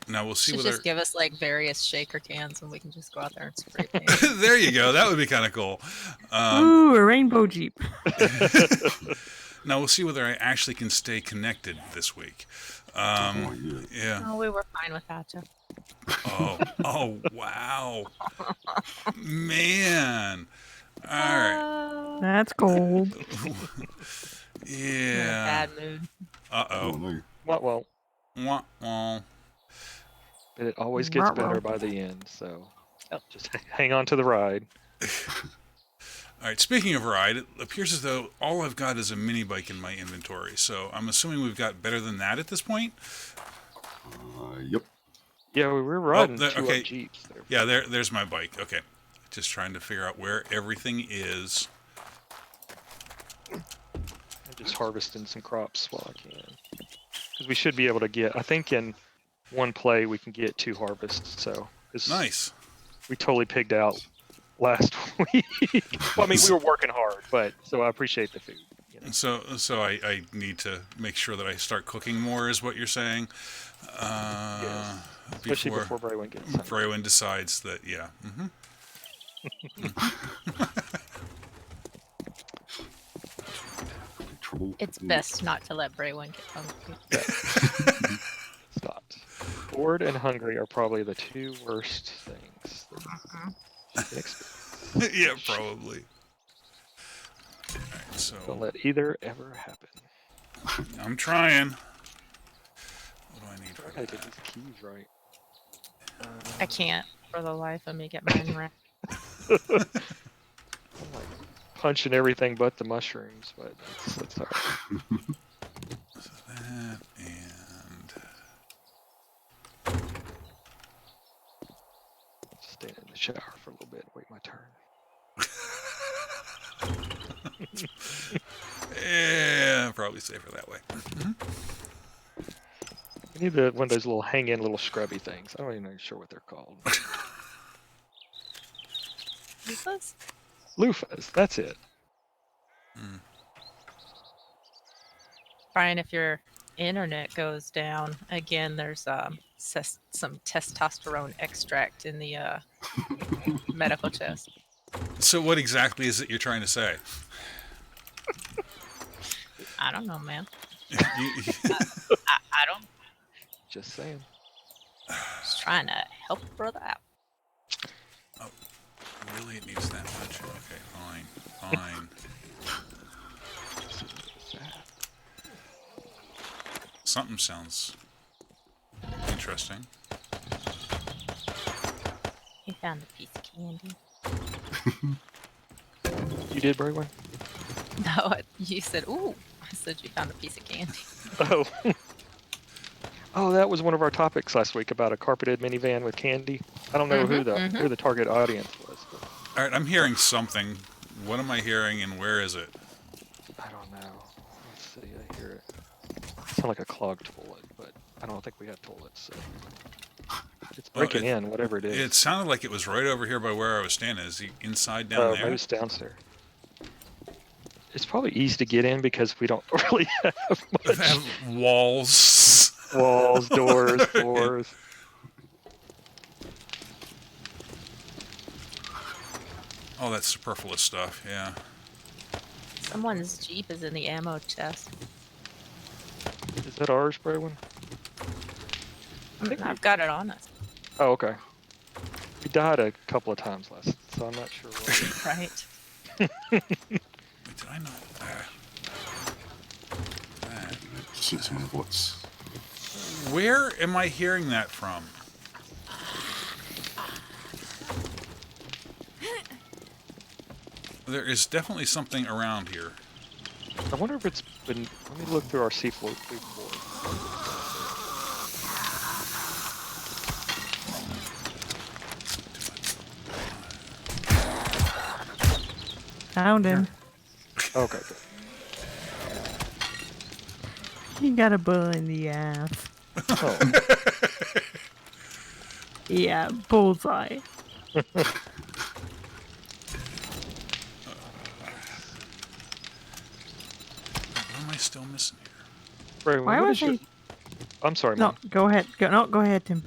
Now we'll see Should whether. just give us like various shaker cans and we can just go out there and spray paint. There you go. That would be kind of cool. Ooh, a rainbow Jeep. Now we'll see whether I actually can stay connected this week. Oh, yeah. Yeah. No, we were fine without you. Oh, wow. Man. All right. That's cold. I'm in a Yeah. bad mood. Oh, Uh-oh. no. Well, Wah, wah. but it always gets Ruh-roh. better by the end, so Oh. just hang on to the ride. All right, speaking of ride, it appears as though all I've got is a mini bike in my inventory, so I'm assuming we've got better than that at this point? Yep. Yeah, we were riding there- two okay. up Jeeps there. Yeah, there's my bike. Okay. Just trying to figure out where everything is. I'm just harvesting some crops while I can. Because we should be able to get, I think in one play we can get 2 harvests, so. Nice. We totally pigged out last week. Well, I mean, we were working hard, but, so I appreciate the food. You know? So I need to make sure that I start cooking more, is what you're saying? Yes. Especially before Braywin gets hungry. Braywin decides that, yeah. Trouble. It's best not to let Braywin get hungry. It's not. Bored and hungry are probably the 2 worst things that you can experience. Yeah, probably. All right, so Don't let either ever happen. I'm trying. What do I need I for gotta that? get these keys right. I can't for the life of me get mine right. I'm like punching everything but the mushrooms, but that's all right. So that and Stand in the shower for a little bit and wait my turn. yeah, probably safer that way. I need one of those little hang-in little scrubby things. I don't even know sure what they're called. Loofahs? Loofahs, that's it. Brian, if your internet goes down again, there's some testosterone extract in the medical chest. So what exactly is it you're trying to say? I don't know, man. You- I don't. Just saying. Just trying to help a brother out. really, it needs that much? Okay, fine. What's that? Something sounds interesting. He found a piece of candy. You did, Braywin? No, you said, ooh. I said you found a piece of candy. Oh. Oh, that was one of our topics last week about a carpeted minivan with candy. I don't know who the target audience was. But All right, I'm hearing something. What am I hearing, and where is it? I don't know. Let's see. I hear it. Sounds like a clogged toilet, but I don't think we have toilets. So. It's breaking in, whatever it is. It sounded like it was right over here by where I was standing. Is he inside down there? Maybe it's downstairs. It's probably easy to get in because we don't really have much. Have walls. Walls, doors, floors. Oh, that's superfluous stuff, yeah. Someone's Jeep is in the ammo chest. Is that ours, Braywin? I've got it on us. Oh, okay. We died a couple of times last, so I'm not sure what. Right. Wait, did I not? That. Sits in what's. Where am I hearing that from? There is definitely something around here. I wonder if it's been. Let me look through our seafloor. Food floor. Found him. Okay, good. He got a bullet in the ass. Oh, Yeah, bullseye. What am I still missing here? Braywin, Why what was is your- he? I'm sorry, No, Mom. go ahead. Go ahead, Tim.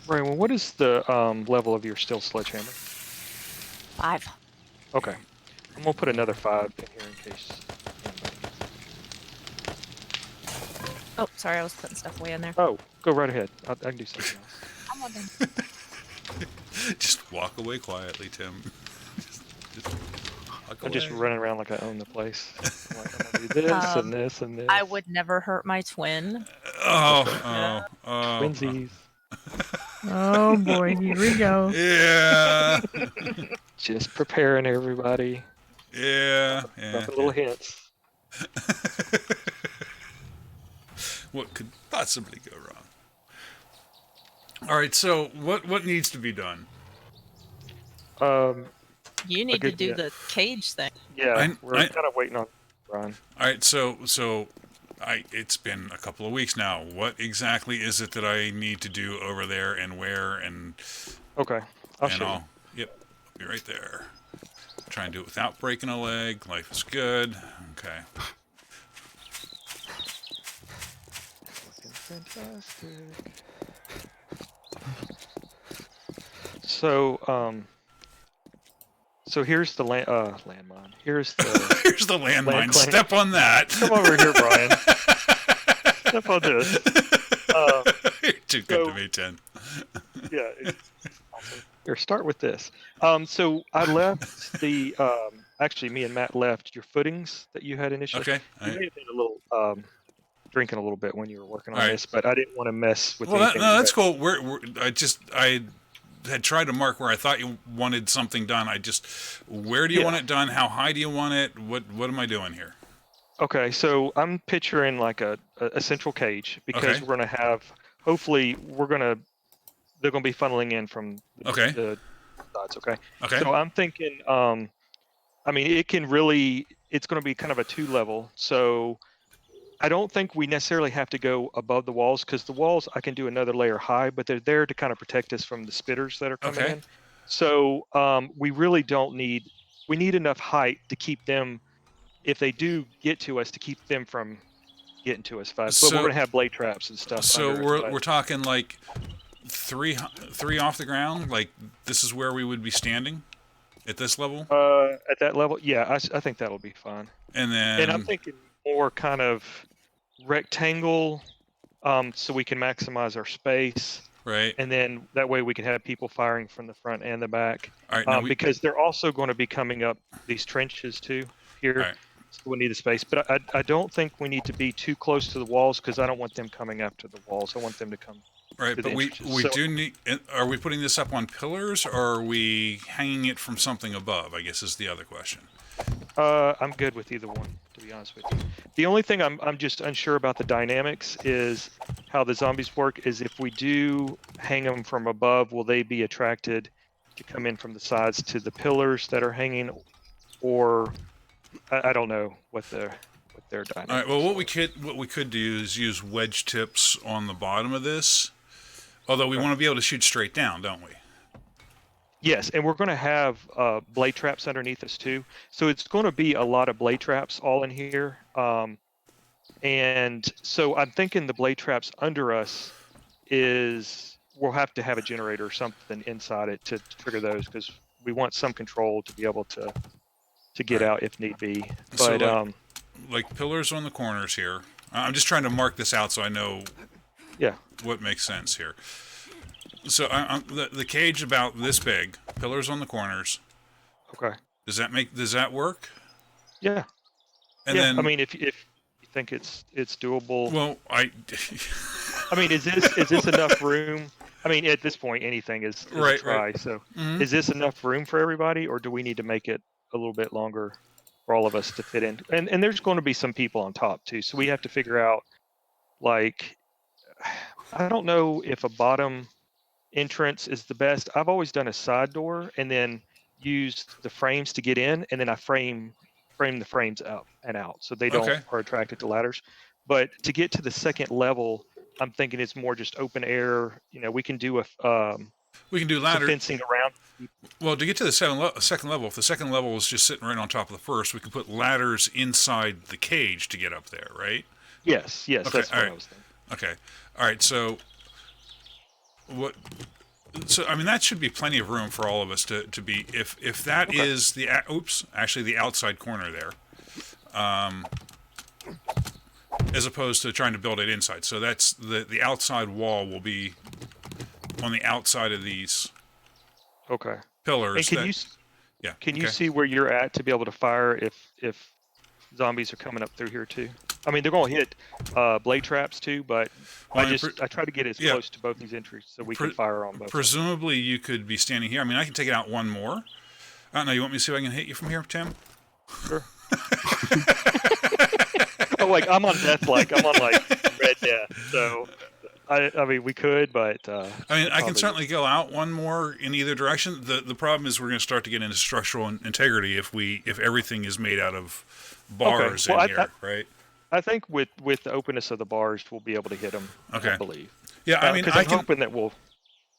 Right. Well, what is the level of your steel sledgehammer? 5. Okay. I'm gonna put another 5 in here in case. Oh, sorry, I was putting stuff away in there. Oh, go right ahead. I can do something else. I'm all done. Just walk away quietly, Tim. just walk I'm just away. running around like I own the place. I'm like, I'm gonna do this and this and this. I would never hurt my twin. Oh. Twinsies. Oh boy, here we go. Yeah. Just preparing everybody. Yeah. Dropping little hints. What could possibly go wrong? All right. So what needs to be done? You need to good- do yeah. the cage thing. Yeah, we're I- kind of waiting on Ron. All right. So it's been a couple of weeks now. What exactly is it that I need to do over there and where and Okay, I'll and show you. all? Yep. Be right there. Try and do it without breaking a leg. Life is good. Okay. Looking fantastic. So, so here's the landmine. Here's the. Here's the landmine. Land claim. Step on that. Come over here, Brian. Step on this. You're too good so- to me, 10. Yeah. Awesome. Here, start with this. So I left the. Actually, me and Matt left your footings that you had initially. Okay. You may have been a little drinking a little bit when you were working on All right. this, but I didn't want to mess with Well, anything. no, that's cool. I had tried to mark where I thought you wanted something done. Where do you Yeah. want it done? How high do you want it? What am I doing here? Okay, so I'm picturing like a central cage because Okay. we're gonna have. Hopefully, they're gonna be funneling in from Okay. the sides. Okay. Okay. So I'm thinking. I mean, it's going to be kind of a 2-level. So I don't think we necessarily have to go above the walls because the walls I can do another layer high, but they're there to kind of protect us from the spitters that are coming Okay. in. So we really don't need. We need enough height to keep them, if they do get to us, to keep them from getting to us fast. But So- we're going to have blade traps and stuff. So under it, we're but- talking like three off the ground. Like this is where we would be standing at this level, at that level, yeah, I think that'll be fine. and then And I'm thinking more kind of rectangle, so we can maximize our space, right. and then that way we can have people firing from the front and the back. All right. Now Because they're also going to be coming up these trenches too here, Right. so we need the space. But I don't think we need to be too close to the walls because I don't want them coming up to the walls. I want them to come. right, to but the we entrances. So- do need. Are we putting this up on pillars, or are we hanging it from something above? I guess is the other question. I'm good with either one, to be honest with you. The only thing I'm just unsure about the dynamics is how the zombies work. Is if we do hang them from above, will they be attracted to come in from the sides to the pillars that are hanging, or I don't know what their dynamics. All right. Well, what we could do is use wedge tips on the bottom of this. Although we want to be able to shoot straight down, don't we? Yes, and we're going to have blade traps underneath us too. So it's going to be a lot of blade traps all in here. And so I'm thinking the blade traps under us we'll have to have a generator or something inside it to trigger those because we want some control to be able to get Right. out if need be. So, But like pillars on the corners here. I'm just trying to mark this out so I know yeah, what makes sense here. So the cage about this big, pillars on the corners. okay, Does that work? yeah, And yeah. then I mean, if you think it's doable. well, I mean, is this enough room? I mean, at this point, anything is Right, a try. right. So, Mhm. is this enough room for everybody, or do we need to make it a little bit longer for all of us to fit in? And there's going to be some people on top too, so we have to figure out, like, I don't know if a bottom entrance is the best. I've always done a side door and then used the frames to get in, and then I frame the frames up and out so they don't Okay. are attracted to ladders. But to get to the second level, I'm thinking it's more just open air. You know, we can do we can do some ladder. fencing around. Well, to get to the second level, if the second level is just sitting right on top of the first, we can put ladders inside the cage to get up there, right? Yes, Okay, that's what alright. I was thinking. Okay. All right. So what So I mean, that should be plenty of room for all of us to be. If that is the actually the outside corner there, as opposed to trying to build it inside. So that's the outside wall will be on the outside of these Okay. pillars. And Yeah. can you okay. see where you're at to be able to fire if zombies are coming up through here too? I mean, they're going to hit blade traps too, but Well, I try to get as yeah. close to both these entries so we can fire on both. Presumably, you could be standing here. I mean, I can take it out one more. I don't know. You want me to see if I can hit you from here, Tim? Sure. Oh, like I'm on death, like I'm on like red death. So, I mean, we could, but I mean, I can probably- certainly go out one more in either direction. The problem is we're going to start to get into structural integrity if everything is made out of bars Well, in here, right? I think with the openness of the bars, we'll be able to hit them. Okay. I believe. Yeah, I mean, because I I'm can. hoping that we'll.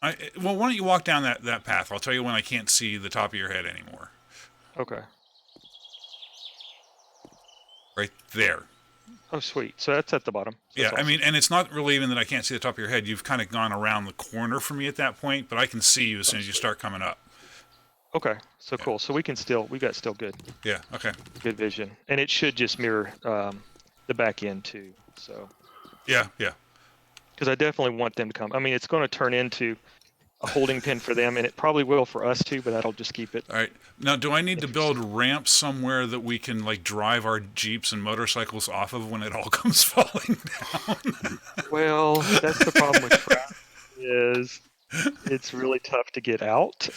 Well, why don't you walk down that path? I'll tell you when I can't see the top of your head anymore. Okay. Right there. Oh, sweet. So that's at the bottom. So Yeah, that's I awesome. mean, and it's not really even that I can't see the top of your head. You've kind of gone around the corner for me at that point, but I can see you as soon as you start coming up. Okay. So cool. So we got still good Yeah. Okay. vision, and it should just mirror the back end too. So. Yeah. Yeah. Because I definitely want them to come. I mean, it's going to turn into a holding pin for them, and it probably will for us too. But that'll just keep it. All right. Now, do I need to build ramps somewhere that we can like drive our jeeps and motorcycles off of when it all comes falling down? Well, that's the problem with trap is it's really tough to get out.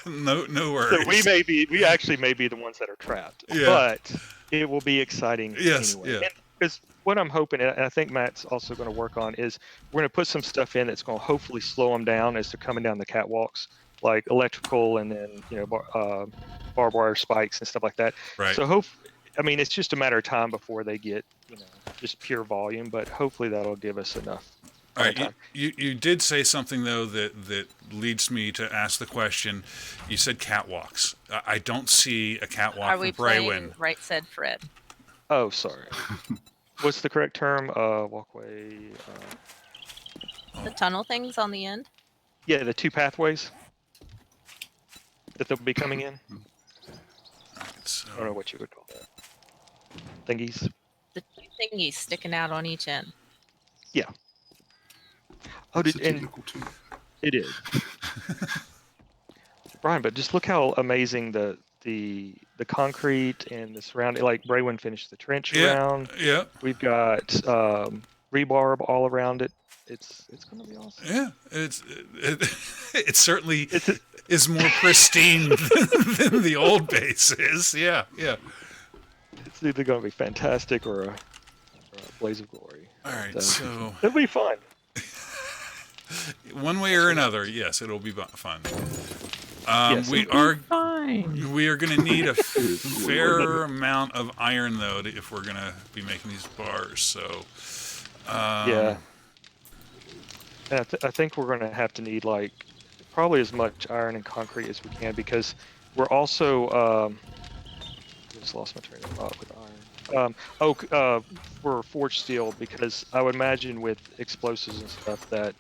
No worries. So we actually may be the ones that are trapped. Yeah. But it will be exciting Yes, anyway. yeah. Because what I'm hoping, and I think Matt's also going to work on, is we're going to put some stuff in that's going to hopefully slow them down as they're coming down the catwalks, like electrical and then barbed wire spikes and stuff like that. Right. So I mean, it's just a matter of time before they get just pure volume, but hopefully that'll give us enough. All right, time. you did say something though that leads me to ask the question. You said catwalks. I don't see a catwalk Are we for Braywin. playing Right Said Fred? Oh, sorry. What's the correct term? Walkway. The tunnel things on the end? Yeah, the two pathways that they'll be coming in. So, I don't know what you would call that. Thingies. The two thingies sticking out on each end. Oh, It's a and technical term. it is. Brian, but just look how amazing the concrete and the surrounding, like Braywin finished the trench Yeah. around. yeah, We've got rebarb all around it. It's going to be awesome. yeah. It certainly It's is more pristine than the old base is. Yeah, yeah. it's either going to be fantastic or a blaze of glory. All right, But, so it'll be fun. one way or another, yes, it'll be fun. Yes, we it'll are Fine. we are going to need a fair amount of iron though if we're going to be making these bars. So Yeah. And I think we're going to have to need like probably as much iron and concrete as we can because we're also just lost my train of thought with iron. For forged steel because I would imagine with explosives and stuff that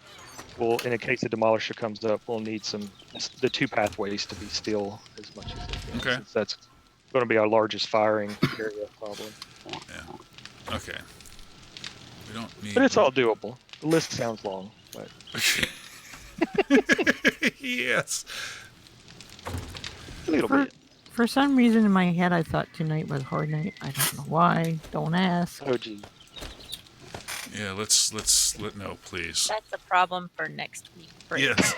we'll, in a case the demolisher comes up, we'll need the two pathways to be steel as much as they can. Okay. Since that's going to be our largest firing area probably. okay, we don't need. But it's all doable. The list sounds long, but yes. a little For, bit. for some reason in my head, I thought tonight was hard night. I don't know why. Don't ask. Oh gee. Yeah. Let's no, please. That's a problem for next week. Break. Yes.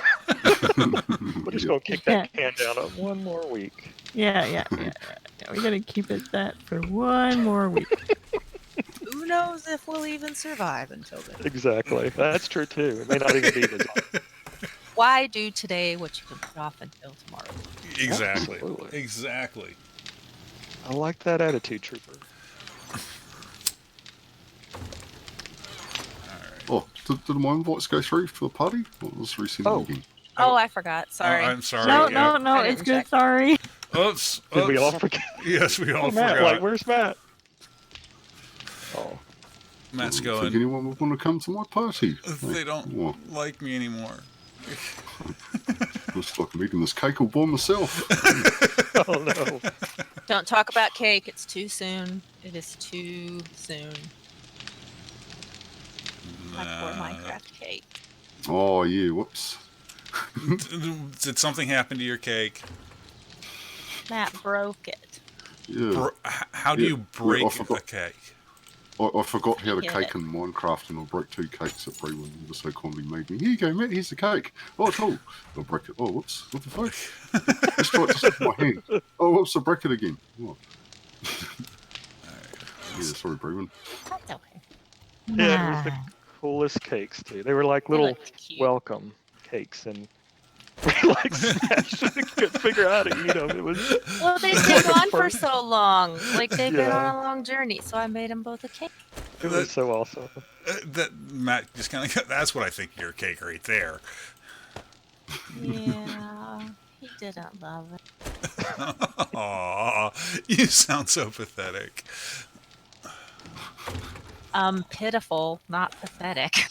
We're just gonna kick that can down one more week. Yeah. We gotta keep it that for one more week. Who knows if we'll even survive until then? Exactly. That's true too. It may not even be this. Why do today what you can put off until tomorrow? Exactly. Absolutely. Exactly. I like that attitude, Trooper. Oh, did my invites go through for the party? What was recently Oh. meeting? Oh, I forgot. Sorry. I'm sorry. No, yeah. no, I it's didn't good. check. Sorry. Oops. Did we all oops. forget? Yes, we all Oh, Matt, forgot. like, where's Matt? Oh, Matt's I don't think going. anyone would want to come to my party. They don't What? like me anymore. Looks like I'm eating this cake all by myself. Oh no. Don't talk about cake. It's too soon. It is too soon. My poor Minecraft cake. Oh, yeah, whoops. Did something happen to your cake? Matt broke it. Yeah. How do you break I a forgot. cake? I forgot how to Hit cake it. in Minecraft, and I broke 2 cakes at Brewen. He was so kindly made me. Here you go, Matt. Here's the cake. Oh, cool. I'll break it. Oh, whoops. What the fuck? Let's try it just with my hand. Oh, whoops. I break it again. Oh. Yeah, sorry, Brewen. That's okay. Yeah, it was the Nah. coolest cakes too. They were like They little looked cute. welcome cakes, and we like smashed them and couldn't figure out how to eat them. It was Well, they've like been a on for first- so long. Like they've been Yeah. on a long journey, so I made them both a cake. it was so awesome. That Matt just kind of. That's what I think your cake right there. Yeah, he didn't love it. Aw, you sound so pathetic. Pitiful, not pathetic.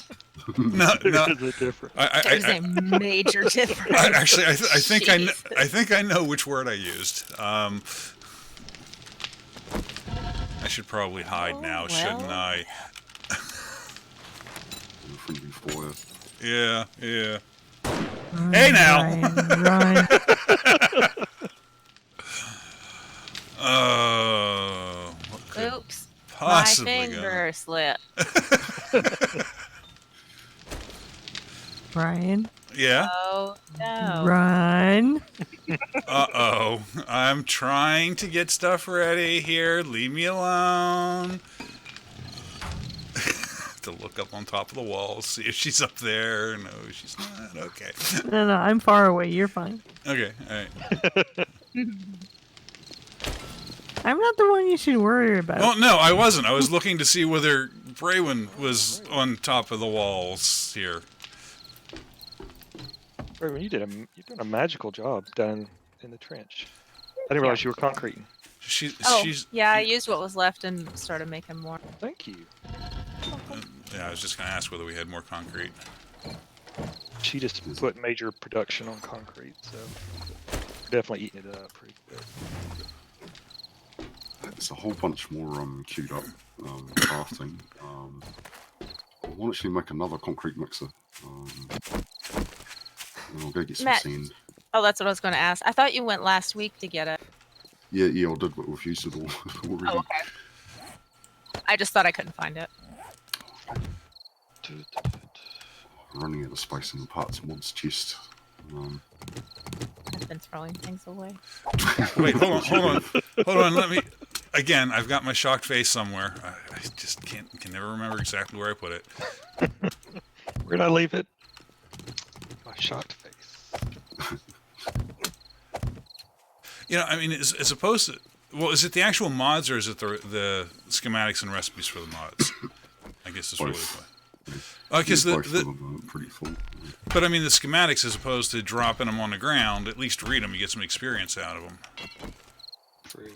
No, There no. is a difference. There's a major difference. Actually, I think Jesus. I think I know which word I used. I should probably hide Oh, now, shouldn't well. I? Friendly fire. Yeah, yeah. Run, Hey, now. Ryan. Oh, what could Oops, my possibly go? finger slipped. Brian. Yeah. Oh no! Run. Uh-oh. I'm trying to get stuff ready here. Leave me alone. To look up on top of the wall, see if she's up there. No, she's not. Okay. No, I'm far away. You're fine. Okay, all right. I'm not the one you should worry about. Well, no, I wasn't. I was looking to see whether Braywin was on top of the walls here. Raven, you're doing a magical job down in the trench. I didn't realize you were concreting. She's Yeah, I used what was left and started making more. Thank you. Yeah, I was just going to ask whether we had more concrete. She just put major production on concrete, so definitely eating it up pretty quick. There's a whole bunch more queued up crafting. I want to actually make another concrete mixer. And I'll go get some Matt. sand. Oh, that's what I was going to ask. I thought you went last week to get it. Yeah, I did, but we've used it all already. Oh, okay. I just thought I couldn't find it. Running out of space in the parts mods chest. I've been throwing things away. Wait, hold on. Let me. Again, I've got my shocked face somewhere. I just can never remember exactly where I put it. Where'd I leave it? My shocked face. You know, I mean, as opposed to, well, is it the actual mods or is it the schematics and recipes for the mods? I guess it's really Both. because Both of them are pretty full. but I mean the schematics as opposed to dropping them on the ground. At least read them, you get some experience out of them. True.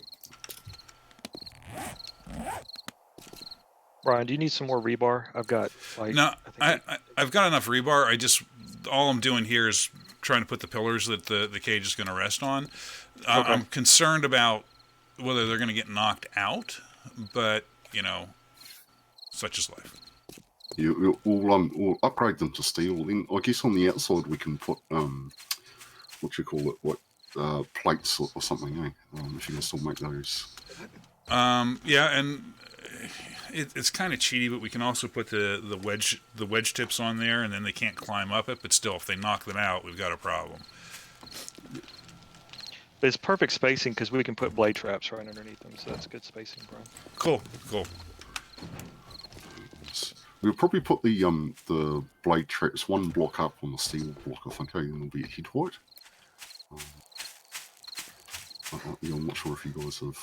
Brian, do you need some more rebar? I've got like No, I I've got enough rebar. All I'm doing here is trying to put the pillars that the cage is going to rest on. Okay. I'm concerned about whether they're going to get knocked out, but you know, such is life. We'll upgrade them to steel. Then I guess on the outside we can put what you call it, plates or something. If you can still make those. Yeah, and it's kind of cheaty, but we can also put the wedge tips on there, and then they can't climb up it. But still, if they knock them out, we've got a problem. But it's perfect spacing because we can put blade traps right underneath them, so that's good spacing, Brian. Cool. We'll probably put the blade traps one block up on the steel block. I think, then there'll be a head height. I'm not sure if you guys have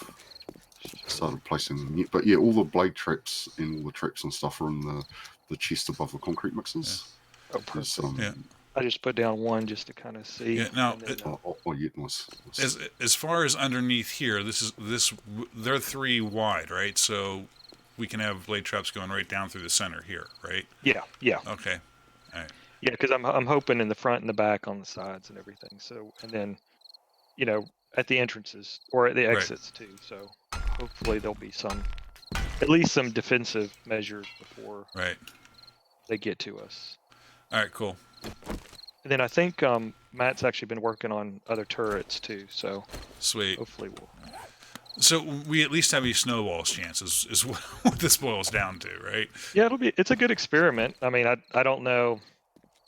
started placing them yet, but yeah, all the blade traps and all the traps and stuff are in the chest above the concrete mixers. Oh, There's, perfect. Yeah. I just put down one just to kind of see. Yeah, now, and then, yeah, nice. As far as underneath here, they're 3 wide, right? So we can have blade traps going right down through the center here, right? yeah. Okay. Yeah, because I'm hoping in the front and the back on the sides and everything. So, and then, at the entrances or at the Right. exits too. So hopefully there'll be at least some defensive measures before Right. they get to us. All right. Cool. And then I think Matt's actually been working on other turrets too. So Sweet. hopefully we'll. So we at least have a snowball's chances, is what this boils down to, right? Yeah, it's a good experiment. I mean, I don't know.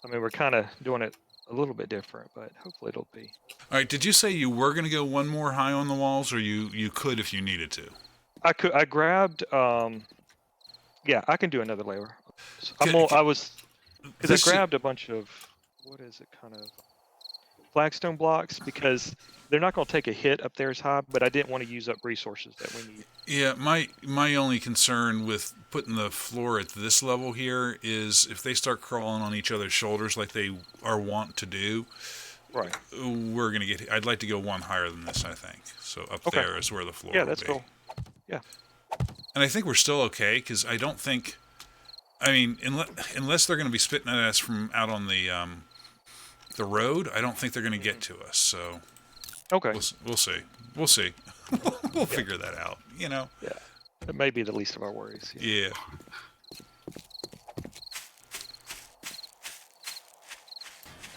I mean, we're kind of doing it a little bit different, but hopefully it'll be. All right. Did you say you were going to go one more high on the walls, or you could if you needed to? I grabbed. Yeah, I can do another layer. Can- I was because This- I grabbed a bunch of what is it kind of flagstone blocks because they're not going to take a hit up there as high, but I didn't want to use up resources that we need. Yeah, my only concern with putting the floor at this level here is if they start crawling on each other's shoulders like they are wont to do, Right. we're gonna get. I'd like to go one higher than this. I think so. Up Okay. there is where the floor. Yeah, will that's be. cool. Yeah. And I think we're still okay because I don't think. I mean, unless they're going to be spitting at us from out on the road, I don't think they're going to get to us. So Okay. we'll see. We'll see. We'll figure that out. Yeah. That may be the least of our worries. Yeah.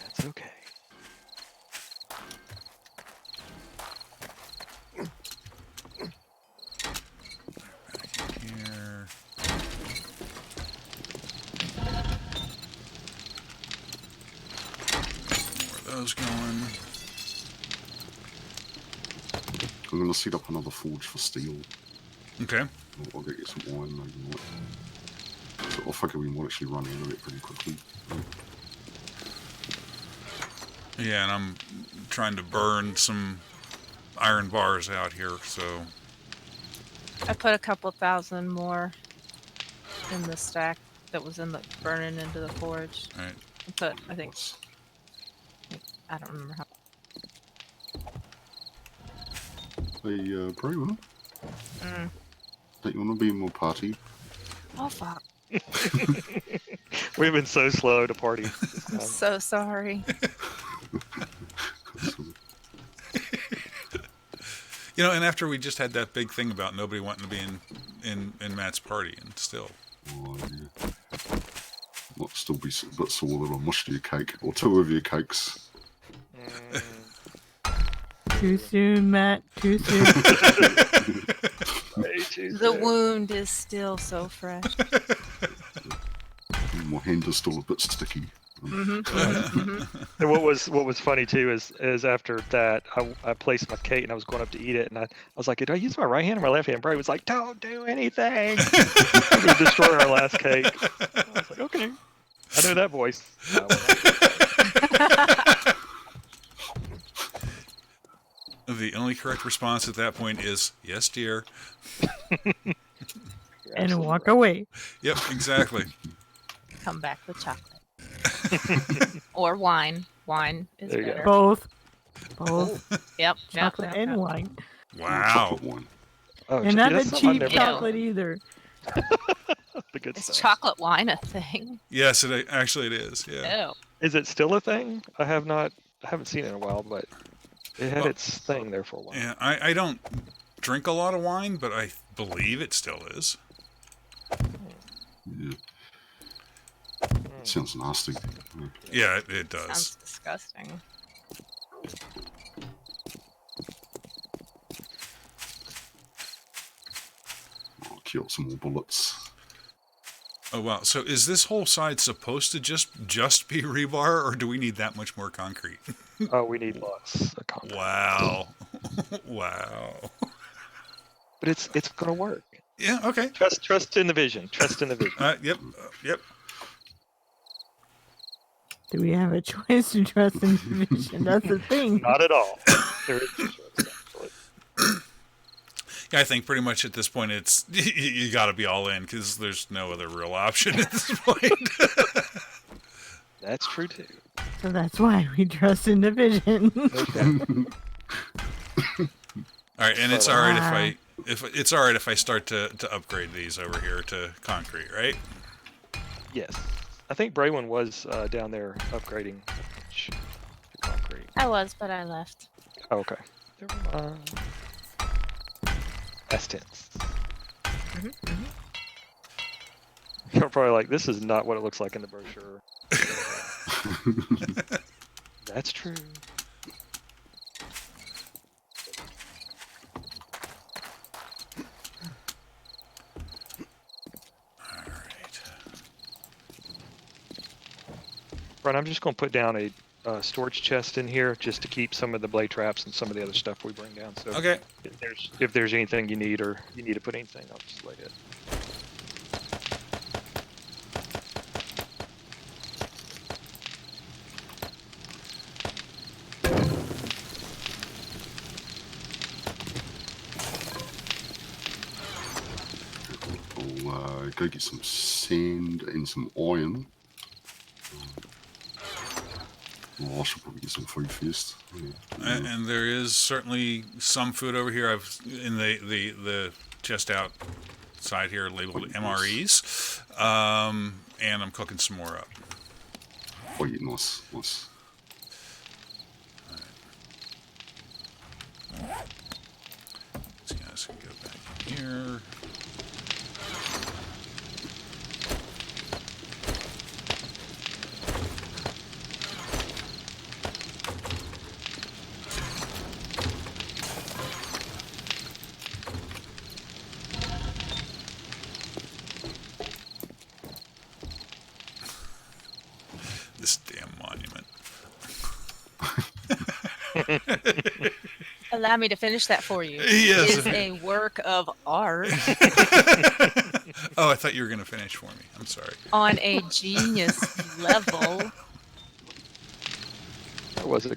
That's okay. Here. More of those going. I'm going to set up another forge for steel. Okay. I'll get you some wine, maybe not. So I figure we might actually run out of it pretty quickly. Yeah, and I'm trying to burn some iron bars out here, so I put a couple thousand more in the stack that was in the burning into the forge. right. I put, I think, What's- I don't remember how. Hey, Bray, want Mm. don't you want to be in my party? Oh fuck! We've been so slow to party. I'm so sorry. You know, and after we just had that big thing about nobody wanting to be in Matt's party, and still. Oh, yeah. Might still be a bit sore that I mushed your cake, or two of your cakes. Mm, Too soon, Matt. Too soon. way too The soon. wound is still so fresh. My hand is still a bit sticky. And what was funny too is after that I placed my cake and I was going up to eat it and I was like, did I use my right hand or my left hand? Bray was like, don't do anything. I'm gonna destroy our last cake. I was like, okay, I know that voice. The only correct response at that point is yes, dear. You're And absolutely walk right. away. Yep, exactly. Come back with chocolate or wine. Wine is There you go. better. Both. Both. Yep. Chocolate and wine. Wow. Chocolate wine. Oh, And not the that's something I've cheap never- chocolate either. The good Is stuff. chocolate wine a thing? Yes, actually it is. Yeah. Oh. Is it still a thing? I haven't seen it in a while, but it had Well, its thing there for a while. Yeah. I don't drink a lot of wine, but I believe it still is. Yeah, Mm. sounds nasty. Yeah, it does. Sounds disgusting. I'll kill some more bullets. Oh wow. So is this whole side supposed to just be rebar, or do we need that much more concrete? Oh, we need lots of concrete. Wow. Wow. But it's gonna work. Yeah. Okay. Trust in the vision. Trust in the vision. Yep. Yep. Do we have a choice to trust in vision? That's the thing. Not at all. There is no choice, actually. Yeah, I think pretty much at this point it's you got to be all in because there's no other real option at this point. That's true too. So that's why we trust in the vision. Okay. All right, and it's So- all right if it's all right if I start to upgrade these over here to concrete, right? Yes. I think Braylon was down there upgrading to concrete. I was, but I left. Oh, okay. Never mind. That's tense. You're probably like, this is not what it looks like in the brochure. That's true. All right. Brian, I'm just going to put down a storage chest in here just to keep some of the blade traps and some of the other stuff we bring down. So Okay. if there's anything you need or you need to put anything, I'll just lay it. I'll go get some sand and some iron. Well, I should probably get some food first. Yeah. And there is certainly some food over here. I've in the chest outside here labeled MREs, and I'm cooking some more up. Oh, yeah, nice. So yeah, so go back in here. This damn monument. Allow me to finish that for you. Yes. It is a work of art Oh, I thought you were going to finish for me. I'm sorry. on a genius level. That was a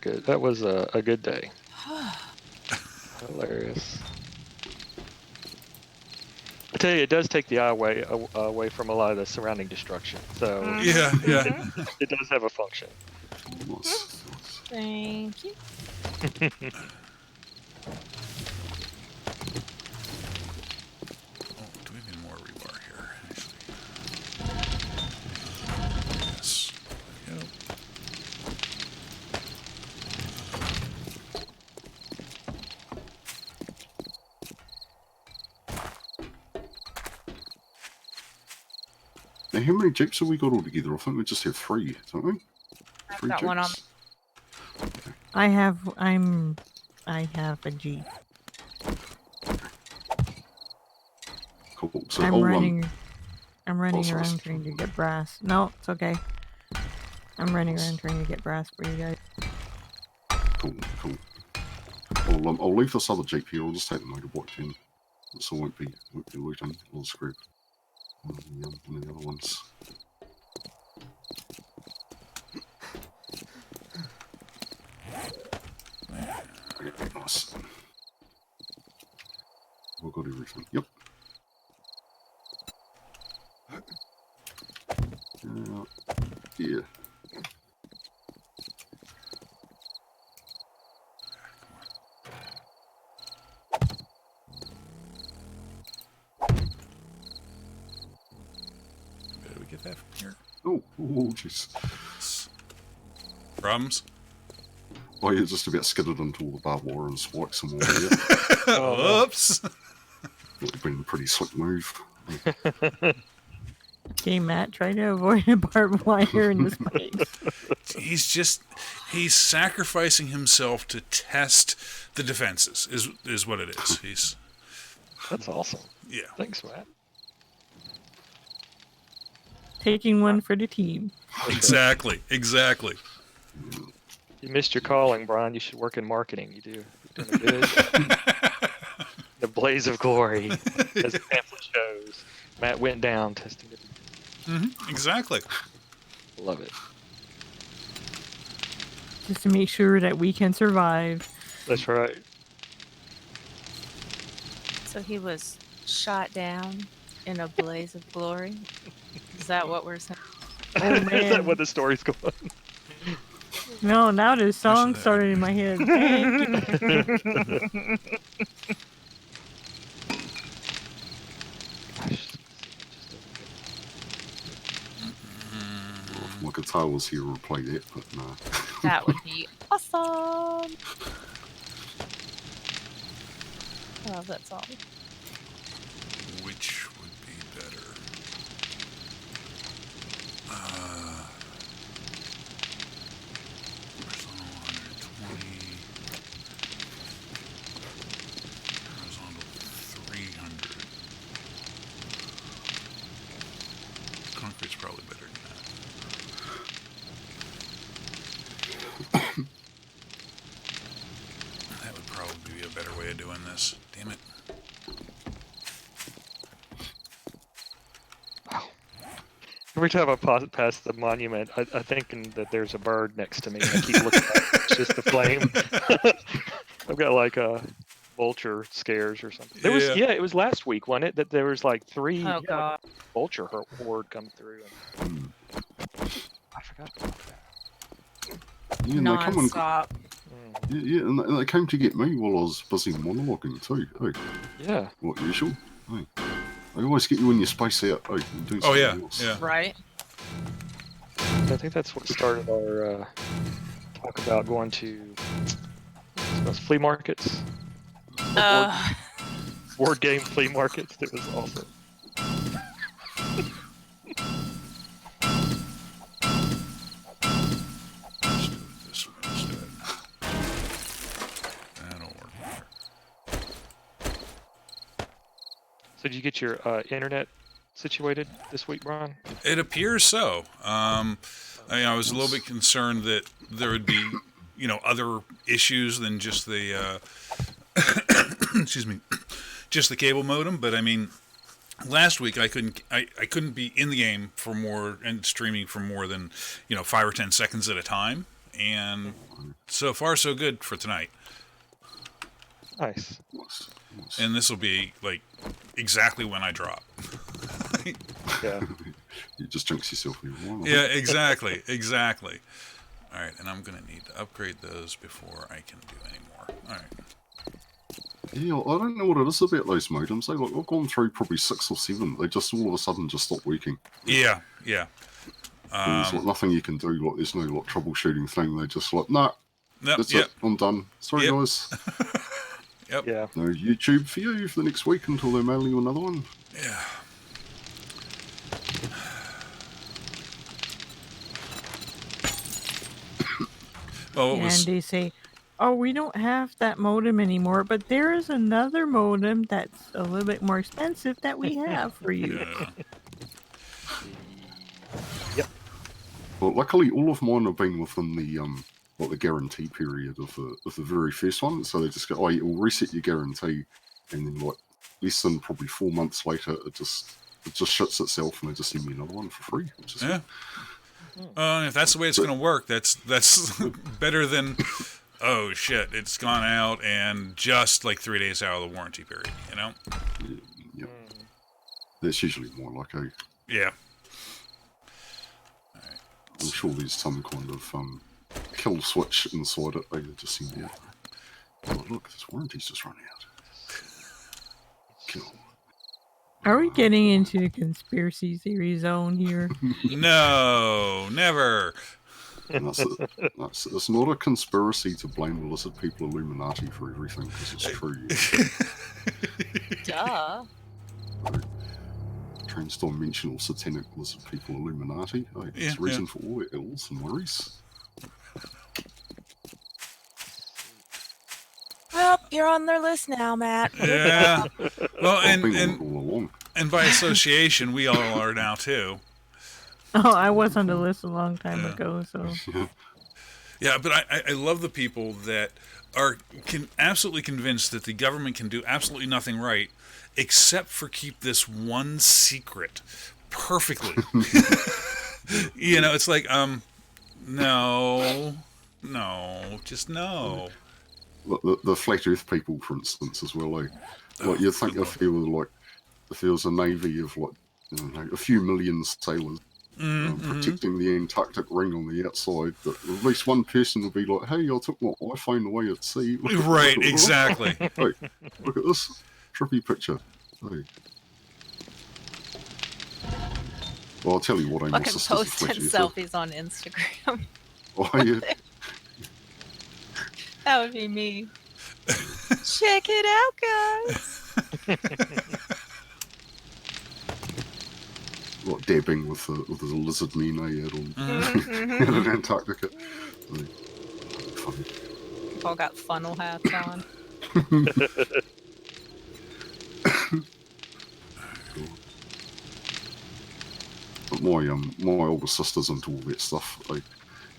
good day. Hilarious. I tell you, it does take the eye away from a lot of the surrounding destruction. So Yeah, yeah. it does have a function. Nice. Thank you. Oh, do we have any more rebar here? Actually, yes. There we go. Now, how many jeeps have we got all together? I think we just have 3, don't we? I've 3 got one on. jeeps? I have a Jeep. Cool. So I'm I'll running sorry. around trying to get brass. No, it's okay. I'm running around trying to get brass for you guys. Cool. I'll leave this other jeep here. I'll just take the motorbike in. So won't be looting. I'll just grab one of the other ones. Okay, nice. We've got everything. Yep. Yeah. Did we get that from here? Oh, jeez. Problems? Oh, yeah, just about skidded into all the barbed wire and spikes and all that. Oh, Oops. That would have been a pretty slick move. Okay, Matt, try to avoid a barbed wire in the spikes. He's sacrificing himself to test the defenses. Is what it is. He's that's awesome. yeah. Thanks, Matt. Taking one for the team. Exactly. You missed your calling, Brian. You should work in marketing. You're doing good. The blaze of glory, as the pamphlet shows. Matt went down testing it. Exactly. Love it. Just to make sure that we can survive. That's right. So he was shot down in a blaze of glory. Is that what we're saying? Oh, Is that man. what the story's going? No, now the song started in my head. Thank you. Tail was here, would play that, but no. That would be awesome. I love that song. Which would be better? Horizontal 120. Horizontal 300. Concrete's probably better than that. That would probably be a better way of doing this. Damn it. Every time I pass the monument, I thinking that there's a bird next to me. And I keep looking at it. It's just a flame. I've got like a vulture scares or something. There was Yeah. it was last week, wasn't it? That there was like three Oh god. vulture horde come through. Hmm. I forgot about that. Yeah, and they come and, Non-stop. yeah, and they came to get me while I was busy monologuing too. Hey, Yeah. what usual? Hey. They always get you when you space out. Hey, and do Oh, yeah, something else. yeah. Right? I think that's what started our talk about going to those flea markets, board game flea markets. It was awesome. Let's do it this way instead. That'll work better. So did you get your internet situated this week, Brian? It appears so. I was a little bit concerned that there would be, other issues than just the, excuse me, just the cable modem. But I mean, last week I couldn't be in the game for more and streaming for more than 5 or 10 seconds at a time. And so far so good for tonight. Nice. Nice. And this will be like exactly when I drop. Yeah. You just jinx yourself in your one. Yeah, exactly. All right, and I'm going to need to upgrade those before I can do any more. All right. Yeah, I don't know what it is about those modems. I've gone through probably 6 or 7. They just all of a sudden just stop working. Yeah. And there's nothing you can do. There's no troubleshooting thing. They're just like, nah, Nope, that's yep. it. I'm done. Sorry, Yep. guys. Yep. Yeah. No YouTube for you for the next week until they're mailing you another one. Yeah. Well, it was And they say, oh, we don't have that modem anymore, but there is another modem that's a little bit more expensive that we have for you. Well, luckily, all of mine have been within the guarantee period of the very first one. So they just go, oh, yeah, we'll reset your guarantee, and then less than probably 4 months later, it just shits itself, and they just send me another one for free. Which is Yeah. If that's the way it's going to work, that's better than, oh shit, it's gone out and just like 3 days out of the warranty period. Yeah. That's usually more like a. Yeah. I'm sure there's some kind of kill switch inside it. They just seem to. Oh, look, this warranty's just run out. Kill. Are we getting into the conspiracy theory zone here? No, never. And it's not a conspiracy to blame the lizard people Illuminati for everything, because it's true. Duh. Transdimensional satanic lizard people Illuminati. It's Yeah, reason for all their ills and worries. Well, you're on their list now, Matt. Yeah. Well, I've been on it and all along. by association, we all are now too. Oh, I was on the list a long time Yeah. ago, so. Yeah, but I love the people that are absolutely convinced that the government can do absolutely nothing right, except for keep this one secret perfectly. It's like, no, just no. The flat Earth people, for instance, as well. You'd think if there was a navy of a few million sailors protecting the Antarctic ring on the outside, that at least one person would be like, "Hey, I took my iPhone away at sea." Right, exactly. Hey, look at this trippy picture. Hey. Well, I'll tell you what, my Fucking sister's a posting flat earther. selfies on Instagram. Oh, yeah. That would be me. Check it out, guys. Like dabbing with the lizard men out on Mhm. out in Antarctica. Like, funny. We've all got funnel hats on. But my older sister's into all that stuff, like,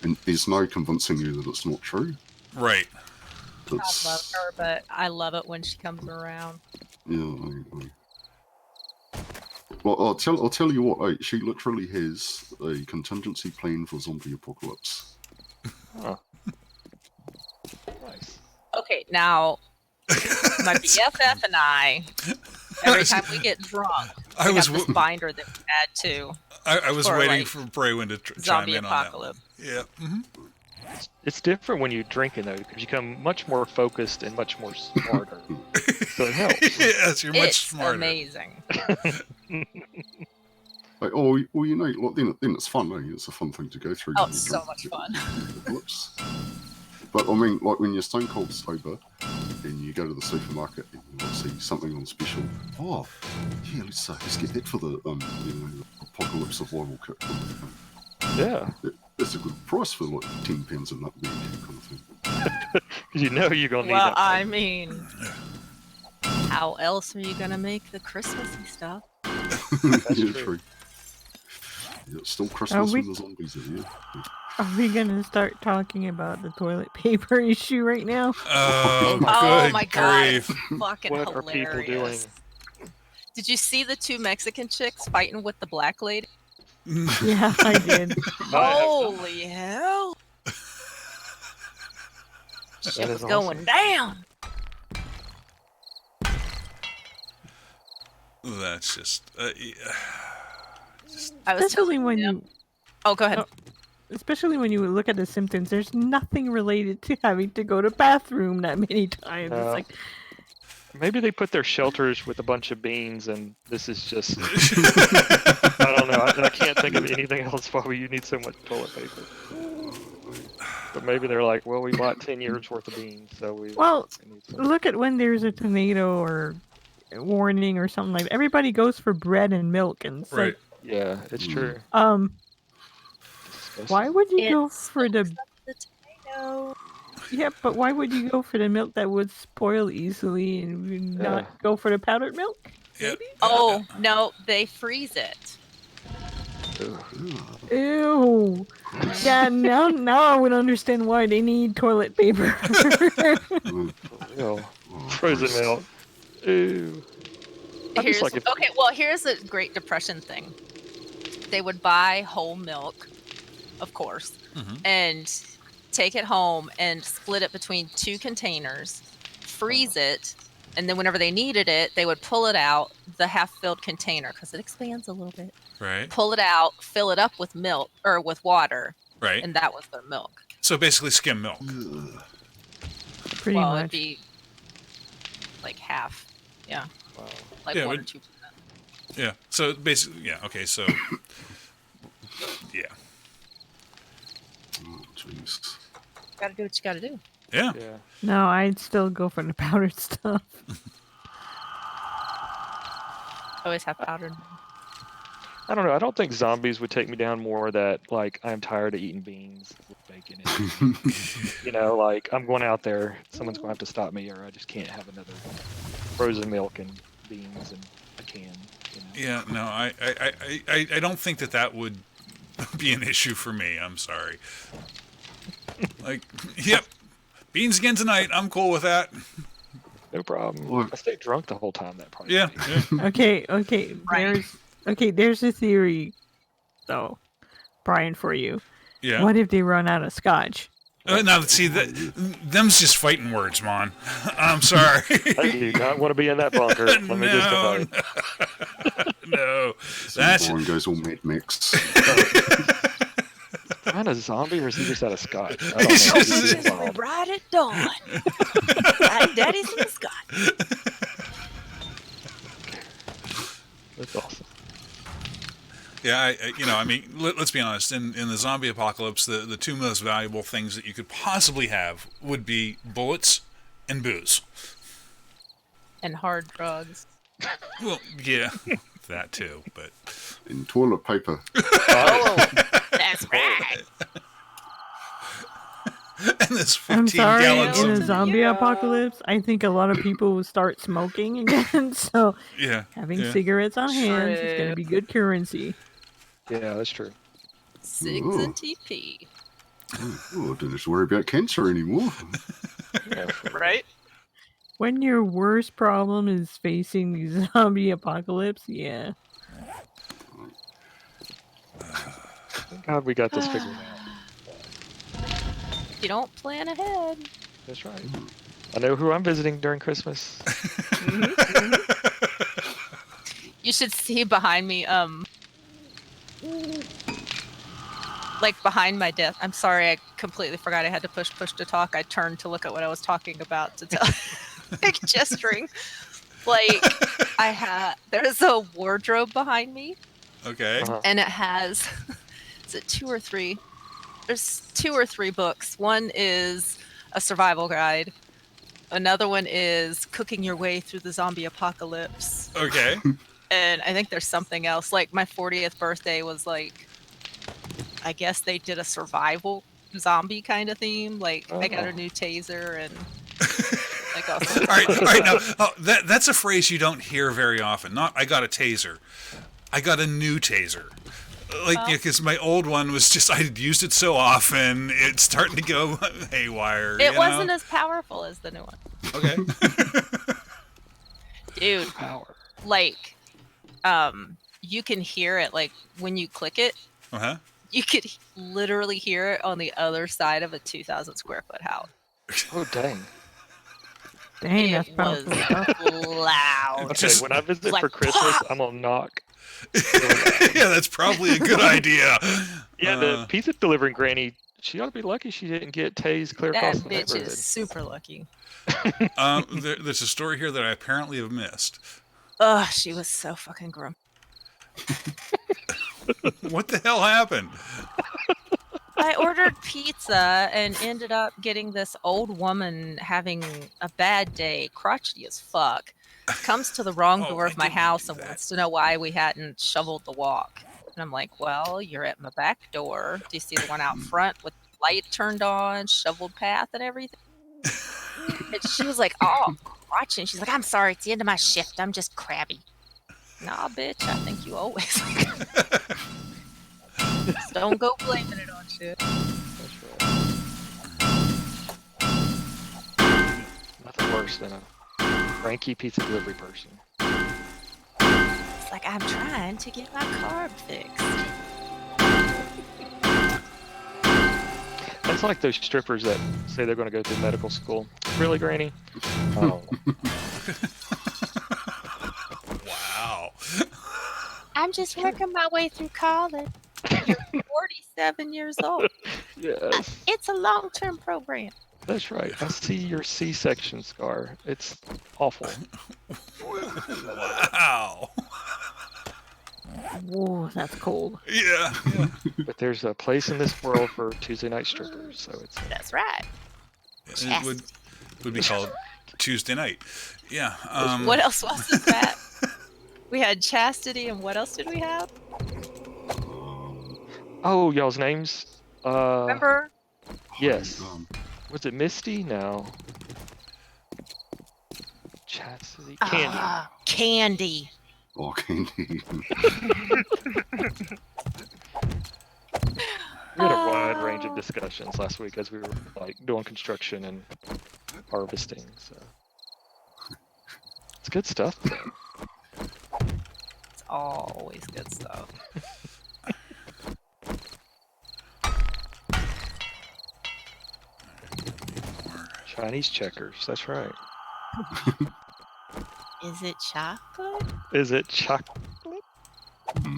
and there's no convincing you that it's not true. Right. I It's, love her, but I love it when she comes around. yeah. Well, I'll tell you what. Like, she literally has a contingency plan for zombie apocalypse. Huh. Nice. Okay, now my BFF and I, every time we get drunk, I we was have this binder that we add to I was for, waiting like, for Braywin to chime zombie in on that. apocalypse. Yeah. Mm-hmm. It's different when you're drinking though, because you become much more focused and much more smarter. So it helps. Yes, you're much It's smarter. amazing. Like, oh, well, you know, like, then it's fun. Eh? It's a fun thing to go through. Oh, when you it's so drink much the fun. apocalypse. But I mean, like when you're stone cold sober and you go to the supermarket and you see something on special. Oh, yeah, let's get that for the apocalypse survival kit. Yeah. That's a good price for like £10 a nutmeg kind of thing. You know you're gonna need Well, that. I mean, how else are you gonna make the Christmassy stuff? Yeah, true. Yeah, it's still Christmas we- when the zombies are here. Are we gonna start talking about the toilet paper issue right now? Oh, Oh good my god, grief. it's fucking What are people hilarious. Did you see the two Mexican chicks fighting with the black lady? Yeah, I did. Holy hell! Shit That was is going awesome. down. That's just. I was Especially telling when them- you, Oh, go ahead. Oh. especially when you look at the symptoms. There's nothing related to having to go to bathroom that many times. No. It's like, Maybe they put their shelters with a bunch of beans, and this is just. I don't know. I can't think of anything else why you need so much toilet paper. But maybe they're like, well, we bought 10 years worth of beans, so we. well, we need some. look at when there's a tornado or warning or something like that. Everybody goes for bread and milk, and it's Right. Yeah, it's true. like, why would you go It's for the? the tomato. Yeah, but why would you go for the milk that would spoil easily and would not go for the powdered milk? Yeah. Oh no, they freeze it. Ugh. Ew. Yeah, now I would understand why they need toilet paper. Mm. Real. Oh, Frozen Christ. milk. Ew. I'm Here's, just like if- okay, well, here's a Great Depression thing. They would buy whole milk, of course, Mhm. and take it home and split it between two containers, freeze it, and then whenever they needed it, they would pull it out, the half-filled container, because it expands a little bit. Right. Pull it out, fill it up with milk or with water, Right. and that was their milk. So basically, skim milk. Ugh. Pretty well, it'd much. be like half, yeah, Wow. like Yeah, 1 or but- 2%. Yeah. So basically, yeah. Okay. So. Yeah. Oh, jeez. Gotta do what you gotta do. Yeah. Yeah. No, I'd still go for the powdered stuff. Always have powdered. I don't know. I don't think zombies would take me down more that like I'm tired of eating beans with bacon in it. You know, like I'm going out there, someone's going to have to stop me, or I just can't have another frozen milk and beans and a can. You know? Yeah. No, I don't think that would be an issue for me. I'm sorry. Like, yep. Beans again tonight. I'm cool with that. No problem. Well- I stayed drunk the whole time. That probably. Yeah. Yeah. Okay, Right. there's a theory, though, Brian, for you. Yeah. What if they run out of scotch? Now, see, them's just fighting words, Mon. I'm sorry. I do not want to be in that bunker. Let me just tell you. No. So That's Brian goes all Mad Max. Am I a zombie or is he just out of scotch? I don't He's know. just- This is wild. Right at dawn. Daddy's in the sky. That's awesome. Yeah, I mean, let's be honest. In the zombie apocalypse, the two most valuable things that you could possibly have would be bullets and booze. And hard drugs. Well, yeah, that too. But In toilet paper. Oh, that's right. and this I'm 15 sorry, gallons in of a zombie apocalypse, I think a lot of people will start smoking again. So yeah, having yeah. cigarettes on hand is going True. to be good currency. Yeah, that's true. Cigs Ooh. and TP. Oh, I don't have to worry about cancer anymore. Yeah. Right? When your worst problem is facing the zombie apocalypse, yeah. Thank God we got this figured out. You don't plan ahead. That's right. I know who I'm visiting during Christmas. You should see behind me, like behind my desk. I'm sorry, I completely forgot I had to push to talk. I turned to look at what I was talking about to tell, like gesturing. Like there's a wardrobe behind me, Okay. Uh-huh. and it has, is it 2 or 3? There's 2 or 3 books. One is a survival guide. Another one is cooking your way through the zombie apocalypse. Okay. And I think there's something else. Like my 40th birthday was like, I guess they did a survival zombie kind of theme. Like I got a new taser and like also. All right. Now, that's a phrase you don't hear very often. Not I got a taser. I got a new taser. Like, because my old one was just, I had used it so often, it's starting to go haywire. It wasn't as powerful as the new one. Okay. Dude, Power. like, you can hear it, like, when you click it, Uh-huh. you could literally hear it on the other side of a 2,000 square foot house. Oh, dang. Dang, that's It was powerful stuff. loud. Okay, Just- when I visit like, for Christmas, I'm going to knock. Yeah, that's probably a good idea. Yeah, the pizza delivering granny, she ought to be lucky she didn't get tased clear That across the bitch neighborhood. is super lucky. There's a story here that I apparently have missed. Ugh, she was so fucking grim. What the hell happened? I ordered pizza and ended up getting this old woman having a bad day, crotchety as fuck. Comes to the wrong Oh, door I of my didn't house do and that. wants to know why we hadn't shoveled the walk. And I'm like, well, you're at my back door. Do you see the one out front with the light turned on, shoveled path and everything? And she was like, oh, watching. She's like, I'm sorry, it's the end of my shift. I'm just crabby. Nah, bitch, I think you always. Just don't go blaming it on shit. That's right. Nothing worse than a cranky pizza delivery person. It's like I'm trying to get my carb fixed. That's like those strippers that say they're going to go through medical school. Really, Granny? Oh. Wow. I'm just working my way through college. You're 47 years old. Yes, It's a long-term program. that's right. I see your C-section scar. It's awful. Wow. Whoa, that's cold. Yeah. But there's a place in this world for Tuesday night strippers, so it's That's right. It would be called Tuesday night. Yeah. What else was it that? We had chastity, and what else did we have? oh, y'all's names. Remember? Yes. Was it Misty? No. Chastity. Candy. Ah, Candy. Oh, candy. We had a wide range of discussions last week as we were like doing construction and harvesting. So it's good stuff. Though. It's always good stuff. Chinese checkers. That's right. Is it chocolate? Is it chocolate? All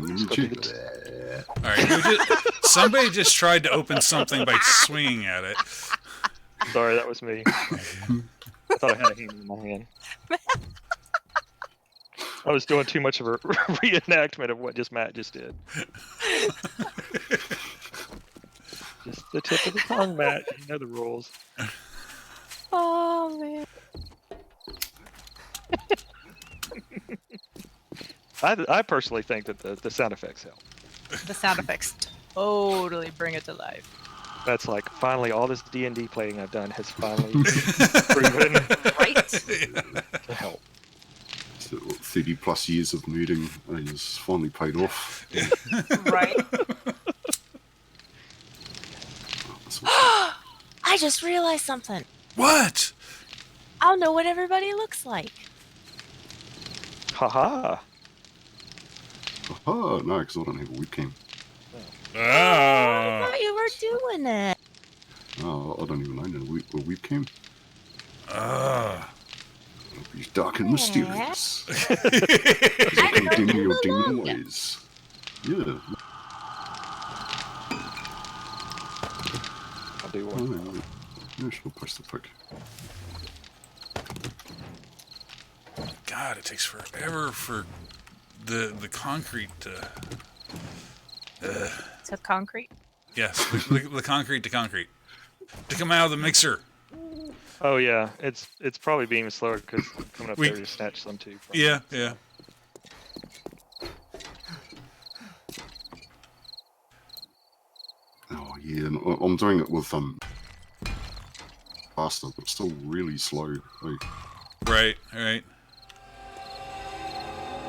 right. Somebody just tried to open something by swinging at it. Sorry, that was me. I thought I had a hammer in my hand. I was doing too much of a reenactment of what Matt just did. Just the tip of the tongue, Matt. You know the rules. Oh man. I personally think that the sound effects help. The sound effects totally bring it to life. That's like finally all this D&D playing I've done has finally proven Right? to help. So, 30 plus years of nerding has finally paid off. Right. That's awesome. I just realized something. What? I'll know what everybody looks like. Haha. Oh, no, because I don't have a webcam. I Ah. thought you were doing it. Oh, I don't even own a webcam. Ah. He's dark and mysterious. I Can know dim you your demon belong. ways. Yeah. I'll do Oh, one. yeah, she'll post the pic. God, it takes forever for the concrete to. To concrete. Yes, the concrete to come out of the mixer. Oh yeah, it's probably being slower because I'm coming up We- there to snatch some too. from- Yeah, yeah. Oh, yeah, and I'm doing it with faster, but still really slow. Like, Right, right.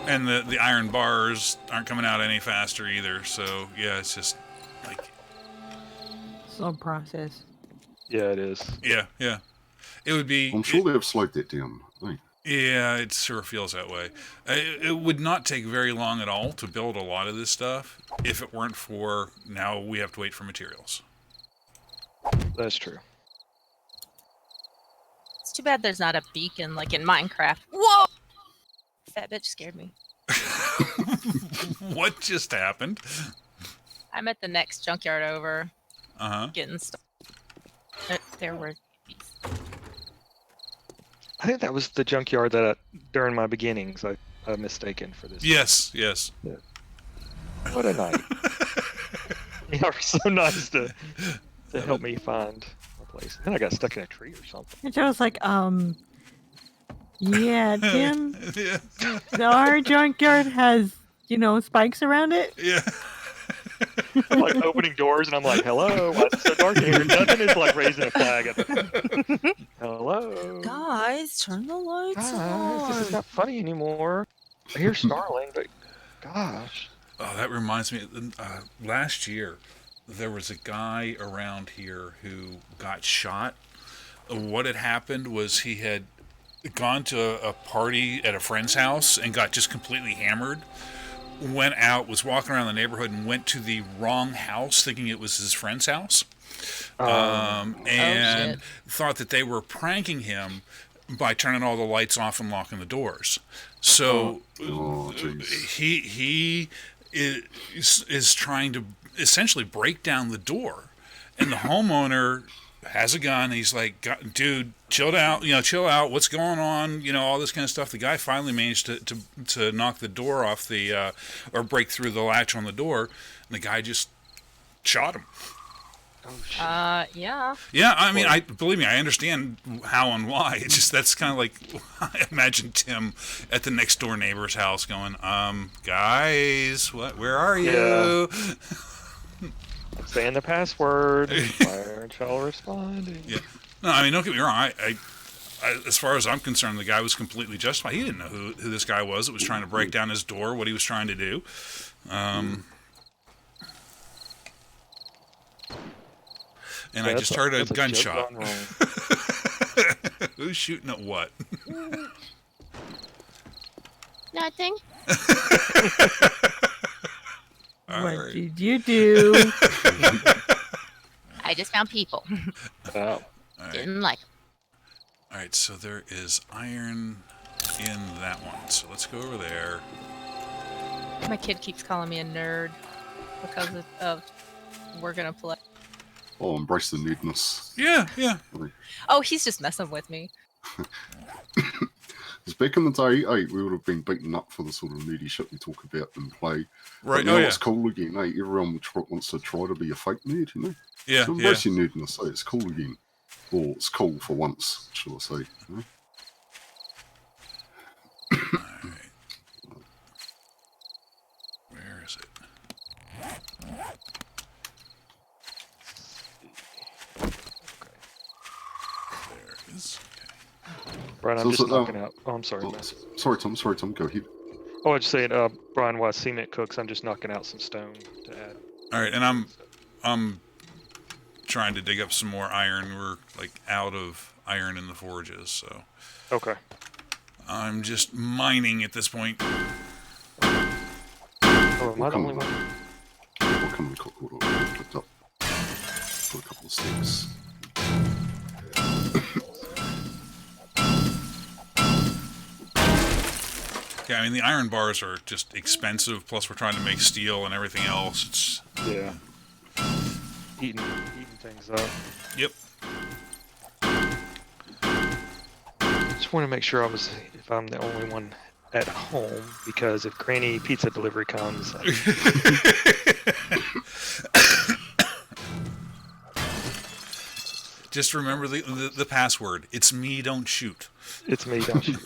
And the iron bars aren't coming out any faster either. So yeah, it's just like Slow process. Yeah, it is. yeah, yeah. It would be. I'm sure they've slowed that down. Like, Yeah, it sure feels that way. It would not take very long at all to build a lot of this stuff if it weren't for now we have to wait for materials. That's true. It's too bad there's not a beacon like in Minecraft. Whoa! That bitch scared me. What just happened? I'm at the next junkyard over, Uh huh. getting stuff. There were these. I think that was the junkyard that during my beginnings I mistaken for this. Yes, yes. What a night. You are so nice to help me find a place. Then I got stuck in a tree or something. And Joe's like, yeah, Tim, Yeah, our junkyard has, spikes around it. yeah. I'm like opening doors and I'm like, hello, why is it so dark in here? Nothing is like raising a flag. Hello. Guys, turn the lights Guys, this is on. not funny anymore. I hear snarling, but gosh. Oh, that reminds me. Last year, there was a guy around here who got shot. What had happened was he had gone to a party at a friend's house and got just completely hammered. Went out, was walking around the neighborhood, and went to the wrong house, thinking it was his friend's house, and shit. thought that they were pranking him by turning all the lights off and locking the doors. So oh, jeez. he is trying to essentially break down the door, and the homeowner has a gun. He's like, dude, chill out, chill out. What's going on? All this kind of stuff. The guy finally managed to knock the door off or break through the latch on the door, and the guy just shot him. Oh shit. Yeah. Yeah, I mean, believe me, I understand how and why. It's just that's kind of like I imagine Tim at the next door neighbor's house going, guys, where are you? Yeah. Saying the password. Why aren't y'all responding? Yeah. No, I mean, don't get me wrong. I, as far as I'm concerned, the guy was completely justified. He didn't know who this guy was that was trying to break down his door, what he was trying to do. And I just heard a that's joke gunshot. gone wrong. Who's shooting at what? Nothing. All What right. did you do? I just found people. Wow. All right. Didn't like 'em. All right, so there is iron in that one. So let's go over there. My kid keeps calling me a nerd because of we're gonna play. Oh, embrace the nerdness. Yeah, yeah. Oh, he's just messing with me. Because back in the day, we would have been beaten up for the sort of nerdy shit we talk about and play. Right. But now Oh yeah. it's cool again, Everyone wants to try to be a fake nerd, Yeah. So Yeah. embrace your nerdness, It's cool again. Or it's cool for once, should I say. Where is it? There it is. Okay. Brian, I'm So- just so, knocking out. Oh, I'm sorry, Oh, man. sorry, Tom, go ahead. Oh, I just saying, Brian, while cement cooks, I'm just knocking out some stone to add. All right, and I'm trying to dig up some more iron. We're like out of iron in the forges, so Okay. I'm just mining at this point. Oh, am I the only one? What can we cook? What have we picked up? Got a couple of sticks. Yeah, I mean the iron bars are just expensive. Plus, we're trying to make steel and everything else. It's Yeah. Eating things up. yep. Just want to make sure if I'm the only one at home, because if Granny Pizza Delivery comes, Just remember the password. It's me. Don't shoot. it's me, don't you?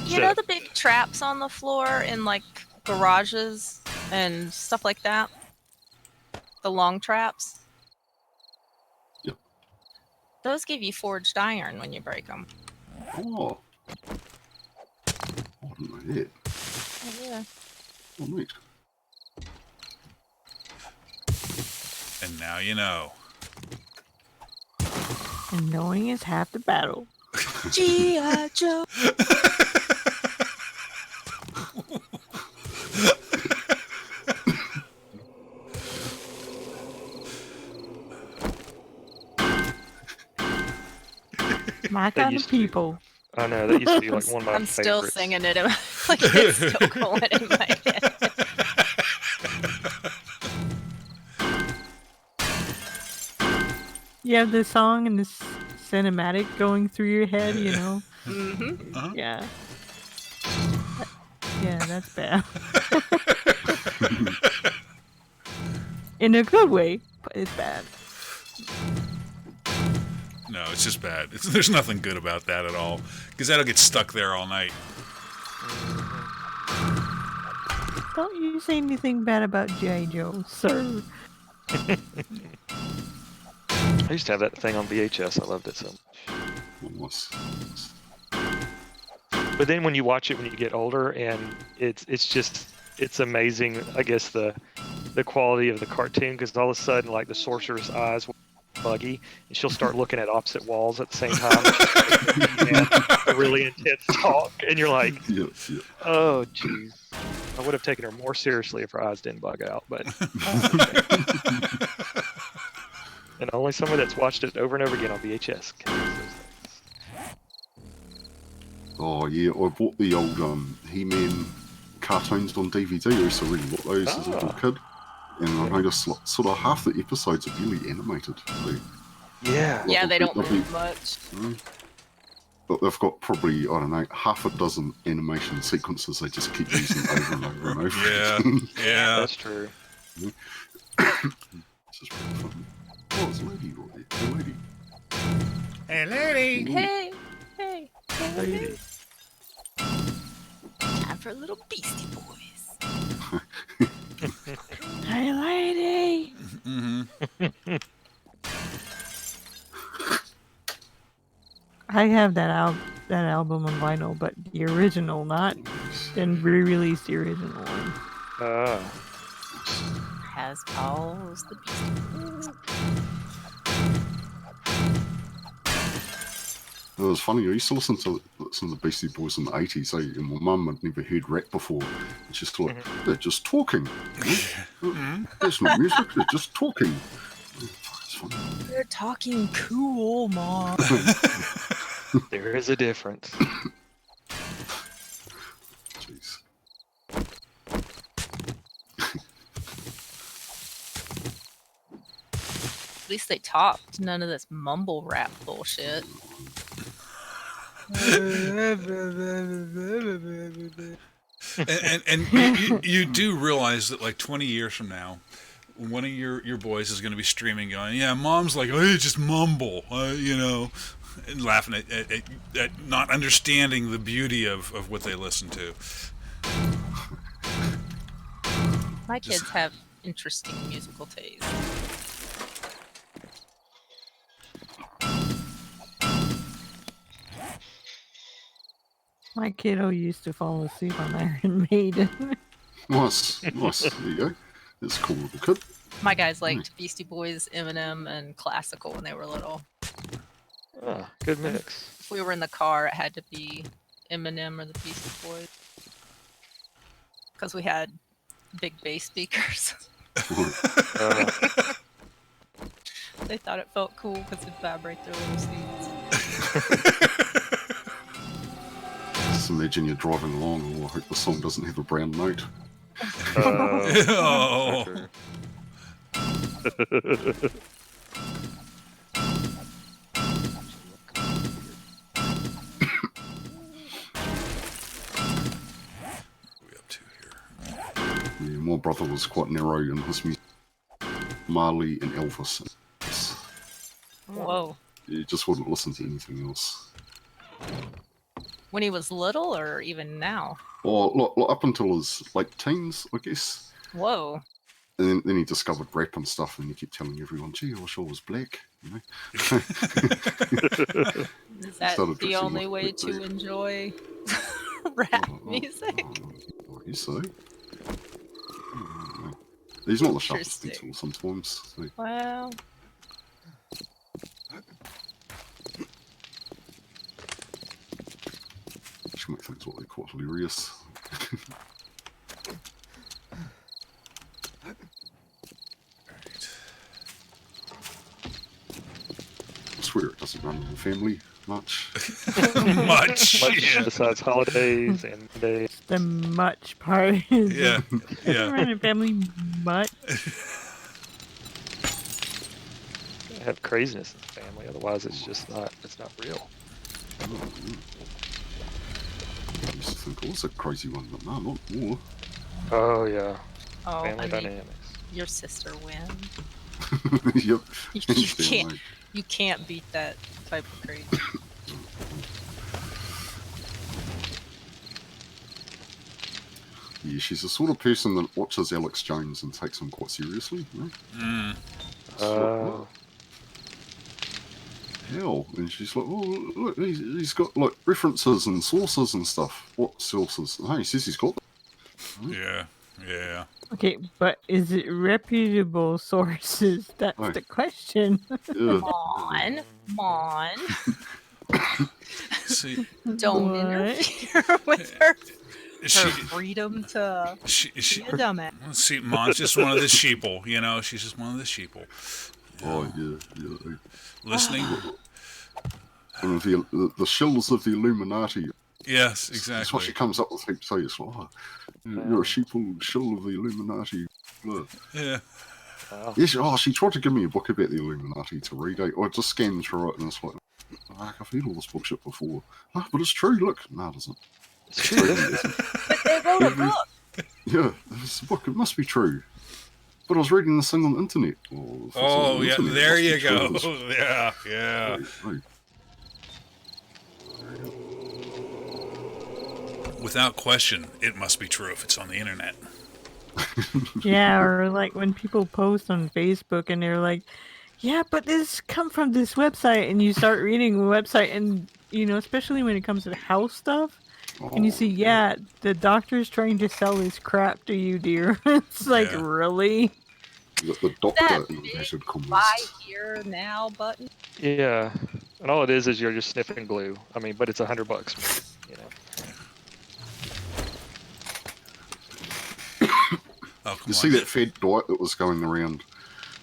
You know the big traps on the floor in like garages and stuff like that? The long traps? Yep. Those give you forged iron when you break them. Oh. I didn't know that. Yeah. Oh, neat. And now you know. And knowing is half the battle. G.I. Joe. My That kind of used to be- people. I know that used to be like one of my I'm still favorites. singing it. Like it's still going in my head. You have this song and this cinematic going through your head, Mm-hmm. Uh-huh. Yeah. Yeah, that's bad. In a good way, but it's bad. No, it's just bad. There's nothing good about that at all. Because that'll get stuck there all night. Don't you say anything bad about G.I. Joe, sir. I used to have that thing on VHS. I loved it so much. Nice. But then when you watch it when you get older, and it's amazing. I guess the quality of the cartoon, because all of a sudden like the sorcerer's eyes will be buggy, and she'll start looking at opposite walls at the same time. And a really intense talk, and you're like, Yeah. oh jeez. I would have taken her more seriously if her eyes didn't bug out, but and only someone that's watched it over and over again on VHS can use those things. Oh yeah, I bought the old He-Man cartoons on DVD. I used to really like those as a little kid. And I noticed sort of half the episodes are really animated. Yeah. Yeah, they don't They'll be- move much. But they've got probably, I don't know, half a dozen animation sequences they just keep using over and over and over. Yeah. Yeah. That's true. It's just really fun. Oh, it's a lady right there. A lady. Hey, lady. Hey, hey, hey. Lady. Time for little Beastie Boys. Hey, lady! Mm-hmm. I have that album on vinyl, but the original, not then re-released the original one. Has balls the Beastie Boys. It was funny, I used to listen to the Beastie Boys in the 80s, and my mum had never heard rap before. And she's like, they're just talking. There's no music, they're just talking. It's funny. They're talking cool, Mom. There is a difference. Jeez. At least they talked. None of this mumble rap bullshit. And you do realize that like 20 years from now, one of your boys is going to be streaming, going, "Yeah, mom's like, oh, just mumble," and laughing at not understanding the beauty of what they listen to. My kids have interesting musical taste. My kiddo used to fall asleep on Iron Maiden. Nice. There you go. That's a cool little kid. My guys liked Beastie Boys, Eminem, and classical when they were little. Ah, good mix. If we were in the car, it had to be Eminem or the Beastie Boys. Because we had big bass speakers. Uh, They thought it felt cool because it'd vibrate their little seats. Just imagine you're driving along, I hope the song doesn't have a brown note. Oh. for sure. What are we up to here? Yeah, my brother was quite narrow in his music. Marley and Elvis. Whoa. He just wouldn't listen to anything else. When he was little or even now? Or up until his late teens, I guess. Whoa. And then he discovered rap and stuff, and he kept telling everyone, "Gee, I wish I was black." You know? Is that Started the dressing only like way black to dude. enjoy rap Oh, music? I guess so. He's not the sharpest Interesting. pencil sometimes. So. Well, Which might think what they quite hilarious. I swear it doesn't run in the family much. Much. Much Yeah. besides holidays and days. The much part is Yeah. Yeah. running family much. Have craziness in the family, otherwise it's just not. It's not real. I used to think, oh, it's a crazy one, but no, not more. Oh yeah, oh, family I mean, dynamics. your sister wins. Yep. You hands down, can't, mate. you can't beat that type of crazy. Yeah, she's the sort of person that watches Alex Jones and takes him quite seriously. You know? Mm. It's like, Uh, what? Hell, and she's like, oh, look, he's got like references and sources and stuff. What sources? No, he says he's got them. Yeah. Yeah. Okay, but is it reputable sources? That's Oh. the question. Yeah. Come on. See, Don't What? interfere with her she, freedom to she, be she, a dumbass. see, Mom's just one of the sheeple, you know. She's just one of the sheeple. Oh, yeah. Listening. One of the shills of the Illuminati. Yes, That's what exactly. she comes up with. Heaps of it's like, oh, you're a sheeple shill of the Illuminati. Blah. Yeah. wow. Yes, she tried to give me a book about the Illuminati to read. I just scanned through it and it's like, I've heard all this bullshit before. No, but it's true. Look, no, it isn't. It's true. But they wrote a book. Yeah, it's a book. It must be true. But I was reading this thing on the internet. Well, if it's on Oh, the yeah. internet, it There must be you true. go. It's- Yeah. Yeah. Hey, Without question, it must be true if it's on the internet. Yeah, or like when people post on Facebook and they're like, yeah, but this come from this website, and you start reading the website, and especially when it comes to house stuff, and you oh, see, yeah, the doctor's trying to sell this crap to you, dear. It's like, Yeah. really? the doctor That in big inverted commas. Buy here now button. Yeah, and all it is you're just sniffing glue. I mean, but it's $100. You know. Oh, come You see on. that fed diet that was going around?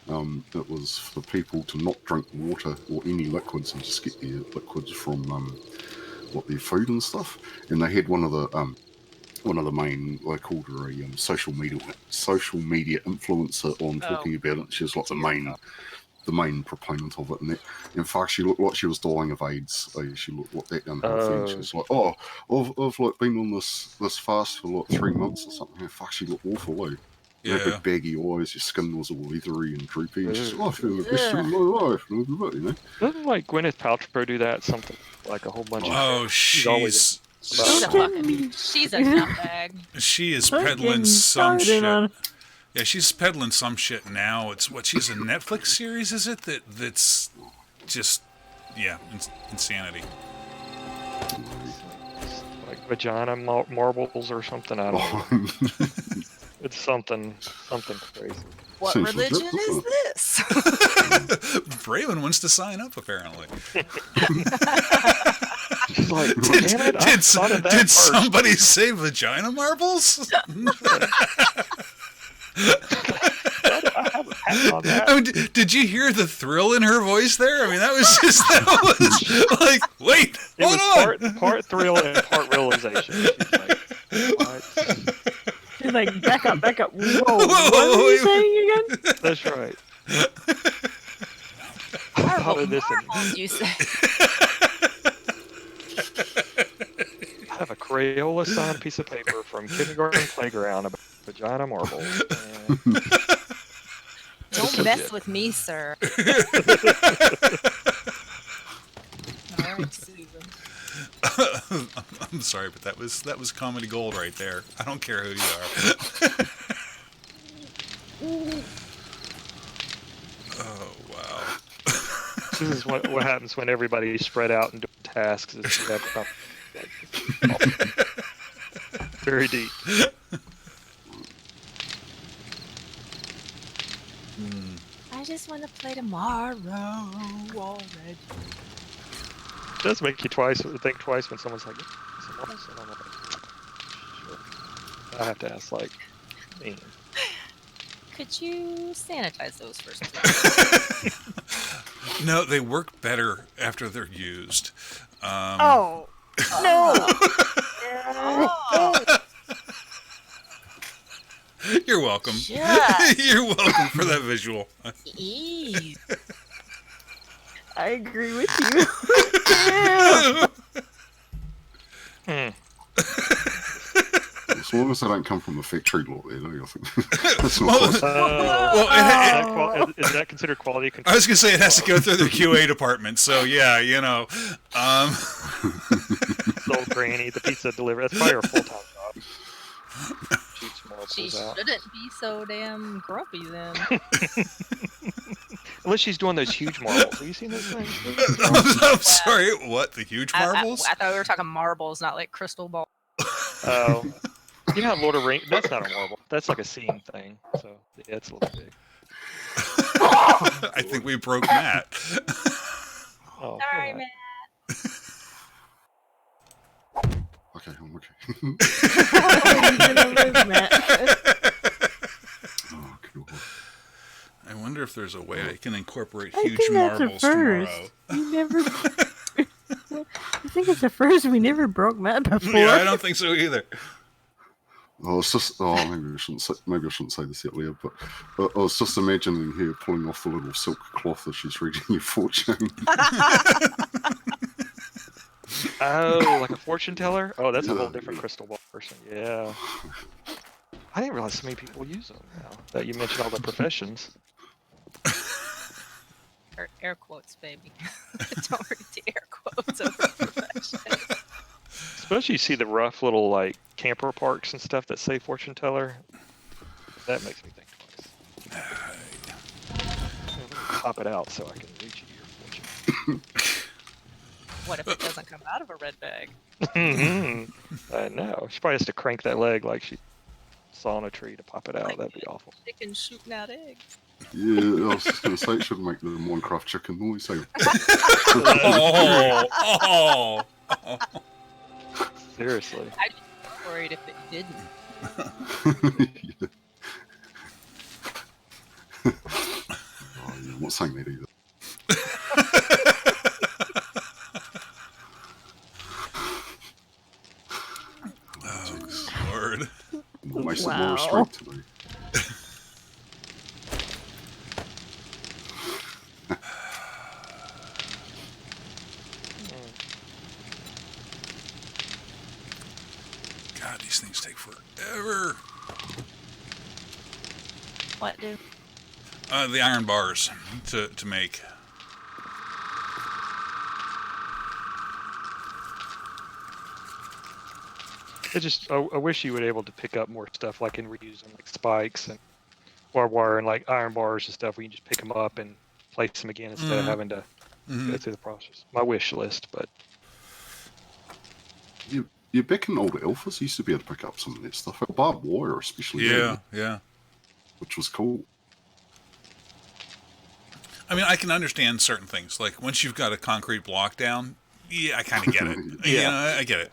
That was for people to not drink water or any liquids and just get their liquids from their food and stuff. And they had one of the main, I called her a social media influencer on talking about it. She was like the main the main proponent of it. And in fact, she looked like she was dying of AIDS. She looked like that unhealthy. And she was like, "Oh, I've like been on this fast for like 3 months or something." In fact, she looked awful. Like, you Yeah. had big baggy eyes. Your skin was all leathery and droopy. And she's like, "I feel the Ugh. best of my life." You know. Doesn't like Gwyneth Paltrow do that? Something like a whole bunch of. Oh, always she's She's a Don't fucking. She's a nutbag. she is Don't peddling get some started shit. on- Yeah, she's peddling some shit now. It's what she's a Netflix series, is it? That's just insanity. Like vagina marbles or something. I don't know. Oh, It's something crazy. What Seems legit, religion is doesn't this? Braylon wants to sign up, apparently. She's like, Did, damn it, I did, thought of that did first. somebody say vagina marbles? I have a patent on that. I mean, did you hear the thrill in her voice there? I mean, that was like, wait, It hold was on. part thrill and part realization. She's like, what? She's like, back up. Whoa, Whoa, what are you wait. saying again? That's right. I thought of this and Marbles, you say? I have a Crayola signed piece of paper from kindergarten playground about vagina marbles. And Don't so mess good. with me, sir. All right, Susan. I'm sorry, but that was comedy gold right there. I don't care who you are. Oh wow. This is what happens when everybody is spread out and doing tasks. Is you have very deep. I just want to play tomorrow already. It does make you think twice when someone's like, someone else, and I'm like, sure. I have to ask, like, man. Could you sanitize those first? No, they work better after they're used. Oh, no. You're welcome. Yes. You're welcome for that visual. Eee. I agree with you. Hmm. as long as they don't come from the factory lot there, I think that's not Well, possible. Well, Is that considered quality I control? was gonna say it has to go through their QA department. So yeah, Old granny, the pizza delivery. That's probably her full-time job. Shoots She marbles out. shouldn't be so damn grumpy then. Unless she's doing those huge marbles. Have you seen those things? I'm sorry. What, the huge marbles? I thought we were talking marbles, not like crystal ball. Oh. You know how Lord of Rings? That's not a marble. That's like a scene thing. So, yeah, it's a little big. I think we broke Matt. Oh, Sorry, alright. man. Okay, I'm okay. Oh, cool. I wonder if there's a way I can incorporate I huge think that's a marbles first. tomorrow. We never. I think it's the first. We never broke Matt before. Yeah, I don't think so either. Oh, it's just. Oh, maybe I shouldn't say this yet, Leah. But I was just imagining her pulling off the little silk cloth as she's reading your fortune. Oh, like a fortune teller? Oh, that's a whole different crystal ball person. Yeah. I didn't realize so many people use them now that you mentioned all the professions. Air quotes, baby. Don't read the air quotes over profession. Especially you see the rough little like camper parks and stuff that say fortune teller. That makes me think twice. Let me pop it out so I can read you your fortune. What if it doesn't come out of a red bag? I know. She probably has to crank that leg like she saw on a tree to pop it out. That'd be awful. Chicken shooting out eggs. Yeah, I was just going to say it should make the Minecraft chicken noise. So. Oh. Seriously. I'd be worried if it didn't. Yeah. Oh, yeah, I'm not saying that either. Oh, Lord. What makes it Wow. more restraint to me. these things take forever. What, dude? The iron bars to make. I wish you would able to pick up more stuff like in reusing like spikes and barbed wire and like iron bars and stuff where you can just pick them up and place them again instead of having to go through the process. My wish list, but You back in old Alphas, you used to be able to pick up some of that stuff. Barbed wire, especially. Yeah. Which was cool. I mean, I can understand certain things. Like, once you've got a concrete block down, yeah, I kind of get it. Yeah. You know, I get it.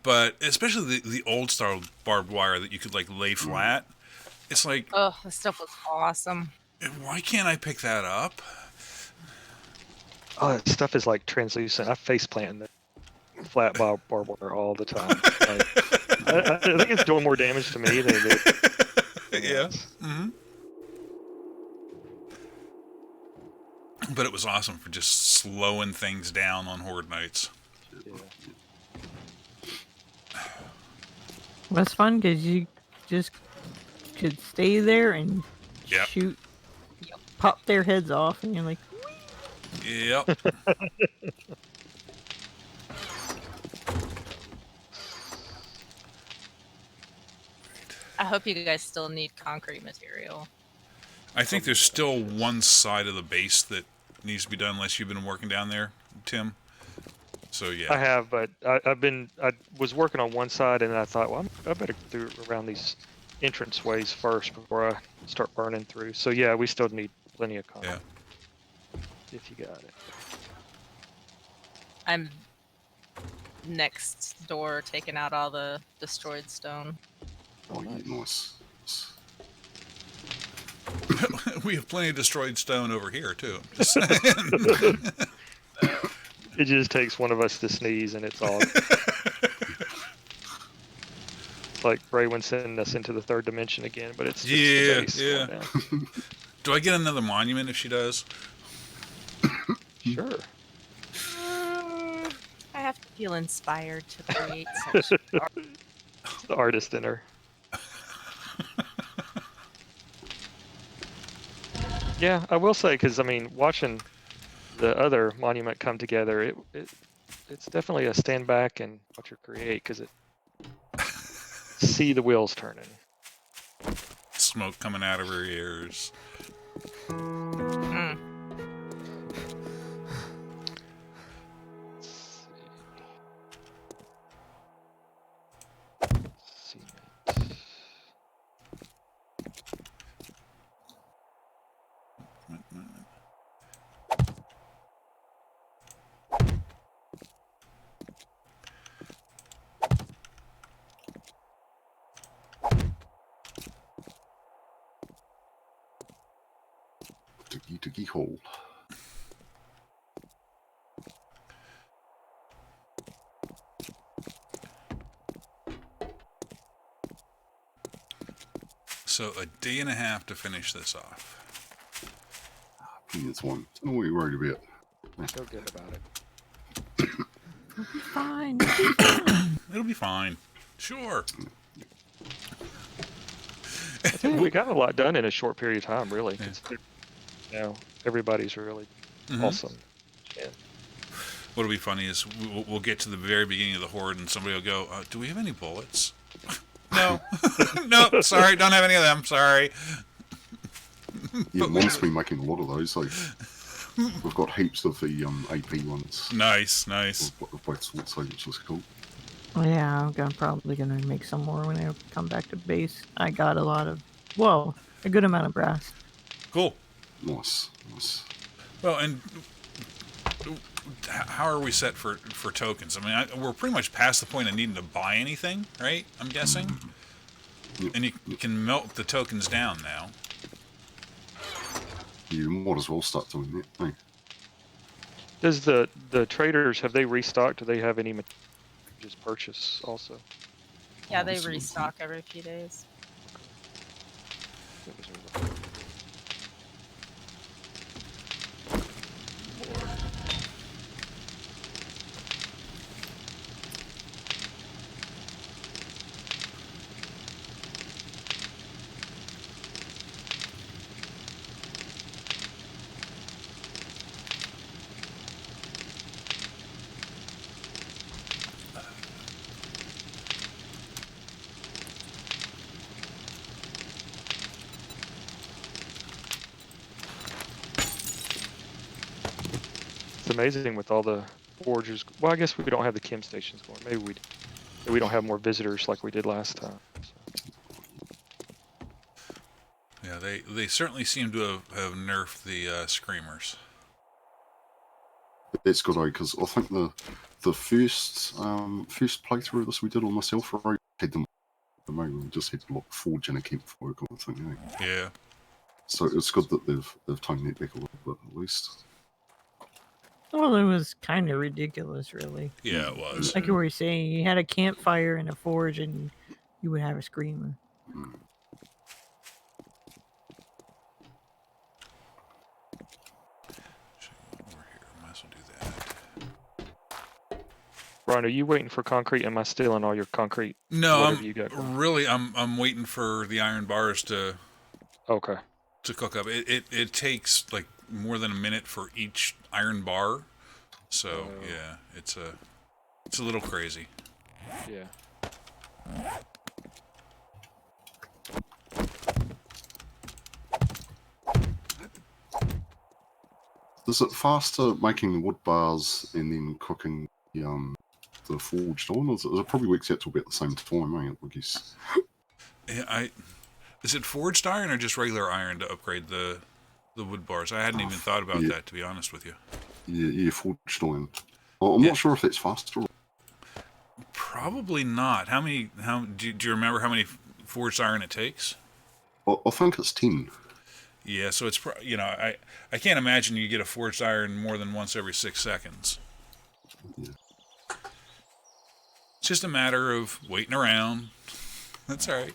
But especially the old style barbed wire that you could, like, lay flat, it's like, Oh, this stuff was awesome. why can't I pick that up? oh, that stuff is like translucent. I face plant in the flat barbed wire all the time. Like, I think it's doing more damage to me than it is. Yeah. Mm-hmm. But it was awesome for just slowing things down on Horde nights. Yeah. It was fun because you just could stay there and Yep. shoot, pop their heads off, and you're like, Yep. I hope you guys still need concrete material. I think there's still one side of the base that needs to be done unless you've been working down there, Tim. So, yeah. I have, but I was working on one side and I thought, well, I better go around these entrance ways first before I start burning through. So yeah, we still need plenty of concrete. Yeah. If you got it. I'm next door taking out all the destroyed stone. Oh, yeah, nice. We have plenty of destroyed stone over here, too. Just saying. It just takes one of us to sneeze and it's all. It's like Braywin sending us into the third dimension again, but it's just the base yeah. going down. Do I get another monument if she does? Sure. I have to feel inspired to create such art. It's the artist in her. Yeah, I will say, because I mean, watching the other monument come together, it's definitely a stand back and watch her create, because it see the wheels turning. Smoke coming out of her ears. Mm. Cement. Diggy hole. So a day and a half to finish this off. It's one. Don't know what you're worried about. Feel good about it. fine. It'll be fine. Sure. I think we got a lot done in a short period of time, really. Yeah. 'Cause, you know, everybody's really awesome. Yeah. What'll be funny is we'll get to the very beginning of the Horde and somebody will go, do we have any bullets? No. No, sorry, don't have any of them. Sorry. Yeah, Mon's been making a lot of those. Like, we've got heaps of the AP ones. Nice. Of both sorts, which was cool. Well, yeah, I'm probably gonna make some more when I come back to base. I got a lot of, well, a good amount of brass. Cool. Nice. Well, and how are we set for tokens? I mean, we're pretty much past the point of needing to buy anything, right? I'm guessing. Yep. And you can melt the tokens down now. You might as well start doing that. Hey. Does the traders, have they restocked? Do they have any just purchase also? Yeah, they Awesome. restock every few days. amazing with all the forgers. Well, I guess we don't have the chem stations going. Maybe we don't have more visitors like we did last time. Yeah, they certainly seem to have nerfed the screamers. It's good, because I think the first playthrough of this we did on myself, I had them. At the moment, we just had to forge in a campfire kind of thing. Yeah. So it's good that they've toned that back a little bit at least. Well, it was kind of ridiculous, really. Yeah, it was. Like you were saying, you had a campfire and a forge, and you would have a screamer. Mm. Over here, might as well do that. Brian, are you waiting for concrete? Am I stealing all your concrete? No, Whatever you got going. really I'm waiting for the iron bars to Okay. cook up. It takes like more than a minute for each iron bar, so yeah, it's a little crazy. Yeah. Is it faster making the wood bars and then cooking the forged iron? It probably works out to about the same time, I guess. Yeah, is it forged iron or just regular iron to upgrade the wood bars? I hadn't even thought about that, to be honest with you. Yeah, forged iron. Well, I'm not sure if that's faster. Probably not. How do you remember how many forged iron it takes? I think it's 10. Yeah, so it's I can't imagine you get a forged iron more than once every 6 seconds. Yeah. It's just a matter of waiting around. That's all right.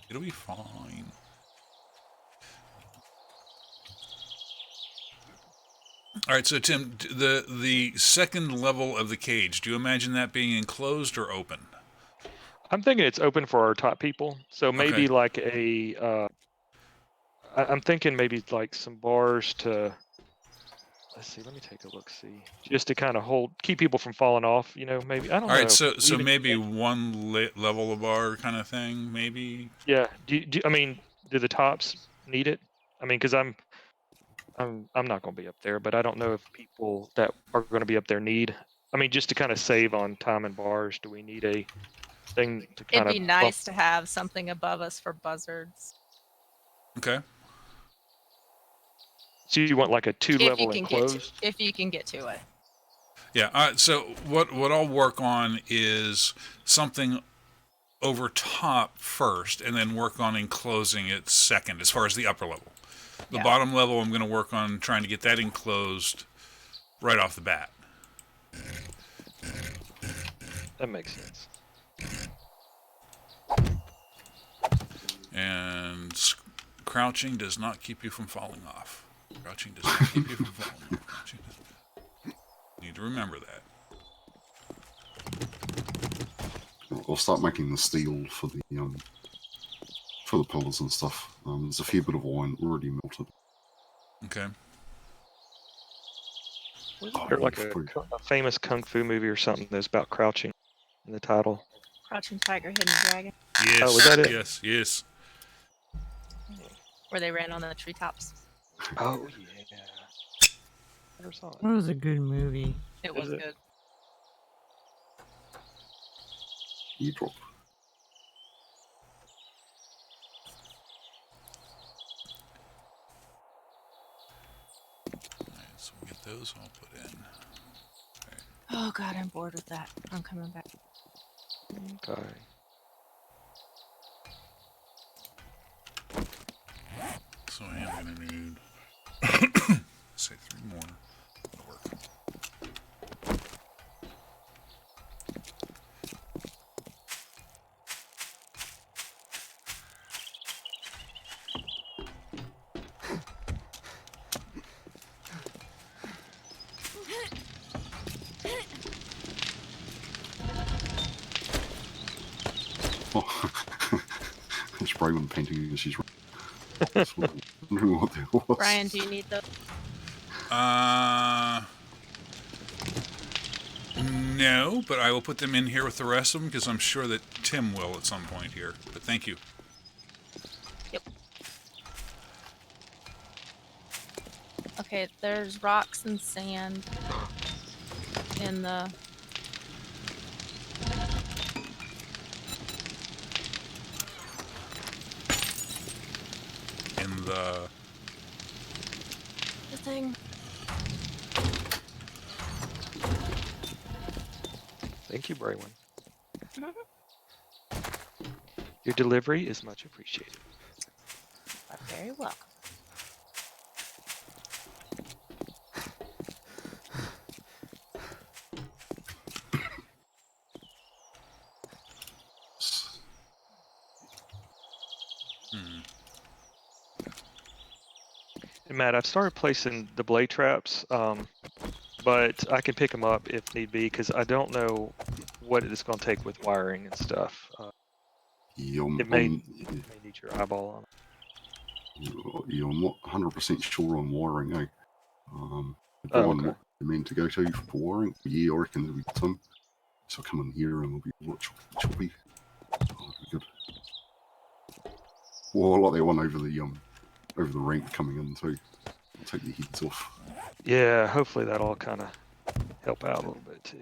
It'll be fine. All right, so Tim, the second level of the cage, do you imagine that being enclosed or open? I'm thinking it's open for our top people. So maybe Okay. like I'm thinking maybe like some bars to, let's see, let me take a look, see. Just to kind of keep people from falling off, maybe. I don't know. All right, so Even- maybe one level of bar kind of thing, maybe? Yeah. I mean, do the tops need it? I mean, because I'm not going to be up there, but I don't know if people that are going to be up there need. I mean, just to kind of save on time and bars, do we need a thing to kind It'd of? be nice to have something above us for buzzards. Okay. So you want like a If 2-level you can enclosed? if you can get to it. Yeah, so what I'll work on is something over top first, and then work on enclosing it second, as far as the upper level. The Yeah. bottom level, I'm going to work on trying to get that enclosed right off the bat. That makes sense. And crouching does not keep you from falling off. Crouching does not keep you from falling off. Crouching need to remember that. I'll start making the steel for the pillars and stuff. There's a fair bit of iron already melted. Okay. Wasn't there like a famous kung fu movie or something that's about crouching in the title? Crouching Tiger, Hidden Dragon, Yes. Oh, was that it? Yes. where they ran on the treetops. Oh yeah. Never saw it. That was a good movie. It was it? good. Airdrop. Alright, so we'll get those all put in. Oh god, I'm bored with that. I'm coming back. Okay. So I am going to need, say 3 more. That'll work. Oh. It's Braylon painting as she's wondering what that was. Brian, do you need those? No, but I will put them in here with the rest of them because I'm sure that Tim will at some point here. But thank you. Okay, there's rocks and sand. in the. In the The thing. Thank you, Braywin. Your delivery is much appreciated. Are very welcome. And Matt, I've started placing the blade traps, but I can pick them up if need be because I don't know what it's going to take with wiring and stuff. It may need your eyeball on it. You're not 100% sure on wiring, eh? Oh, Everyone, okay. what you mean to go to for wiring? Yeah, I reckon it'll be Tim. So I'll come in here and we'll be a lot choppy. Oh, that'll be good. Well, I like that one over the ramp coming in too. I'll take the heads off. Yeah, hopefully that'll kind of help out a little bit too.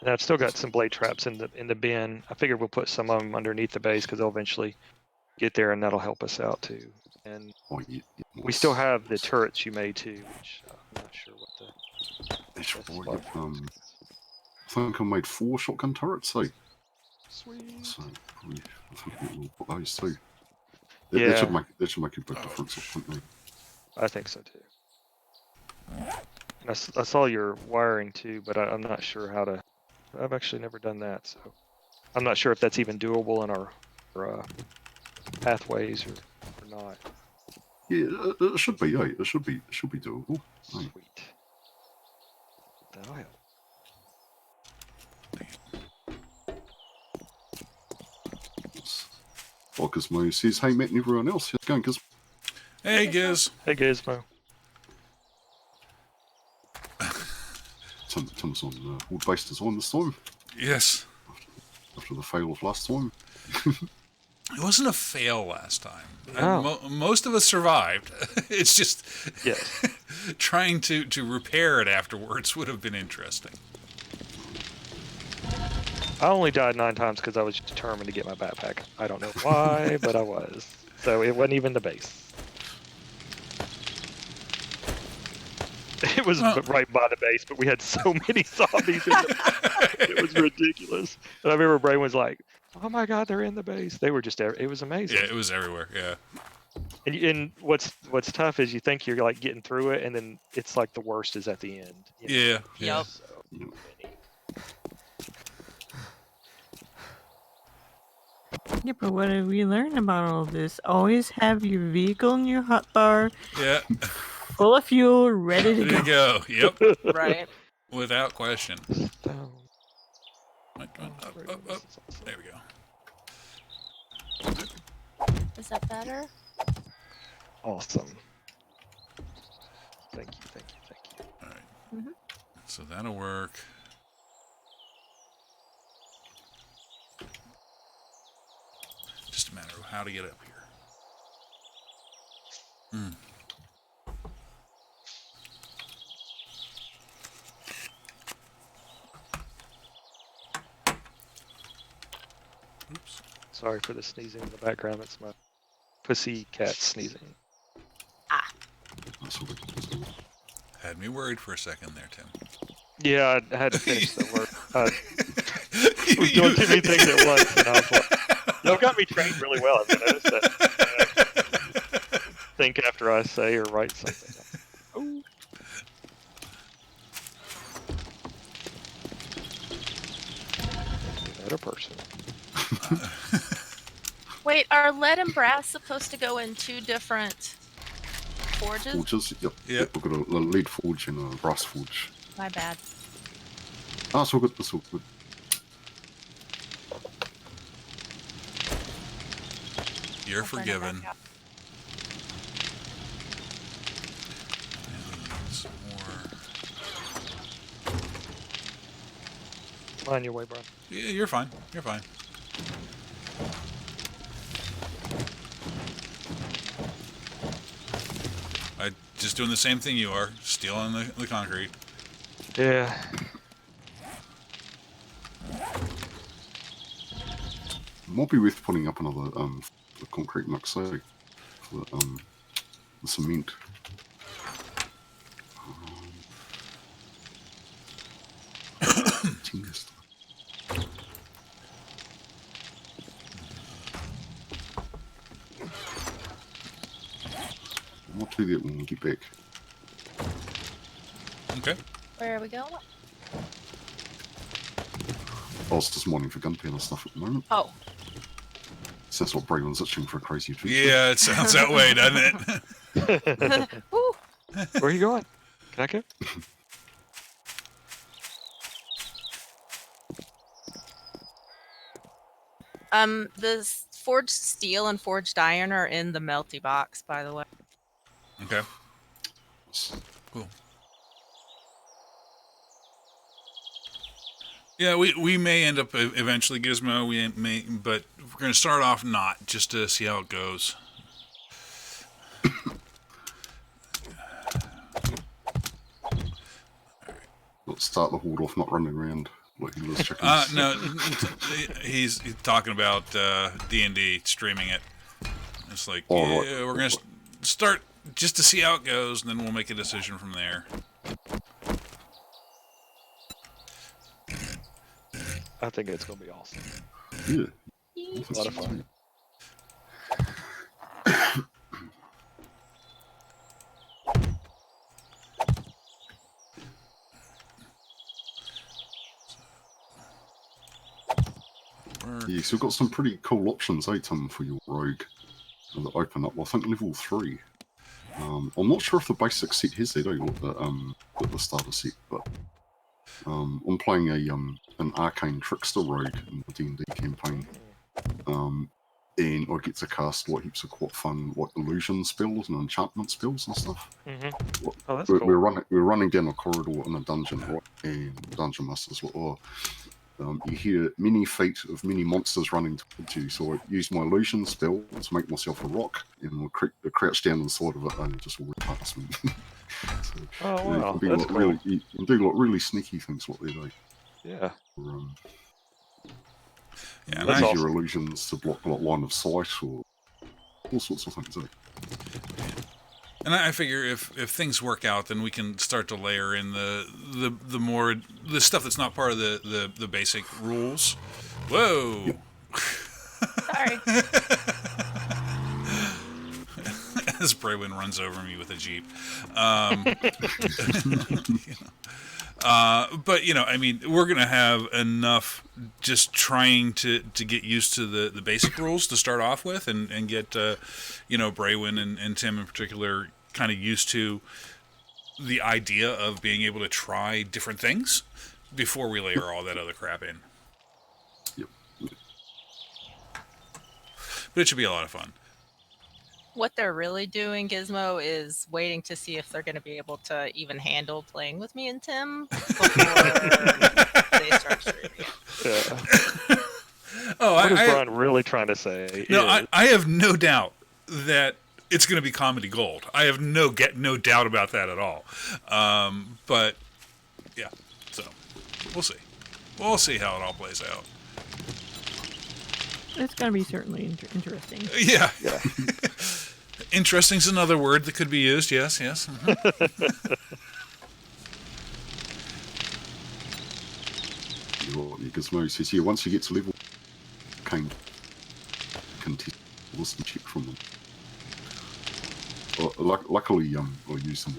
And I've still got some blade traps in the bin. I figured we'll put some of them underneath the base because they'll eventually get there, and that'll help us out too. And Oh, yeah, we still have the turrets you made too, which I'm not sure what the. That's That's right. fine. I think I made 4 shotgun turrets, so Sweet. probably, I think we'll put those too. Yeah. That should make a big difference, I think. I think so too. And I saw your wiring too, but I'm not sure how to. I've actually never done that, so I'm not sure if that's even doable in our pathways or not. Yeah, it should be. Yeah, it should be doable. Aye. Sweet. That'll help. Well, Gizmo says, "Hey, Matt and everyone else, how's it going, Gizmo?" hey, Giz. Hey Gizmo. Tim's on Horde-based design this time, Yes, after the fail of last time. it wasn't a fail last time. No. Most of us survived. It's just Yes. trying to repair it afterwards would have been interesting. I only died 9 times because I was determined to get my backpack. I don't know why, but I was. So it wasn't even the base. It was right by the base, but we had so many zombies in the It was ridiculous. And I remember Bray was like, oh my god, they're in the base. They were just, it was amazing. Yeah, it was everywhere. Yeah. And what's tough is you think you're like getting through it, and then it's like the worst is at the end. you know? Yeah. Yeah. Yep. So, Yeah, but what did we learn about all this? Always have your vehicle in your hotbar Yeah. full of fuel, ready to There go. you go. Yep. Right. Without question. so- Up. There we go. Is that better? Awesome. Thank you. All right. Mhm. So that'll work. Just a matter of how to get up here. Oops. Sorry for the sneezing in the background. That's my pussy cat sneezing. That's all good. That's all good. Had me worried for a second there, Tim. Yeah, I had to finish the work. I was doing too many things at once, and I was like, y'all got me trained really well. I've noticed that. Think after I say or write something. Oh. Better person. Wait, are lead and brass supposed to go in 2 different forges? Forges, yep. Yep. We've got a lead forge and a brass forge. My bad. Ah, it's all good. It's all good. You're I'll bring it back forgiven. out. And some more. Find your way, bro. Yeah, you're fine. You're fine. I just doing the same thing you are, stealing the concrete. Yeah. Might be worth putting up another the concrete mix, for the cement. Test. I'll do that when we get back. Where are we going? I was just mining for gunpowder stuff at the moment. Oh, Sounds like Braylon's itching for a crazy adventure. Yeah, it sounds that way, doesn't it? woo. Where are you going? Can I go? The forged steel and forged iron are in the melty box, by the way. Okay. Cool. Yeah, we may end up eventually, Gizmo. We may, but we're going to start off not, just to see how it goes. Let's start the horde off not running around like he was chickens. No, he's talking about D&D, streaming it. It's like, All yeah, right. we're going to start just to see how it goes, and then we'll make a decision from there. I think it's gonna be awesome. Yeah. It's a lot of fun. Yeah, so we've got some pretty cool options, Tim, for your rogue that open up. Well, I think level 3. I'm not sure if the basic set has that, the starter set, but I'm playing an arcane trickster rogue in the D&D campaign, and I get to cast like heaps of quite fun like illusion spells and enchantment spells and stuff. Mm-hmm. Oh, that's we're, cool. we're running down a corridor in a dungeon, right? And the dungeon master's like, you hear many feet of many monsters running towards you, so I use my illusion spell to make myself a rock, and I'll crouch down inside of it, and it just will pass me. So, Oh wow, you can that's cool. you can do like really sneaky things like that. Yeah. Yeah, and Use That's your awesome. illusions to block like line of sight or all sorts of things. And I figure if things work out, then we can start to layer in the more the stuff that's not part of the basic rules. Whoa! Sorry. As Braywin runs over me with a jeep. But I mean, we're gonna have enough just trying to get used to the basic rules to start off with, and get Braywin and Tim in particular kind of used to the idea of being able to try different things before we layer all that other crap in. Yep. But it should be a lot of fun. What they're really doing, Gizmo, is waiting to see if they're going to be able to even handle playing with me and Tim before they start streaming. Yeah. Oh, What is Brian really trying to say? No, is- I have no doubt that it's going to be comedy gold. I have no doubt about that at all. But yeah, so we'll see. We'll see how it all plays out. It's gonna be certainly interesting. Yeah. Yeah. Interesting's another word that could be used. Yes, yes. Gizmo says here, once you get to level, can test listen check from them. Luckily, I used them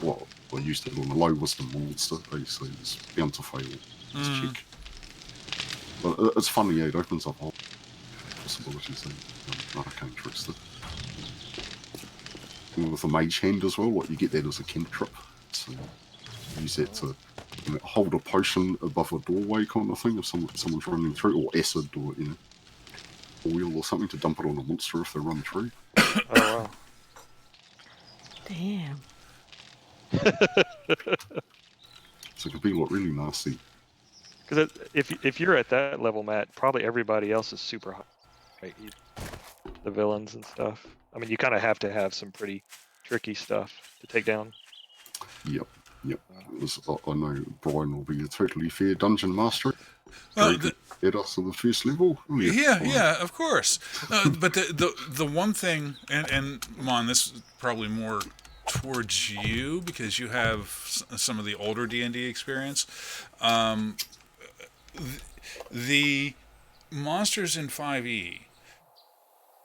on I used it on a low wisdom monster, so it's bound to fail this check. But it's funny, yeah, it opens up all possibilities that arcane trickster. And with a mage hand as well, you get that as a cantrip. So you use that to hold a potion above a doorway kind of thing if someone's running through, or acid, or oil or something to dump it on a monster if they run through. Oh wow. Damn. So it can be really nasty. Because if you're at that level, Matt, probably everybody else is super high. Right? The villains and stuff. I mean, you kind of have to have some pretty tricky stuff to take down. Yep. I know Brian will be a totally fair dungeon master. Well, add us to the first level? Oh, Yeah, fine. yeah, of course. But the one thing, and Mon, this is probably more towards you because you have some of the older D&D experience. The monsters in 5e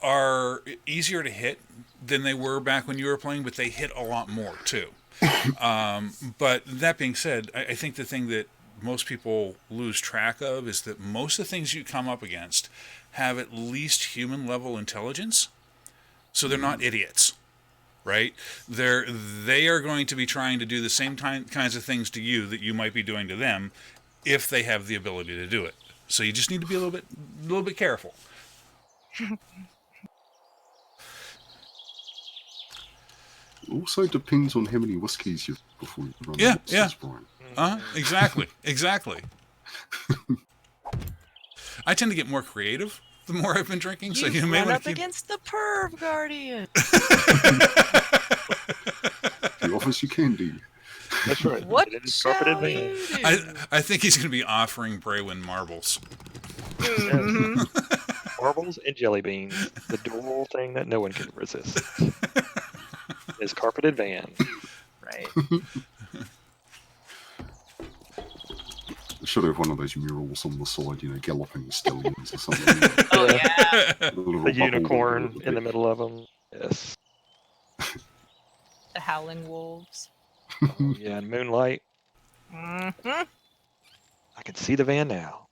are easier to hit than they were back when you were playing, but they hit a lot more too. But that being said, I think the thing that most people lose track of is that most of the things you come up against have at least human level intelligence, so they're not idiots, right? They are going to be trying to do the same kinds of things to you that you might be doing to them, if they have the ability to do it. So you just need to be a little bit careful. Also depends on how many whiskies you've before you run. Yeah, monsters, yeah. Brian. Exactly, exactly. I tend to get more creative the more I've been drinking, so you may run want up to keep. against the perv guardian. The office you can do. That's right. What It is carpeted shall van. you do? I think he's going to be offering Braywin marbles. Mhm. Marbles and jelly beans. The dual thing that no one can resist. Is carpeted van. Right. Should have one of those murals on the side, galloping stallions or something. Oh yeah. A little The bubble unicorn with in the it. middle of them. Yes. The howling wolves. Oh, yeah, and moonlight. Hmm. I can see the van now.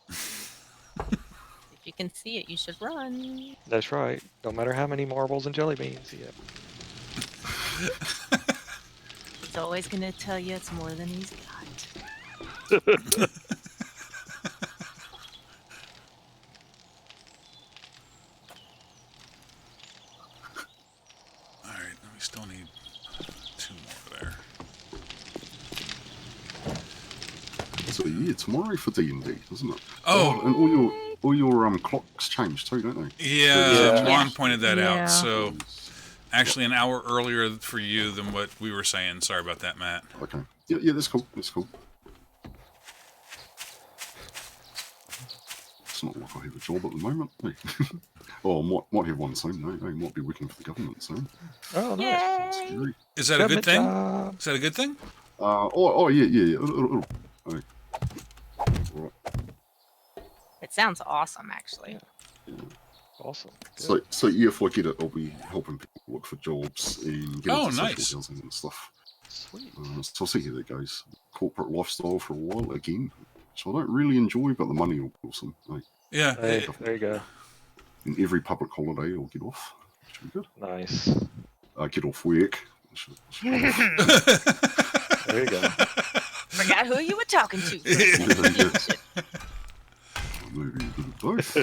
If you can see it, you should run. That's right. No matter how many marbles and jelly beans. Yeah. He's always gonna tell you it's more than he's got. All right, we still need 2 more there. So yeah, tomorrow for D&D, isn't it? Oh, And all your clocks change too, don't they? yeah, Yeah. Juan pointed that Yeah. out. So actually, an hour earlier for you than what we were saying. Sorry about that, Matt. Okay. Yeah, that's cool. That's cool. It's not like I have a job at the moment. Hey. Oh, I might have one soon. No, I might be working for the government soon. Oh, nice. Yay! Scary. Is that a good Government thing? job. Is that a good thing? Yeah. It'll, hey. Right. It sounds awesome, actually. Awesome. Good. So yeah, if I get it, I'll be helping people look for jobs and get Oh, into nice. social housing and stuff. Sweet. So I'll see how that goes. Corporate lifestyle for a while again, which I don't really enjoy, but the money will be awesome. Hey. Yeah. Hey, there you go. And every public holiday I'll get off. Should be good. Nice. Get off work. Should There you go. Forgot who you were talking to. yeah. Maybe a bit of both.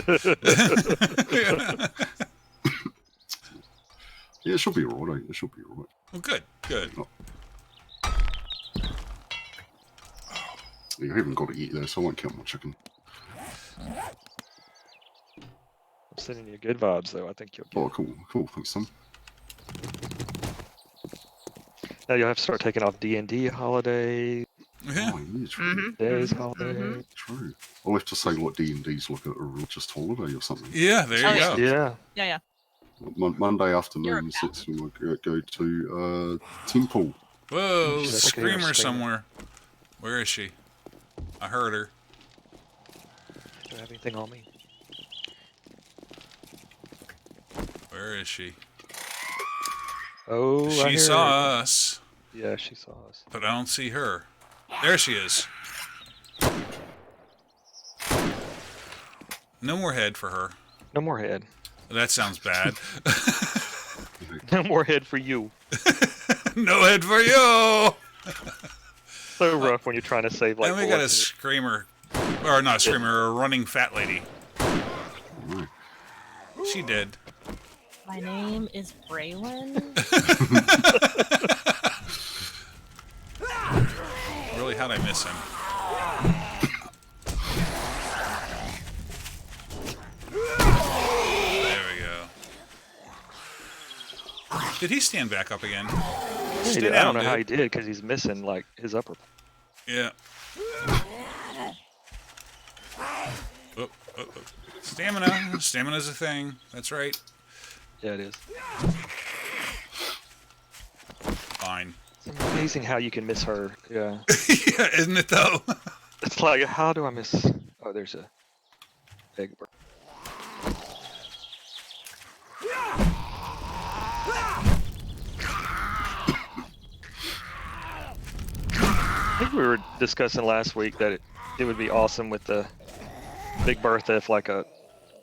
Yeah, it should be alright. It should be alright. Well, good, good. Yeah, I haven't got it yet though, so I won't count my chicken. I'm sending you good vibes, though. I think you'll get. Oh, cool. Thanks, Tom. Now you'll have to start taking off D&D holiday Yeah. Oh, yeah, true. Mhm. days, Mhm. holiday. Mhm. True. I'll have to say like D&D's like a religious holiday or something. Yeah, there you Oh, go. Yeah. Yeah. Monday You're afternoon, a that's when I go to temple. Whoa, Shit, I think I hear a screamer screamer. somewhere. Where is she? I heard her. Do you have anything on me? Where is she? Oh, I She hear saw her. us, Yeah, she saw us. but I don't see her. There she is. No more head for her. No more head. That sounds bad. No more head for you. No head for you. So rough when you're trying to save like. And we got a bullets screamer, or not a screamer, a running fat lady. Right. She did. My name is Braylon. Really, how'd I miss him? There we go. Did he stand back up again? and- He Stay did. I down, don't know how he dude. did because he's missing like his upper. Yeah. oh, oh. Stamina. Stamina's a thing. That's right. Yeah, it is. Fine. It's amazing how you can miss her. Yeah. Yeah, isn't it though? It's like, how do I miss? Oh, there's a big bird. I think we were discussing last week that it would be awesome with the Big Bertha if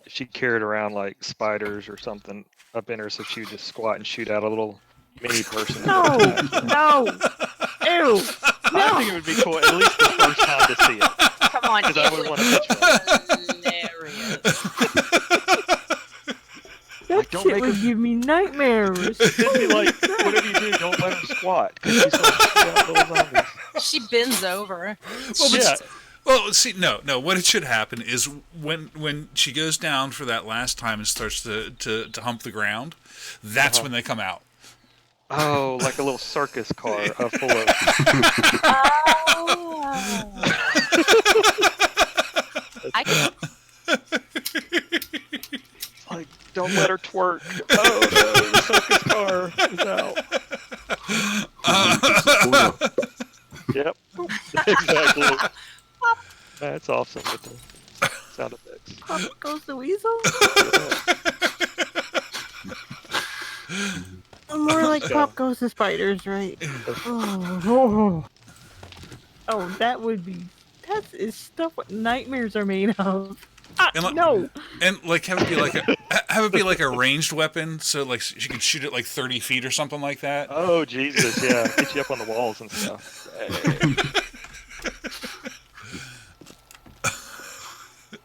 she carried around like spiders or something up in her, so she would just squat and shoot out a little mini person. No, no, ew, I think it would be cool at least the first time to see it. Come on, Because I it would would want to be hilarious. that don't shit make would her- give me nightmares. It'd be like, whatever you do, don't let her squat, because she's going to shoot out little zombies. She bends over. Well, but Yeah. well, see, no. What it should happen is when she goes down for that last time and starts to hump the ground, that's when they come out. Oh, like a little circus car full of. Oh. I can, Like, don't let her twerk. Oh no, the circus car is out. Yep, exactly. That's awesome with the sound effects. Pop goes the weasel. More like Pop goes the spiders, right? Oh, that would be. That is stuff what nightmares are made of. And like, No. and like have it be like a ranged weapon, so like she can shoot it like 30 feet or something like that. Oh Jesus, yeah, get you up on the walls and stuff.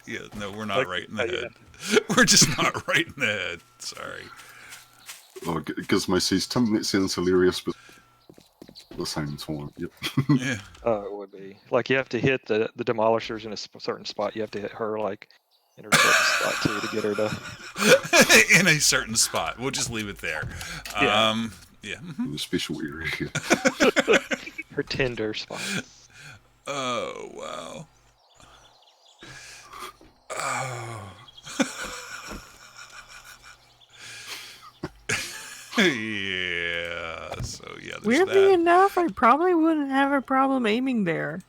Yeah, no, we're not Like- right in the yeah. head. We're just not right in the head. Sorry. Oh, Gizmo says 10 minutes sounds hilarious, but at the same time, yep. Yeah. Oh, it would be like you have to hit the demolishers in a certain spot. You have to hit her like in her certain spot too to get her to. In a certain spot. We'll just leave it there. Yeah. Yeah. In the special area. Her tender spot. Oh, wow. Oh. Yeah. So, yeah, there's Weirdly that. enough, I probably wouldn't have a problem aiming there.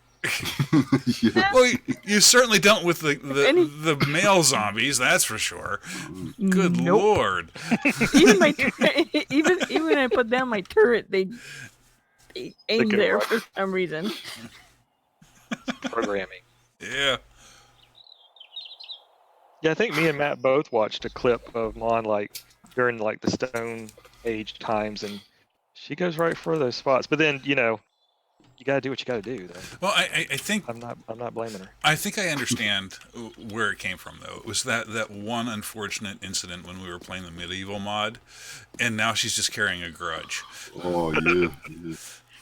Yeah. Well, you certainly don't with Any- the male zombies, that's for sure. Good Nope. lord. Even my even when I put down my turret, they aim go there right. for some reason. Programming. Yeah. Yeah, I think me and Matt both watched a clip of Mon like during like the Stone Age times, and she goes right for those spots. But then you gotta do what you gotta do. Though. Well, I think I'm not blaming her. I think I understand where it came from, though. It was that one unfortunate incident when we were playing the medieval mod, and now she's just carrying a grudge. Oh, yeah. Yeah.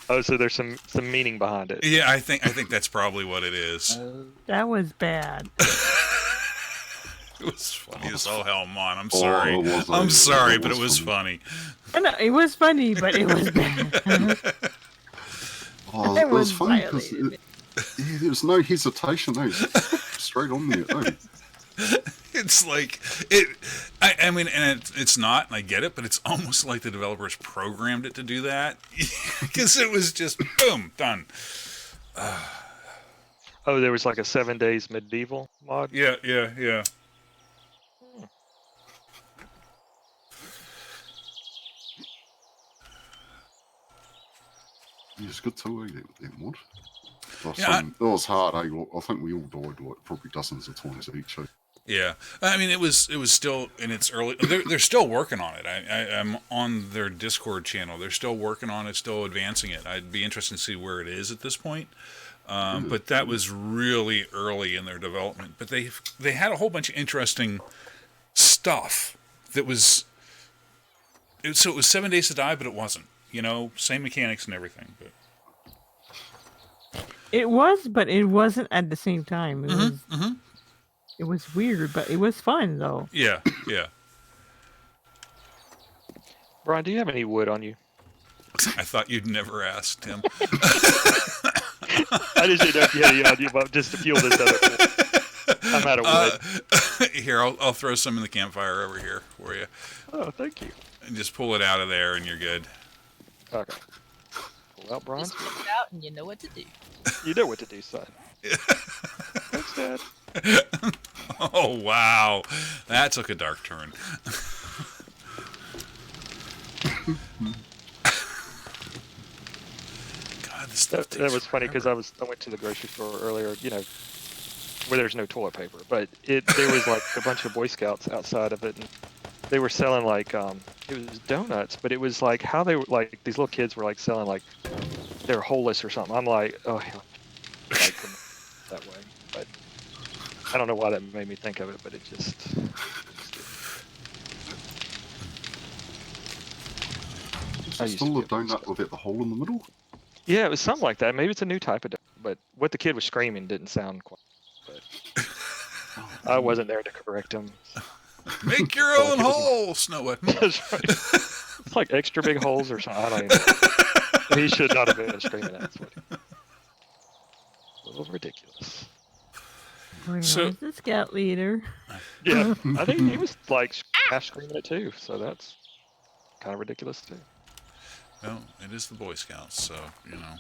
Oh, so there's some meaning behind it. Yeah, I think that's probably what it is. That was bad. It was funny as all hell, Mon. I'm Oh, sorry. it was- I'm it sorry, but it was was funny. I know, it was funny, but it was bad. Oh, It it was was funny because violated. there was no hesitation. No, straight on there. Oh. It's like it. I mean, and it's not, and I get it, but it's almost like the developers programmed it to do that because it was just boom, done. Oh, there was like a 7 days medieval mod. Yeah. Yeah, it's good too, eh, that mod. Yeah, It was hard, eh? I think we all died like probably dozens of times each. Eh? Yeah, I mean, it was still in its early. They're still working on it. I'm on their Discord channel. They're still working on it, still advancing it. I'd be interested to see where it is at this point. But that was really early in their development. But they had a whole bunch of interesting stuff that was. So it was 7 Days to Die, but it wasn't. Same mechanics and everything. But It was, but it wasn't at the same time. It was weird, but it was fun though. yeah. Brian, do you have any wood on you? I thought you'd never ask, Tim. I just didn't know if you had any on you, but just to fuel this other. I I'm out of wood. Here, I'll throw some in the campfire over here for you, Oh, thank you. and just pull it out of there, and you're good. Okay. Pull out bronze. Just pull it out and you know what to do. You know what to do, son. Thanks, Dad. Oh wow, that took a dark turn. God, this stuff That takes was funny because forever. I went to the grocery store earlier, where there's no toilet paper, but there was like a bunch of Boy Scouts outside of it, and they were selling like it was donuts, but it was like how they were like these little kids were like selling like they're holeless or something. I'm like, oh, hell, like that way, but I don't know why that made me think of it, but it just. Is I it used to still be a a Boy donut Scout. without the hole in the middle? Yeah, it was something like that. Maybe it's a new type of donut, but what the kid was screaming didn't sound quite. But I wasn't there to correct him. Make your Felt like own it was- hole, Snow White. That's right. It's like extra big holes or something. I don't even know. He should not have been screaming at us. A little ridiculous. Where So- was the scout leader? Yeah, I think he was like half screaming it too, so that's kind of ridiculous too. Well, it is the Boy Scouts, so you know.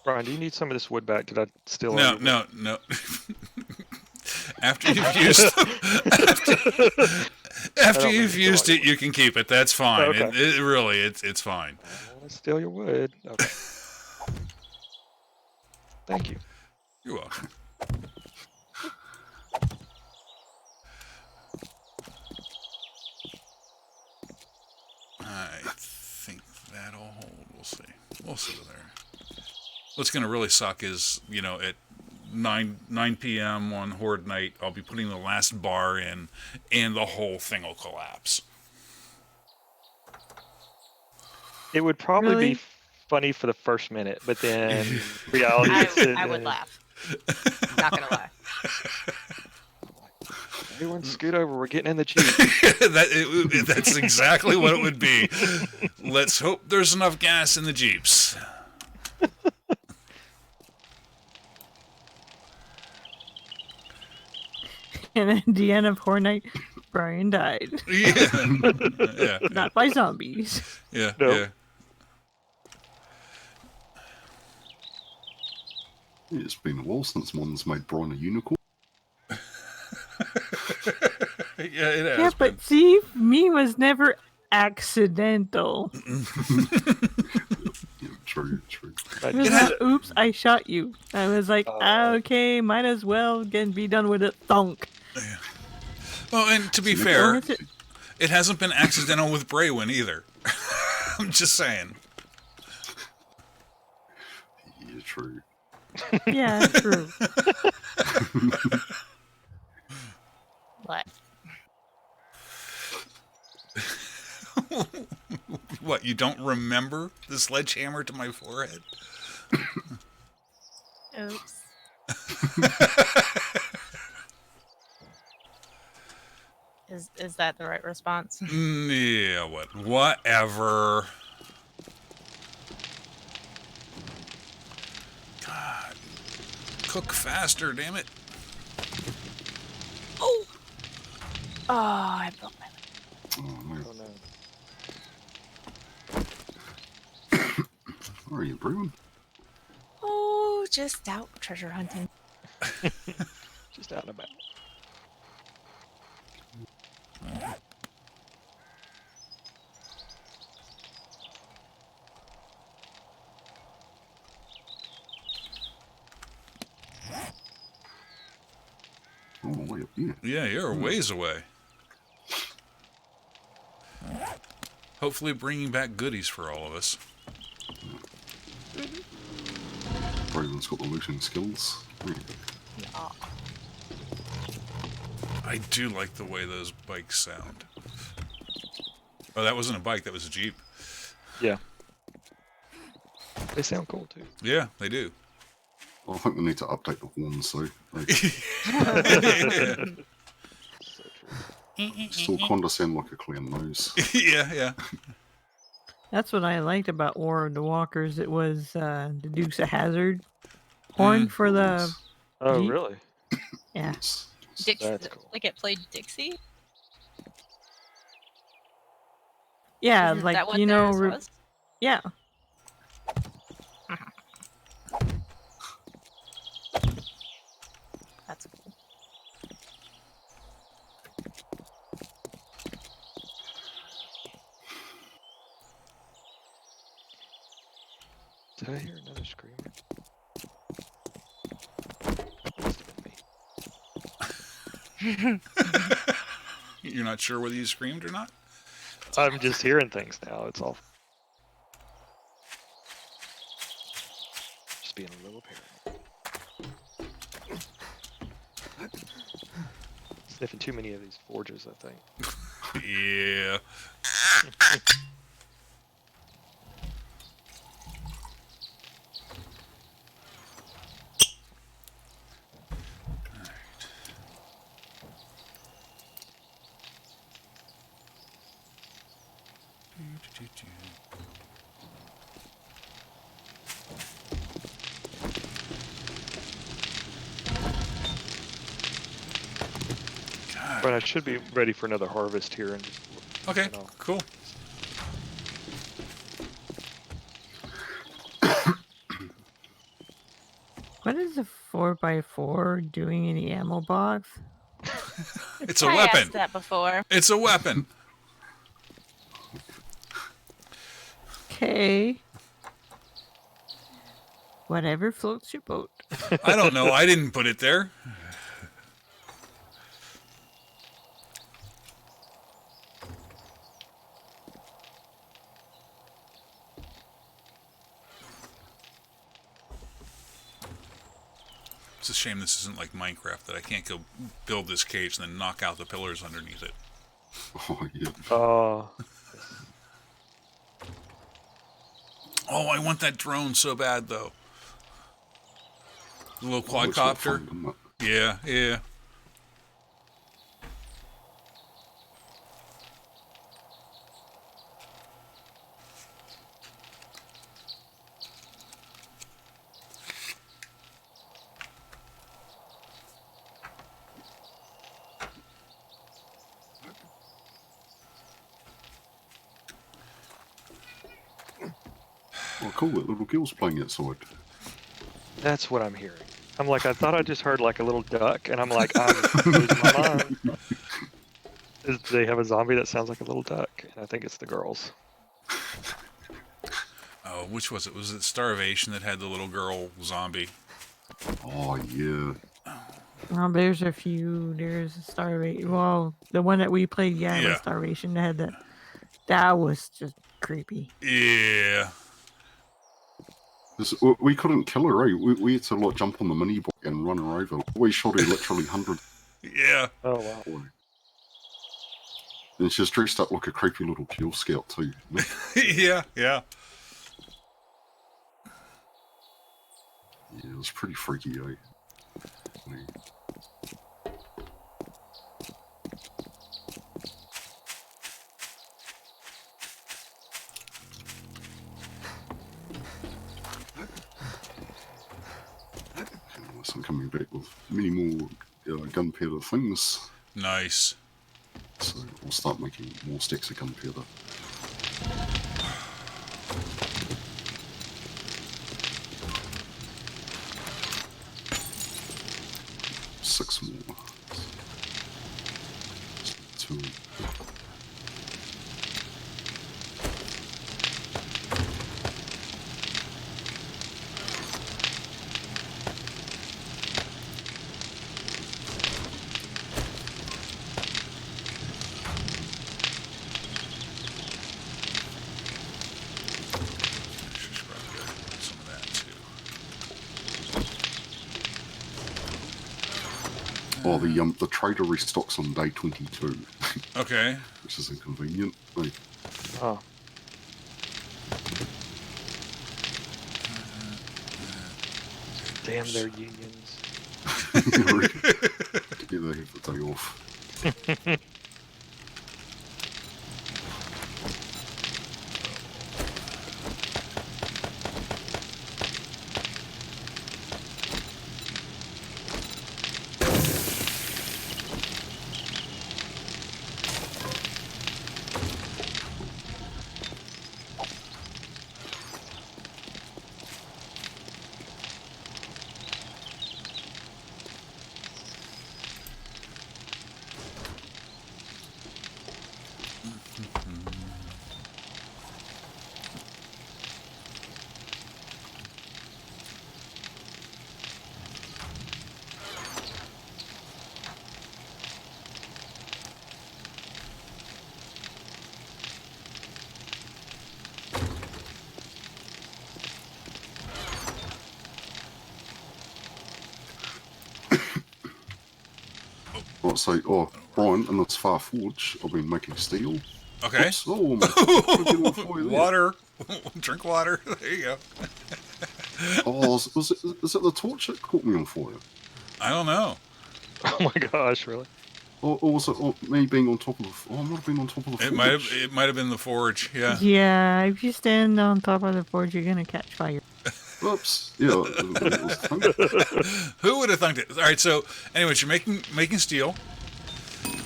Brian, do you need some of this wood back? Did I steal No, all your wood? no. After you've used after don't you've mean to used steal it, you can keep it. That's fine. Okay. It really, it's fine. I don't want to steal your wood. Okay. Thank you. You're welcome. I think that'll hold. We'll see. We'll see there. What's going to really suck is, at 9 p.m. on Horde night, I'll be putting the last bar in, and the whole thing will collapse. It would probably Really? be funny for the first minute, but then reality. I would laugh. Not gonna lie. Everyone scoot over. We're getting in the Jeep. That's exactly what it would be. Let's hope there's enough gas in the Jeeps. And at the end of Horror Night, Brian died. Yeah. Not by zombies. Yeah. No. Yeah. It's been a while since one's made Brian a unicorn. Yeah, it has Yeah, been. but see, me was never accidental. Yeah, true, true. But It was It has- like, oops, I shot you. I was like, Oh. okay, might as well be done with it. Thunk. Well, and to be So fair, That's it. it hasn't been accidental with Braywin either. I'm just saying. Yeah, true. Yeah, true. What? What, you don't remember the sledgehammer to my forehead? Oops. Is that the right response? Yeah, whatever. God. Cook faster, damn it. Oh! Oh, I broke my leg. Oh, no. oh no. Where are you, Bruin? Oh, just out treasure hunting. Just out and about. Oh, way up here. Yeah, you're a ways away. Hopefully bringing back goodies for all of us. Bruin's got the looting skills. Yeah. Oh, I do like the way those bikes sound. Oh, that wasn't a bike, that was a Jeep. Yeah. They sound cool too. Yeah, they do. Well, I think we need to update the horns, so they So true. still condescend like a clown nose. Yeah, yeah. That's what I liked about War of the Walkers. It was the Dukes of Hazard horn for the Oh, Jeep. really? Yeah. Yes. That's cool. Like it played Dixie. Yeah, Isn't like that what you know, theirs was? yeah. That's cool. Did I hear another screamer? Must have been me. You're not sure whether you screamed or not? I'm just hearing things now. It's all just being a little paranoid. Sniffing too many of these forges, I think. Yeah. But I should be ready for another harvest here and Okay, you know. cool. What is a 4x4 doing in the ammo box? It's a I weapon. asked that before. It's a weapon. Okay. Whatever floats your boat. I don't know. I didn't put it there. It's a shame this isn't like Minecraft, that I can't go build this cage and then knock out the pillars underneath it. Oh, yeah. Oh, I want that drone so bad, though. The little Oh, it's not quadcopter. fun, isn't it? Yeah, yeah. Oh, cool. That little girl's playing outside. That's what I'm hearing. I'm like, I thought I just heard like a little duck, and I'm like, I'm losing my mind. They have a zombie that sounds like a little duck, and I think it's the girls. Oh, which was it? Was it Starvation that had the little girl zombie? Oh, yeah. There's a few. There's a Starvation. Well, the one that we played, yeah, Yeah. was Starvation. That had that. That was just creepy. Yeah. We couldn't kill her, eh? We had to like jump on the mini bike and run her over. We shot her literally hundreds Yeah. Oh wow. away. And she's dressed up like a creepy little Girl Scout too. Yeah, yeah. Yeah, it was pretty freaky, eh? Yeah. Anyways, I'm coming back with many more gunpowder things, Nice. so I'll start making more stacks of gunpowder. Six more. Two. Should probably get some of that too. Oh, the trader restocks on day 22, Okay. which is inconvenient. Like, Oh. Damn their unions. yeah, they have the day off. So, Brian, in this far forge, I've been making steel. Okay. Oops, oh, my, what did I get for you there? Water. Drink water. There you go. Oh, is it the torch that caught me on fire? I don't know. Oh my gosh, really? Or was it me being on top of the... Oh, I might have been on top of the forge. It might have been the forge. Yeah. Yeah, if you stand on top of the forge, you're gonna catch fire. Oops. Yeah. It was the Who would have thunk it? All right. So, anyways, you're making steel.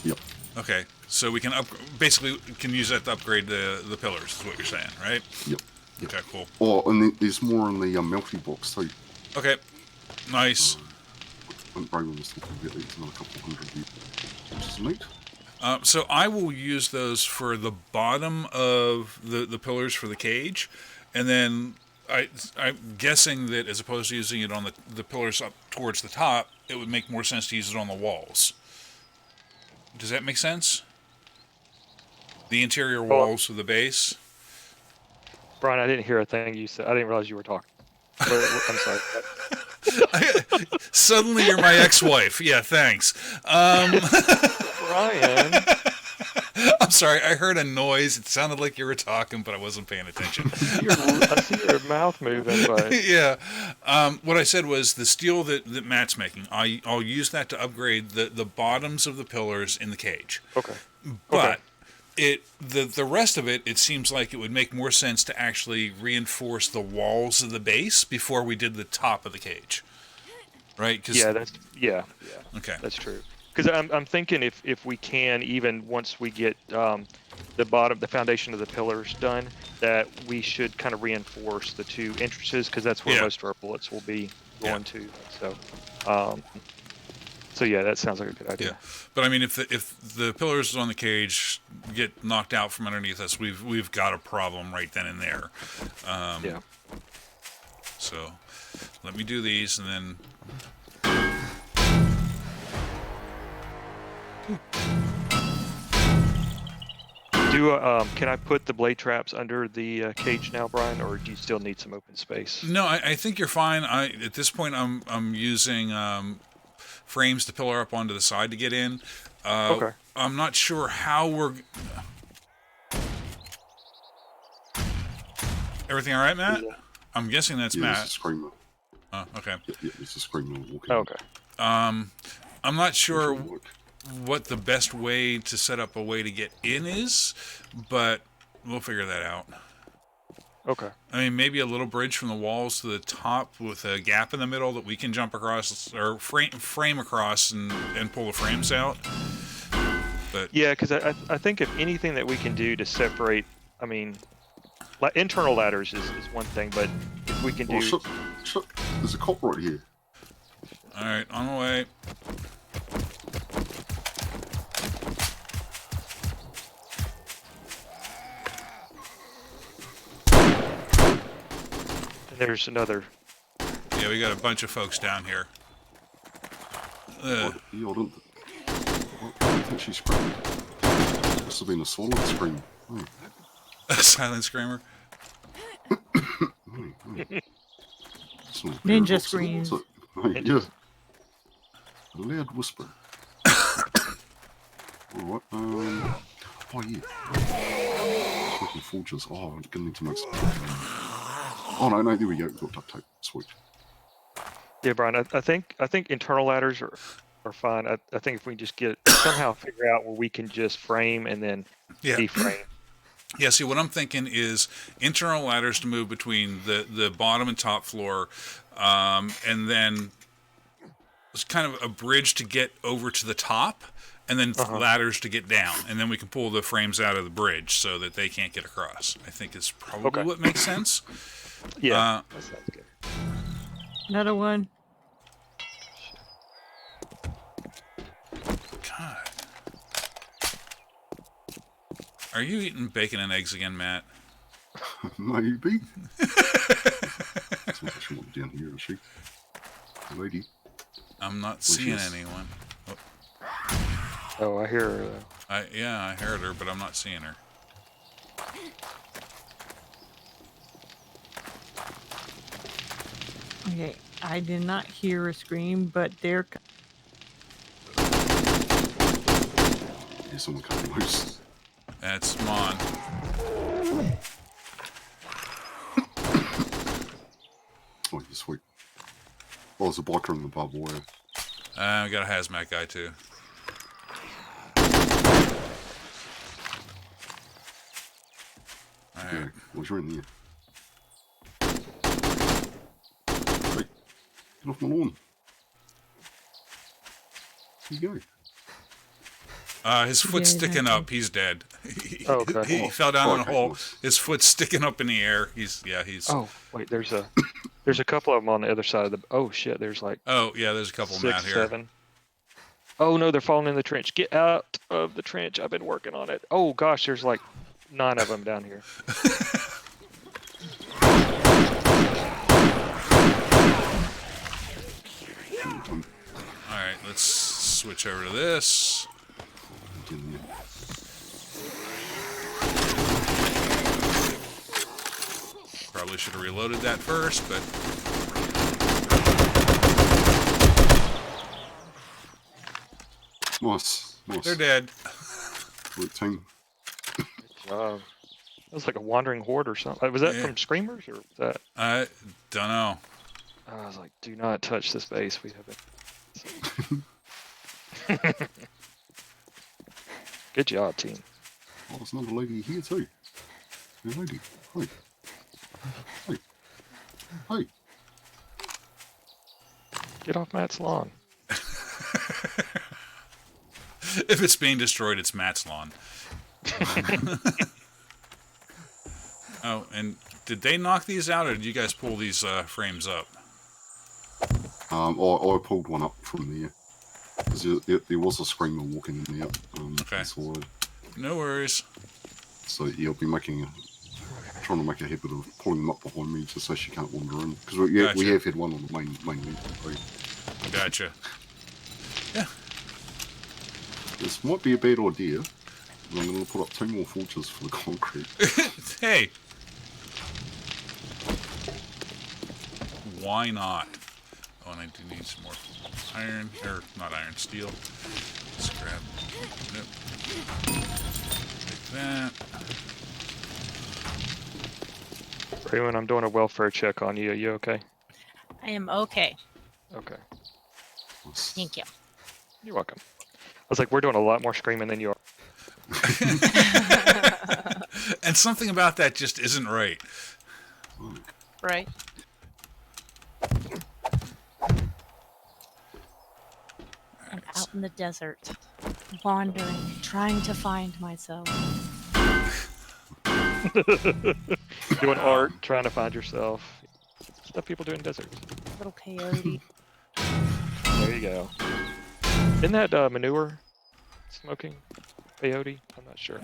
Yep. Okay. So we can basically can use that to upgrade the pillars. Is what you're saying, right? Yep. Okay. Cool. Oh, and there's more in the melty box too. Okay. Nice. When Braylon was talking about these, another couple hundred years, which is neat. So I will use those for the bottom of the pillars for the cage, and then I'm guessing that as opposed to using it on the pillars up towards the top, it would make more sense to use it on the walls. Does that make sense? The interior walls of the base. Brian, I didn't hear a thing you said. I didn't realize you were talking. I'm sorry. Suddenly you're my ex-wife. Yeah, thanks. Brian. I'm sorry, I heard a noise. It sounded like you were talking, but I wasn't paying attention. I see your mouth moving, but Yeah. What I said was the steel that Matt's making, I'll use that to upgrade the bottoms of the pillars in the cage. okay. But the rest of it seems like it would make more sense to actually reinforce the walls of the base before we did the top of the cage. Right? 'Cause, Yeah, okay. that's true. Because I'm thinking if we can, even once we get the foundation of the pillars done, that we should kind of reinforce the two entrances because that's where Yeah. most of our bullets will be going to. So yeah, that sounds like a good idea. Yeah. But I mean, if the pillars on the cage get knocked out from underneath us, we've got a problem right then and there. Yeah. So let me do these and then. Can I put the blade traps under the cage now, Brian, or do you still need some open space? No, I think you're fine. At this point I'm using frames to pillar up onto the side to get in. Okay. I'm not sure how we're. Everything all right, Matt? Yeah. I'm guessing that's Yeah, it's a Matt. screamer. Oh, okay. Yeah, it's a screamer walking. Okay. I'm not sure Which will work. what the best way to set up a way to get in is, but we'll figure that out. Okay. I mean, maybe a little bridge from the walls to the top with a gap in the middle that we can jump across or frame across and pull the frames out. But Yeah, because I think if anything that we can do to separate, I mean, internal ladders is one thing, but if we can Oh, do. shit. There's a cop right here. all right, on the way. There's another. Yeah, we got a bunch of folks down here. Yeah, I don't think she screamed. Must have been a solid scream. Oh, A silent screamer. it's not a Ninja paradox, is screams. it? Hey, yeah. A loud whisper. Alright, oh yeah. Smoking forges. Oh, I'm gonna need to make some. Oh no, there we go. We've got duct tape. Sweet. Yeah, Brian. I think internal ladders are fine. I think if we just get somehow figure out where we can just frame and then Yeah. deframe. Yeah, see, what I'm thinking is internal ladders to move between the bottom and top floor, and then it's kind of a bridge to get over to the top, and then ladders to get down, and then we can pull the frames out of the bridge so that they can't get across. I think is probably Okay. what makes sense. Yeah, that sounds good. Another one. God. Are you eating bacon and eggs again, Matt? Maybe. That's what she wants down here, is she? Lady. I'm not Well, seeing she's- anyone. Oh, I hear her. I heard her, but I'm not seeing her. Okay, I did not hear a scream, but they're. Yeah, someone came loose. That's Mon. Oh, yeah, sweet. Oh, there's a biker in the barbed wire. We got a hazmat guy too. All Yeah, right. well, you're in there. Hey, get off my lawn. There you go. His foot's Yeah, sticking exactly. up. He's dead. Oh, okay. He fell down in a Okay, hole. nice. His foot's sticking up in the air. He's. Oh, wait, there's a couple of them on the other side of the. Oh shit, there's like Oh yeah, there's a couple of them out 6, here. 7. Oh no, they're falling in the trench. Get out of the trench. I've been working on it. Oh gosh, there's like 9 of them down here. All right, let's switch over to this. Get in there. Probably should have reloaded that first, but Nice. they're dead. Good team. That was like a wandering horde or something. Was that Yeah. from Screamers or was that? I don't know. I was like, do not touch this base. We haven't. Good job, team. Oh, there's another lady here too. Hey, lady. Hey. Hey. Hey. Get off Matt's lawn. If it's being destroyed, it's Matt's lawn. Oh, and did they knock these out, or did you guys pull these frames up? I pulled one up from there. Because there was a screamer walking in there. Okay. Inside. No worries. So yeah, I'll be trying to make a habit of pulling them up behind me just so she can't wander in. Because we Gotcha. have had one on the main link. Gotcha. Yeah. This might be a bad idea. But I'm going to put up 2 more forges for the concrete. Hey. Why not? Oh, and I do need some more iron, or not iron, steel. Let's grab. Nope. Take that. Raymond, I'm doing a welfare check on you. Are you okay? I am okay. Okay. Thank you. You're welcome. I was like, we're doing a lot more screaming than you are. And something about that just isn't right. Right. I'm out in the desert, wandering, trying to find myself. Doing art, trying to find yourself. Stuff people do in deserts. Little coyote. There you go. Isn't that manure? Smoking? Peyote? I'm not sure.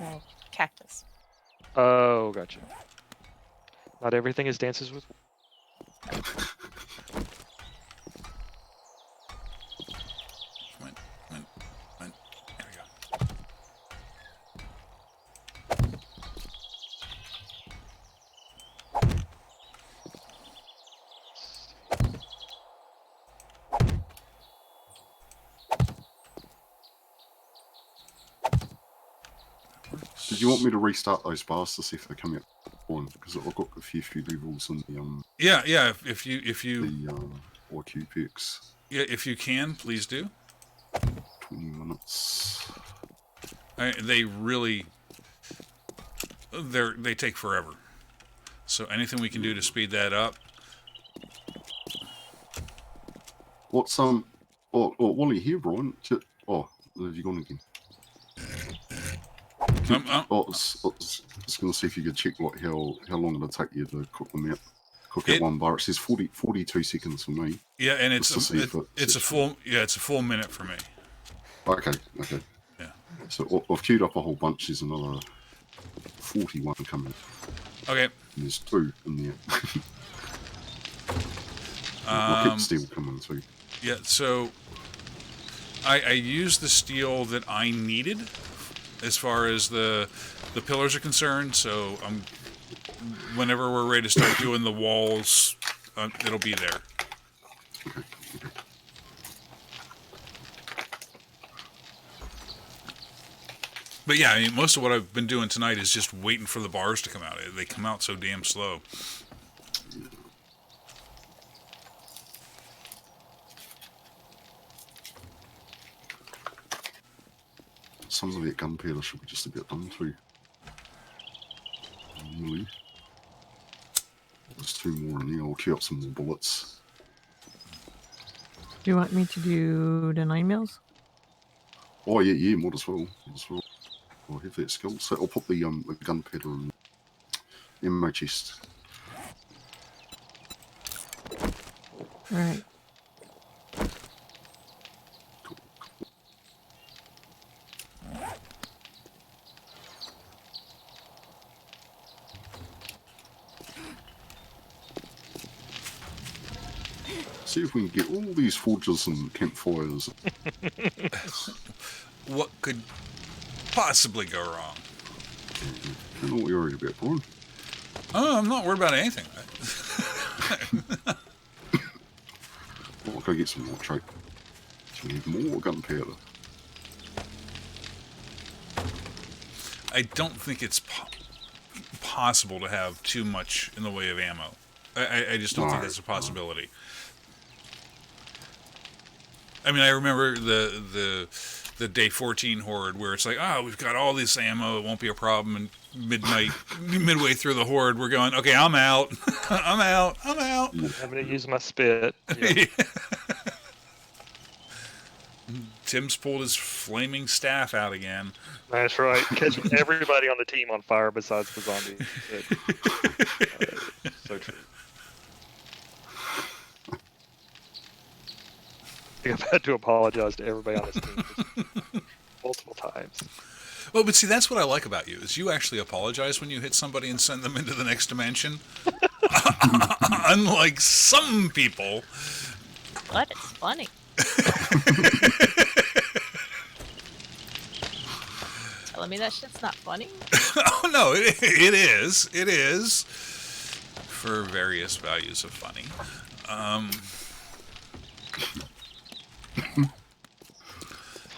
Cactus. Oh, gotcha. Not everything is dances with. Come on. There we go. Did you want me to restart those bars to see if they come out? Because I've got a few levels in the Yeah. If you IQ picks. yeah, if you can, please do. 20 minutes. They really, they take forever. So anything we can do to speed that up. What's while you're here, Brian? Have you gone again? I was going to see if you could check like how long it'll take you to cook them out. Cook out one bar. It says 42 seconds for me. Yeah, and it's Just to see if it's a full minute for me. Okay. Yeah. So I've queued up a whole bunch. There's another 41 coming. Okay. And there's 2 in there. I'll keep steel coming too. Yeah. So I used the steel that I needed as far as the pillars are concerned. So whenever we're ready to start doing the walls, it'll be there. Okay. But yeah, I mean, most of what I've been doing tonight is just waiting for the bars to come out. They come out so damn slow. Some of that gunpowder should be just about done too. Really. There's 2 more in there. I'll queue up some more bullets. Do you want me to do the 9 mils? Oh yeah, might as well. I'll have that skill. So I'll put the gunpowder in the ammo chest. Alright. See if we can get all these forges and campfires. What could possibly go wrong? I'm not worried about, Brian. Oh, I'm not worried about anything. I'll go get some more trait. So we need more gunpowder. I don't think it's possible to have too much in the way of ammo. I just don't think that's a possibility. I mean, I remember the day 14 horde where it's like, oh, we've got all this ammo, it won't be a problem. And midway through the horde, we're going, okay, I'm out, I'm out. I'm gonna use my spit. Yeah. Tim's pulled his flaming staff out again. That's right. Catching everybody on the team on fire besides the zombie. So true. I think I've had to apologize to everybody on this team multiple times. Well, but see, that's what I like about you, is you actually apologize when you hit somebody and send them into the next dimension. Unlike some people. But it's funny. Telling me that shit's not funny? Oh, no, it is. It is. For various values of funny.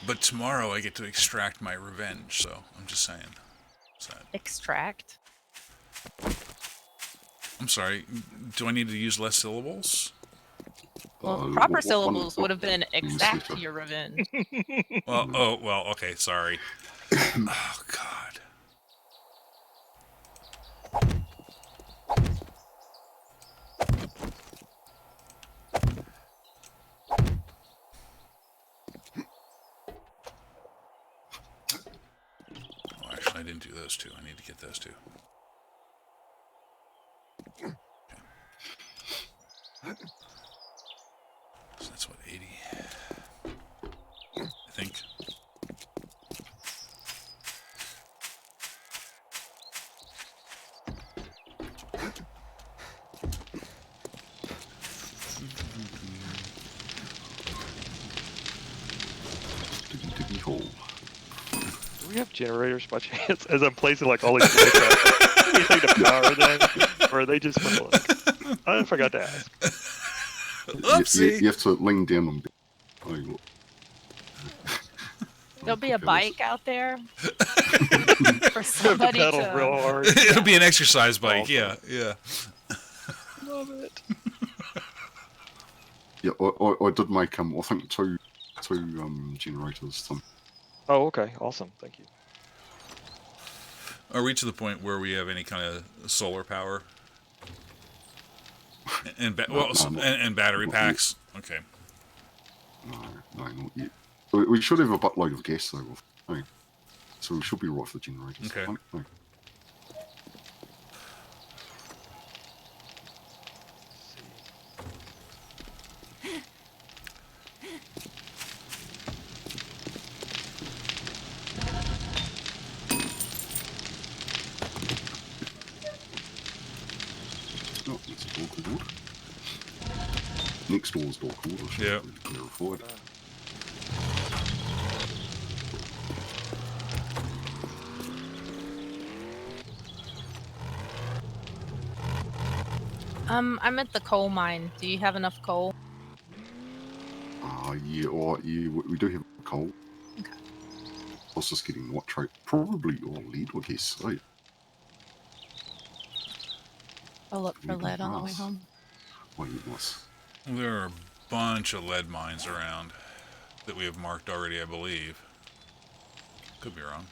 But tomorrow I get to extract my revenge, so I'm just saying. Sad. Extract. I'm sorry, do I need to use less syllables? Well, proper syllables would have been exact your revenge. Well, okay, sorry. Oh, God. Oh, actually, I didn't do those two. I need to get those two. Okay. So that's what, 80? I think. Diggy hole. Do we have generators by chance? As I'm placing like all these lights out, do you think to power them? Or are they just for look? I forgot to ask. Oopsie! You have to lean down and... Oh, you look. There'll be a bike out there for You have to somebody pedal real to. hard. It'll be an exercise bike, Awesome. yeah. Love it. Yeah, I did make, I think two generators. Oh, okay. Awesome. Thank you. Are we to the point where we have any kind of solar power? And and battery not packs? Okay. No, not yet. We should have a buttload of gas though. Right? So we should be right for the generators. Okay. Right? Oh, that's a door called. Next door's door called. I should Yeah. have clarified. I'm at the coal mine. Do you have enough coal? Yeah, we do have coal. Okay. was just getting nitrate. Probably all lead, I guess. Hey, I'll look for Lead lead on the way nice. home. well, nice. There are a bunch of lead mines around that we have marked already, I believe. Could be wrong.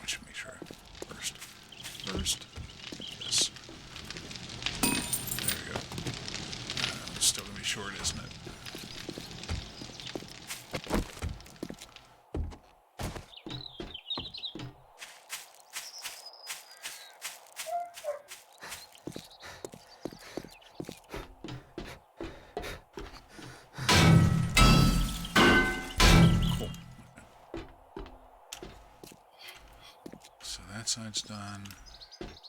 I should make sure first this. There we go. It's still gonna be short, isn't it? Cool. So that side's done.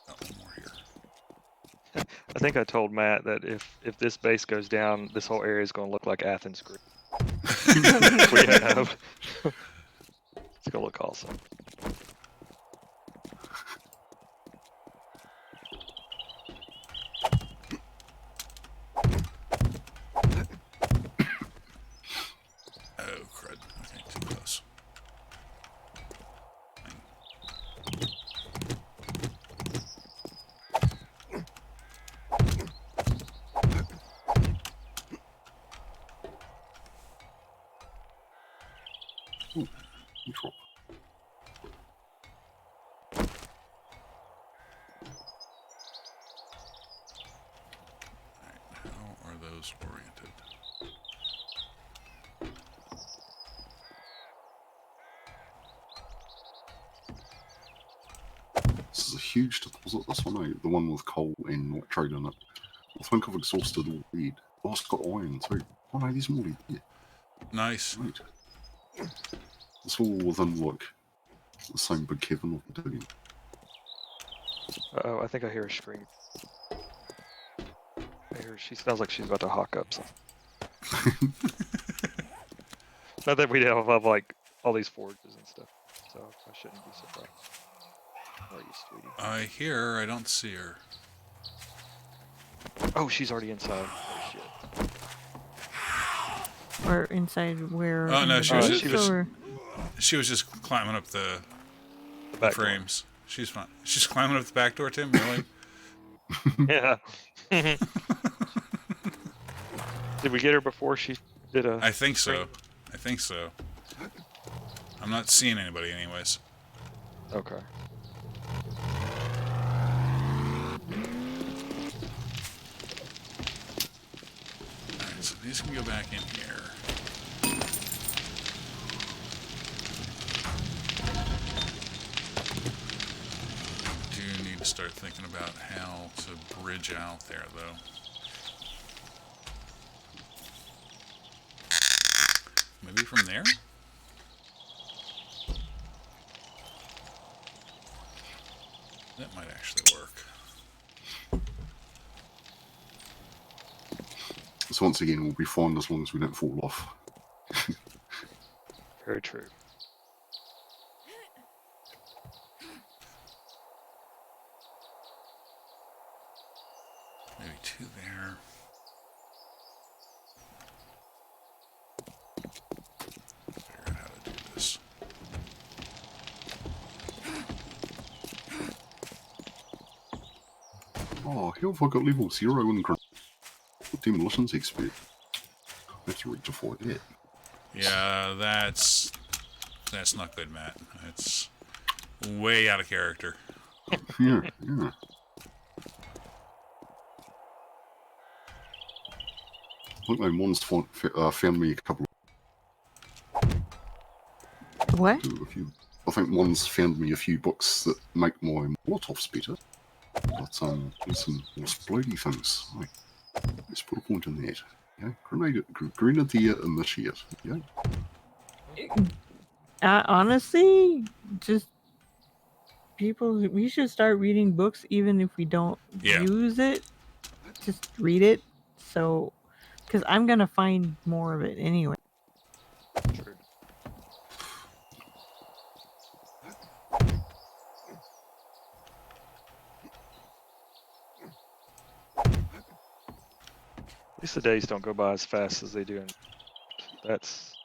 Got one more here. I think I told Matt that if this base goes down, this whole area is going to look like Athens Greek. We have. It's going to look awesome. Oh, crud. Okay, too close. Control. Alright, how are those oriented? This is a huge deposit, this one, eh? The one with coal and nitrate in it. I think I've exhausted all lead. Oh, it's got iron too. Oh no, there's more lead there. Nice. Right. It's all within, like, the same big cavern of the digging. Oh, I think I hear her scream. I hear she sounds like she's about to hawk up something. Not that we have like all these forges and stuff, so I shouldn't be surprised. How are you, sweetie? I hear her, I don't see her. Oh, she's already inside. Oh shit. Or inside where? Oh, in no, the she was base, just- or- She was just climbing up the Back door. frames. She's fine. She's climbing up the back door, Tim, really? Yeah. Did we get her before she did a? I think so. I think so. I'm not seeing anybody anyways. Okay. Alright, so these can go back in here. Do need to start thinking about how to bridge out there, though. Maybe from there? That might actually work. So once again, we'll be fine as long as we don't fall off. Very true. Maybe two there. Figure out how to do this. Oh, how have I got level 0 in demolitions expert? I have to rectify that. Yeah, that's not good, Matt. It's way out of character. Yeah, yeah. I think my mom's found me a couple What? of a few. I think one's found me a few books that make my Molotovs better. But there's some more splody things. Like, let's put a point in that. Yeah, Grenadier Initiate. Yeah. Honestly, just people. We should start reading books, even if we don't Yeah. use it. Just read it, so because I'm gonna find more of it anyway. True. At least the days don't go by as fast as they do. That's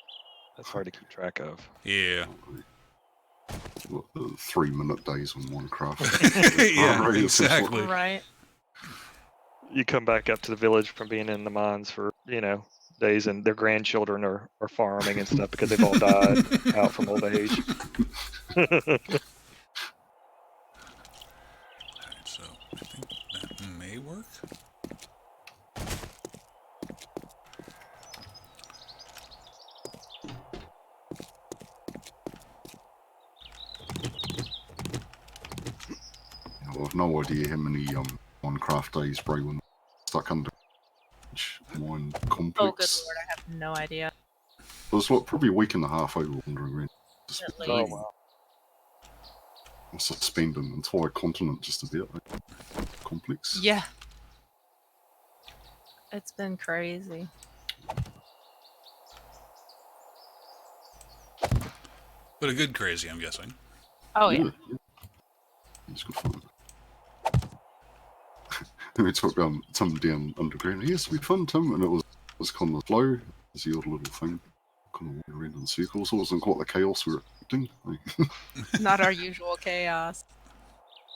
hard to keep track of. Yeah. What, the 3-minute days on Minecraft. Yeah, Alright, it's just exactly. Right. You come back up to the village from being in the mines for, days, and their grandchildren are farming and stuff because they've all died out from old age. Alright, so I think that may work. I've no idea how many Minecraft days Braywin stuck under mine Oh, good complex. lord, I have no idea. It was like probably a week and a half over wandering around. Just At Oh least. wow. suspend an entire continent just about. Complex. Yeah. It's been crazy. But a good crazy, I'm guessing. Oh yeah. It's good fun. Then we took Tim down underground. Yes, we fun, Tim, and it was kind of slow. It's the odd little thing, kind of went around in circles. It wasn't quite the chaos we were expecting. Not our usual chaos.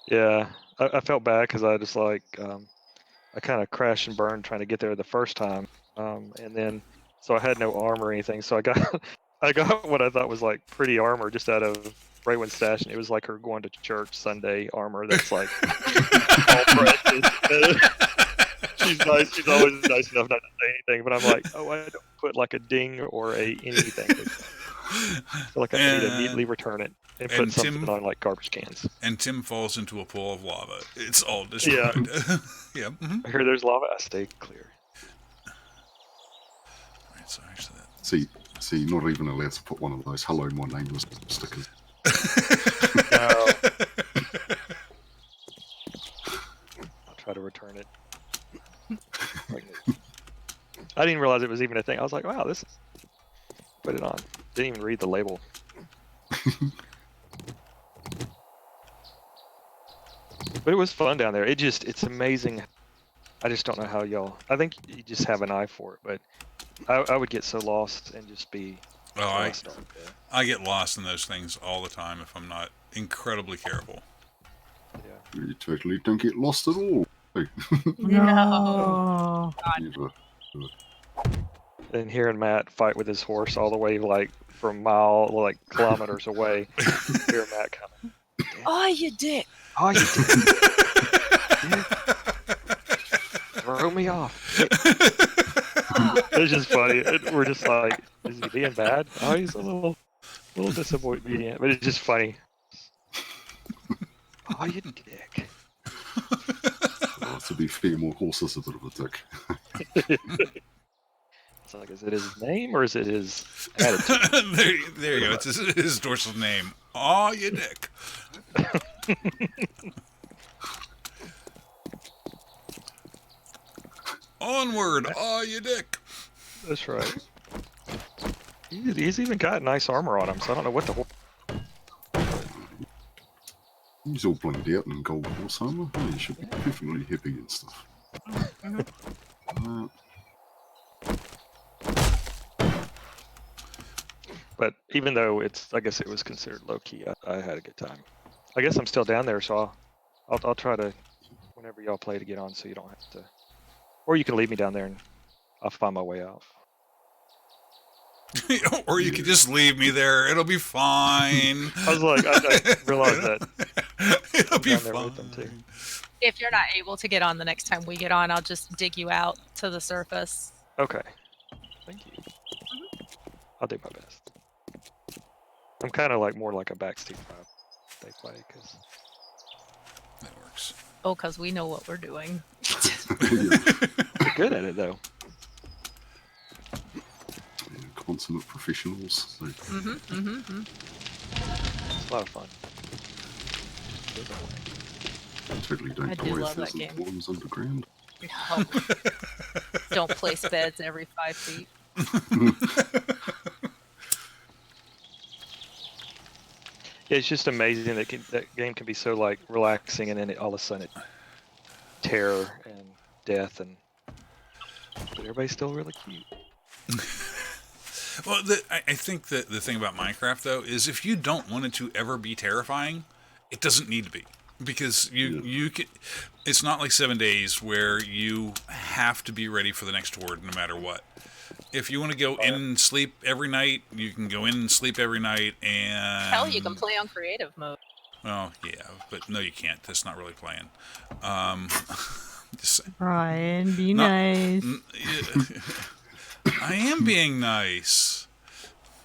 Yeah, I felt bad because I just I kind of crashed and burned trying to get there the first time, and then so I had no armor or anything. So I got I got what I thought was like pretty armor just out of Braywin's stash, and it was like her going to church Sunday armor. That's like all precious. She's nice. She's always nice enough not to say anything, but I'm like, oh, I don't put like a ding or a anything. I feel like I need to immediately return it and put and something Tim- on like garbage cans. And Tim falls into a pool of lava. It's all destroyed. Yeah. Mhm. I hear there's lava. I stay clear. Right, so actually that. See, not even allowed to put one of those "Hello, my name is" stickers. No. I'll try to return it. I didn't realize it was even a thing. I was like, wow, this is... Put it on. Didn't even read the label. But it was fun down there. It's amazing. I just don't know how y'all... I think you just have an eye for it, but I would get so lost and just be... Oh, lost on it. I get lost in those things all the time if I'm not incredibly careful. Yeah. You totally don't get lost at all. No. Never. And hearing Matt fight with his horse all the way like from kilometers away. Hear Matt coming. Oh, you dick. Oh, you did. Throw me off. It's just funny. We're just like, is he being bad? Oh, he's a little disobedient, but it's just funny. Oh, you dick. To be fair, more horses a bit of a dick. It's like, is it his name or is it his attitude? there you go. It's his dorsal name. Aw, you dick. Onward, aw, you dick. That's right. He's even got nice armor on him, so I don't know what the whole... He's all blinged out in gold horse armor. Yeah, he should be perfectly happy and stuff. But even though I guess it was considered low key, I had a good time. I guess I'm still down there, so I'll try to, whenever y'all play, to get on, so you don't have to, or you can leave me down there and I'll find my way out. Or you could just leave me there. It'll be fine. I was like, I realized that. It'll be Down there fine. with them too. If you're not able to get on the next time we get on, I'll just dig you out to the surface. Okay. Thank you. I'll do my best. I'm kind of like more like a backseat vibe they play because That works. Oh, because we know what we're doing. they're good at it though. Yeah, consummate professionals. So, It's a lot of fun. totally don't I do die love that 1,000 game. times underground. Oh. Don't place beds every 5 feet. It's just amazing that that game can be so like relaxing, and then all of a sudden, terror and death and But everybody's still really cute. Well, I think that the thing about Minecraft though is if you don't want it to ever be terrifying, it doesn't need to be, because you can. It's not like 7 days where you have to be ready for the next horde no matter what. If you want to go in and sleep every night, you can go in and sleep every night, and Hell, you can play on creative mode. Well, yeah, but no, you can't. That's not really playing. Just saying. Ryan, be No, nice. I am being nice.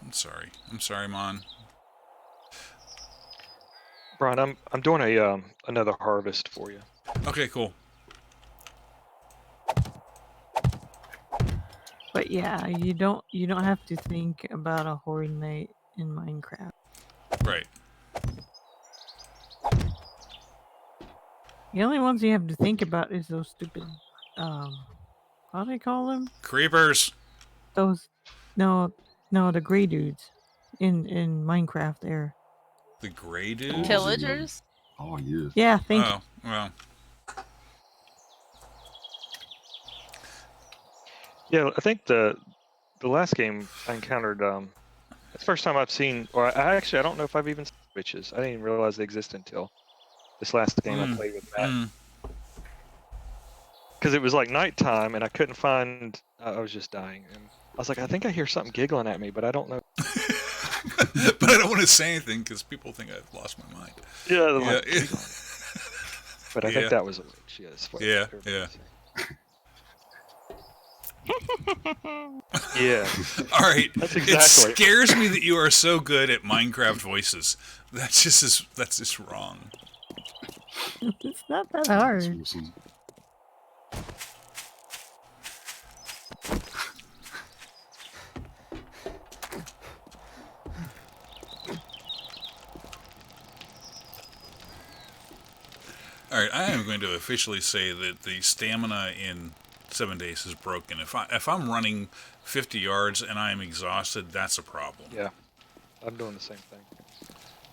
I'm sorry. I'm sorry, Mon. Brian, I'm doing a another harvest for you. Okay, cool. But yeah, you don't have to think about a horde night in Minecraft. Right. The only ones you have to think about is those stupid how do they call them? Creepers. Those the gray dudes in Minecraft there. The gray dudes. Pillagers? Oh, yeah. Yeah, thank you. Oh, well. Yeah, I think the last game I encountered, it's the first time I've seen, or I don't know if I've even seen witches. I didn't even realize they existed until this last game I played with Matt. Because it was like nighttime and I couldn't find, I was just dying. And I was like, I think I hear something giggling at me, but I don't know. But I don't want to say anything because people think I've lost my mind. Yeah, they're Yeah. like, giggling. But I Yeah. think that was a witch. Yeah, that's what Yeah, everybody yeah. was saying. Yeah. All right. That's It exactly. scares me that you are so good at Minecraft voices. That's just wrong. It's not that That's hard. awesome. All right, I am going to officially say that the stamina in 7 days is broken. If I'm running 50 yards and I am exhausted, that's a problem. Yeah. I'm doing the same thing.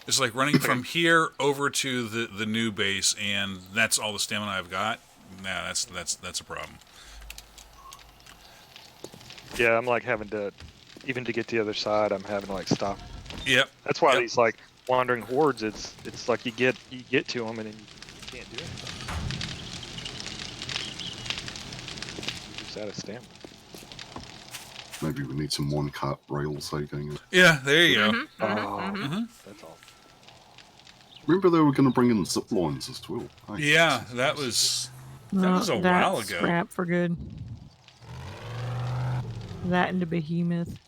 It's like running from here over to the new base, and that's all the stamina I've got. Nah, that's a problem. Yeah, I'm like having to, even to get to the other side, I'm having to like stop. Yep. That's why Yep. these like wandering hordes, it's like you get to them and then you can't do anything. You're just out of stamina. Maybe we need some one-cut rails, say, going. Yeah, there you go. Mhm, mhm, mhm. Mhm. That's all. Remember they were going to bring in zip lines as well. Hey? Yeah, that was No, was a that's while ago. scrap for good. That and the behemoth.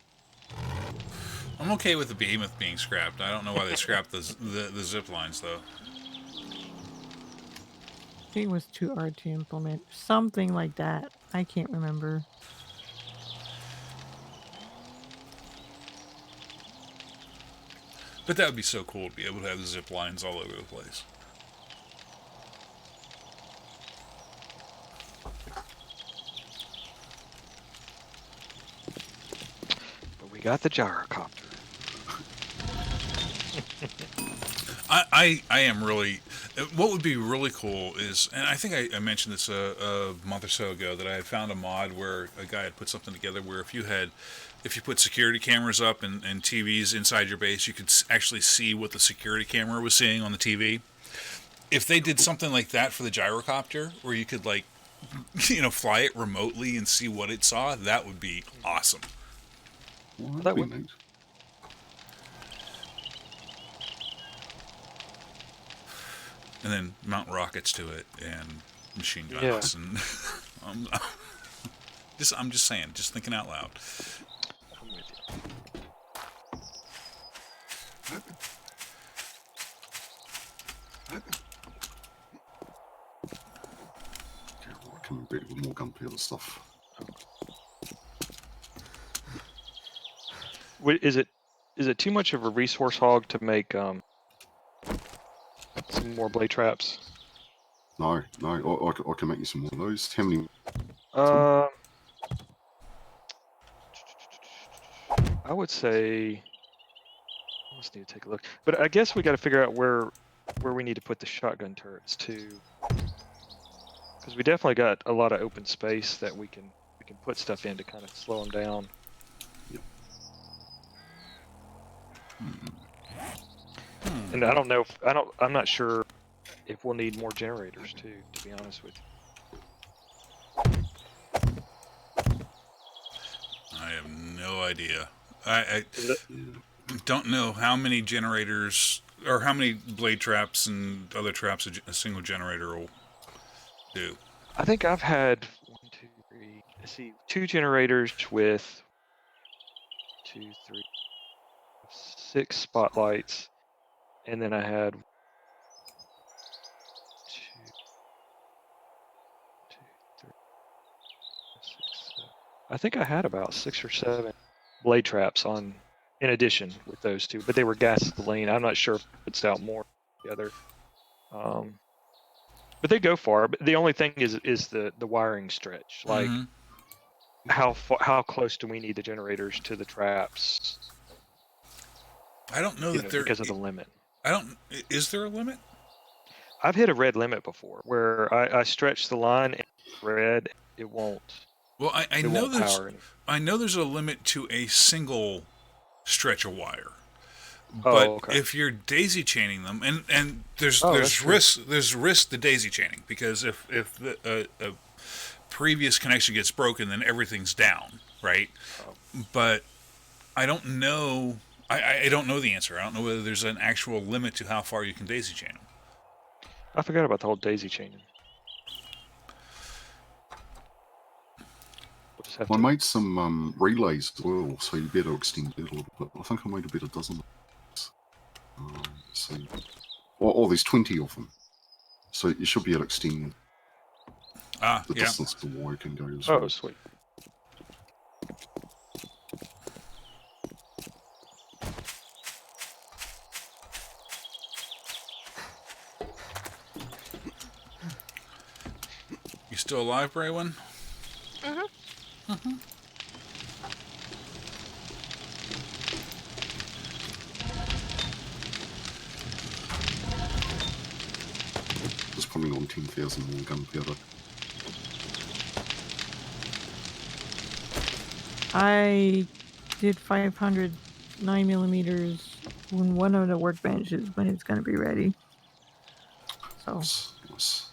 I'm okay with the behemoth being scrapped. I don't know why they scrapped the zip lines though. I think it was too hard to implement. Something like that. I can't remember. But that would be so cool to be able to have the zip lines all over the place. But we got the gyrocopter. I am really. What would be really cool is, and I think I mentioned this a month or so ago, that I had found a mod where a guy had put something together where if you put security cameras up and TVs inside your base, you could actually see what the security camera was seeing on the TV. If they did something like that for the gyrocopter, where you could like, fly it remotely and see what it saw, that would be awesome. Well, That that'd be would- neat. And then mount rockets to it and machine Yeah. guns and I'm just saying, just thinking out loud. I'm with you. Okay, well, I can bet with more gunpowder stuff. Is it too much of a resource hog to make some more blade traps? No, I can make you some more of those. How many? I would say. Let's need to take a look. But I guess we got to figure out where we need to put the shotgun turrets too, because we definitely got a lot of open space that we can I can put stuff in to kind of slow them down. And I don't know if I'm not sure if we'll need more generators too, to be honest with you. I have no idea. I Is don't know how many generators or how many blade traps and other traps a single generator will do. I think I've had 1, 2, 3. Let's see, 2 generators with 2, 3, 6 spotlights, and then I had 2, 3, 6, 7. I think I had about 6 or 7 blade traps on, in addition with those 2, but they were gasoline. I'm not sure if it's out more together. But they go far. But the only thing is the wiring stretch. Like, Mhm. how close do we need the generators to the traps? I don't know You that know, there because of the limit. I don't. Is there a limit? I've hit a red limit before, where I stretch the line and red, it won't. Well, I It know won't there's power any. I know there's a limit to a single stretch of wire. Oh, But okay. if you're daisy chaining them, and there's Oh, that's true. risk to daisy chaining, because if the a previous connection gets broken, then everything's down, right? Oh. But I don't know. I don't know the answer. I don't know whether there's an actual limit to how far you can daisy chain them. I forgot about the whole daisy chaining. We'll just have I to. made some relays as well, so you better extend it a little bit. I think I made about a dozen. So, there's 20 of them. So you should be able to extend the Yeah. distance the wire can go as Oh, well. sweet. You still alive, Braywin? Mhm. Just putting on 10,000 more gunpowder. I did 500 9mm on one of the workbenches when it's going to be ready. So Nice.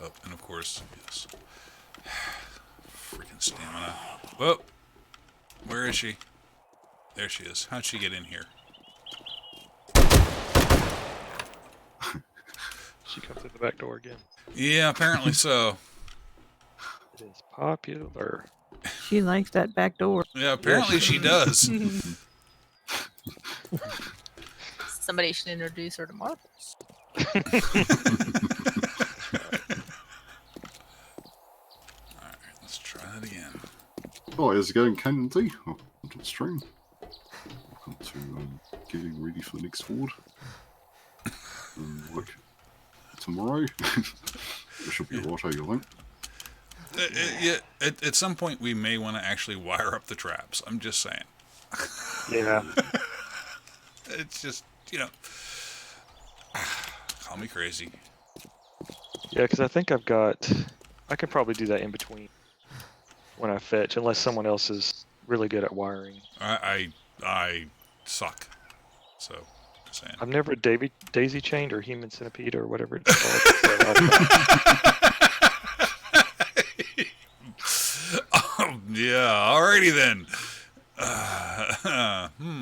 Oh, and of course, yes. Freaking stamina. Whoa. Where is she? There she is. How'd she get in here? She comes in the back door again. Yeah, apparently so. It is popular. she likes that back door. Yeah, apparently she does. Somebody should introduce her to marbles. Alright, let's try that again. Oh, how's it going, Ken D? Oh, onto the stream. Welcome to getting ready for the next ward. Work tomorrow. It should be right, I think. Yeah, at some point we may want to actually wire up the traps. I'm just saying. Yeah. It's just, call me crazy. Yeah, because I think I could probably do that in between when I fetch, unless someone else is really good at wiring. I suck. So, just saying. I've never daisy chained or human centipede or whatever it's called. Oh, yeah, alrighty then.